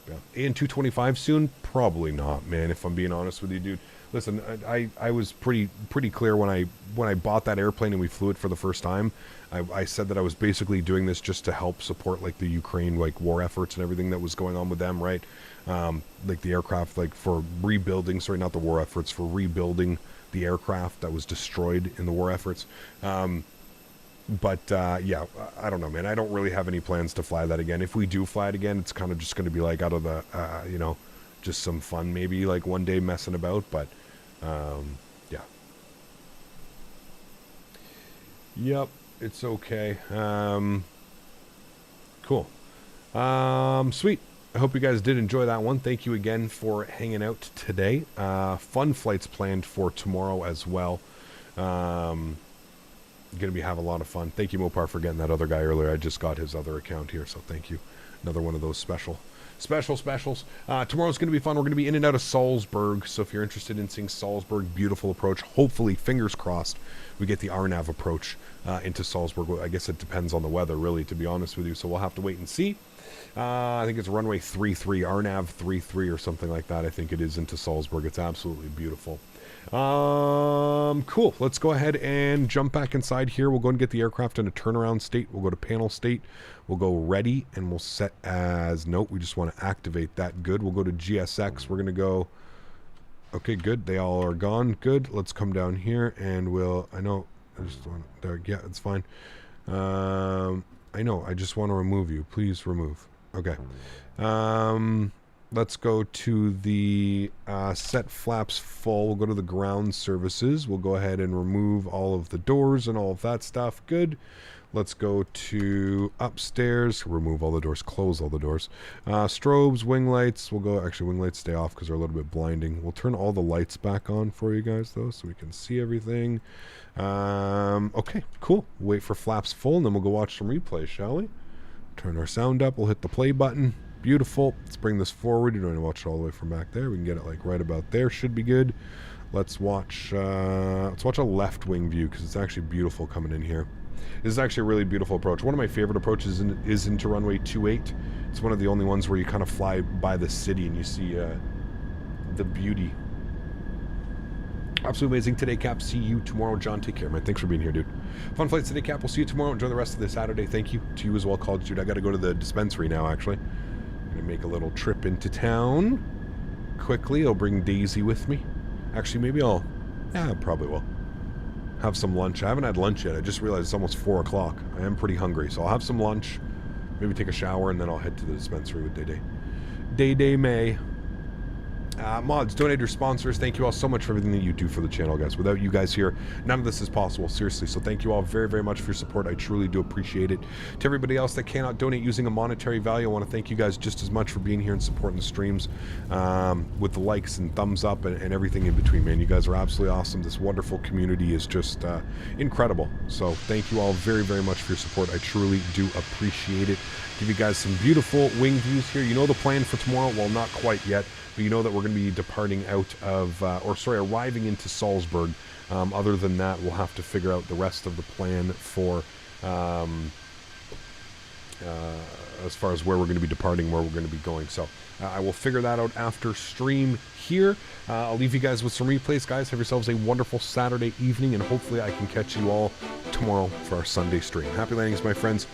Speaker 1: Yeah. AN225 soon? Probably not, man, if I'm being honest with you, dude. Listen, I was pretty clear when I bought that airplane and we flew it for the first time. I said that I was basically doing this just to help support, like, the Ukraine, like, war efforts and everything that was going on with them, right? Like the aircraft, like, for rebuilding, sorry, not the war efforts, for rebuilding the aircraft that was destroyed in the war efforts. But yeah, I don't know, man. I don't really have any plans to fly that again. If we do fly it again, it's kind of just going to be like out of the, you know, just some fun, maybe like one day messing about. But yeah. Yep, it's okay. Cool. Sweet. I hope you guys did enjoy that one. Thank you again for hanging out today. Fun flights planned for tomorrow as well. Going to be have a lot of fun. Thank you, Mopar, for getting that other guy earlier. I just got his other account here, so thank you. Another one of those specials. Tomorrow's going to be fun. We're going to be in and out of Salzburg, so if you're interested in seeing Salzburg, beautiful approach. Hopefully, fingers crossed, we get the RNAV approach into Salzburg. I guess it depends on the weather, really, to be honest with you, so we'll have to wait and see. I think it's runway 33, RNAV 33 or something like that. I think it is into Salzburg. It's absolutely beautiful. Cool. Let's go ahead and jump back inside here. We'll go and get the aircraft in a turnaround state. We'll go to panel state. We'll go ready, and we'll set as note. We just want to activate that. Good. We'll go to GSX. We're going to go. Okay, good. They all are gone. Good. Let's come down here, and we'll. I know. I just want. There. Yeah, it's fine. I know. I just want to remove you. Please remove. Okay. Let's go to the set flaps full. We'll go to the ground services. We'll go ahead and remove all of the doors and all of that stuff. Good. Let's go to upstairs. Remove all the doors. Close all the doors. Strobes, wing lights. We'll go. Actually, wing lights stay off because they're a little bit blinding. We'll turn all the lights back on for you guys, though, so we can see everything. Okay, cool. Wait for flaps full, and then we'll go watch some replays, shall we? Turn our sound up. We'll hit the play button. Beautiful. Let's bring this forward. You don't need to watch it all the way from back there. We can get it like right about there. Should be good. Let's watch a left wing view because it's actually beautiful coming in here. This is actually a really beautiful approach. One of my favorite approaches is into runway 28. It's one of the only ones where you kind of fly by the city and you see the beauty. Absolutely amazing today, Cap. See you tomorrow, John. Take care, man. Thanks for being here, dude. Fun flights today, Cap. We'll see you tomorrow. Enjoy the rest of the Saturday. Thank you to you as well, college dude. I got to go to the dispensary now, actually. I'm going to make a little trip into town quickly. I'll bring Daisy with me. Actually, maybe I probably will. Have some lunch. I haven't had lunch yet. I just realized it's almost 4 o'clock. I am pretty hungry, so I'll have some lunch. Maybe take a shower, and then I'll head to the dispensary with Day Day. Day May. Mods, donators, sponsors, thank you all so much for everything that you do for the channel, guys. Without you guys here, none of this is possible, seriously. So thank you all very, very much for your support. I truly do appreciate it. To everybody else that cannot donate using a monetary value, I want to thank you guys just as much for being here and supporting the streams with the likes and thumbs up and everything in between, man. You guys are absolutely awesome. This wonderful community is just incredible. So thank you all very, very much for your support. I truly do appreciate it. Give you guys some beautiful wing views here. You know the plan for tomorrow? Well, not quite yet. But you know that we're going to be departing out of, arriving into Salzburg. Other than that, we'll have to figure out the rest of the plan for, as far as where we're going to be departing, where we're going to be going. So I will figure that out after stream here. I'll leave you guys with some replays, guys. Have yourselves a wonderful Saturday evening, and hopefully I can catch you all tomorrow for our Sunday stream. Happy landings, my friends.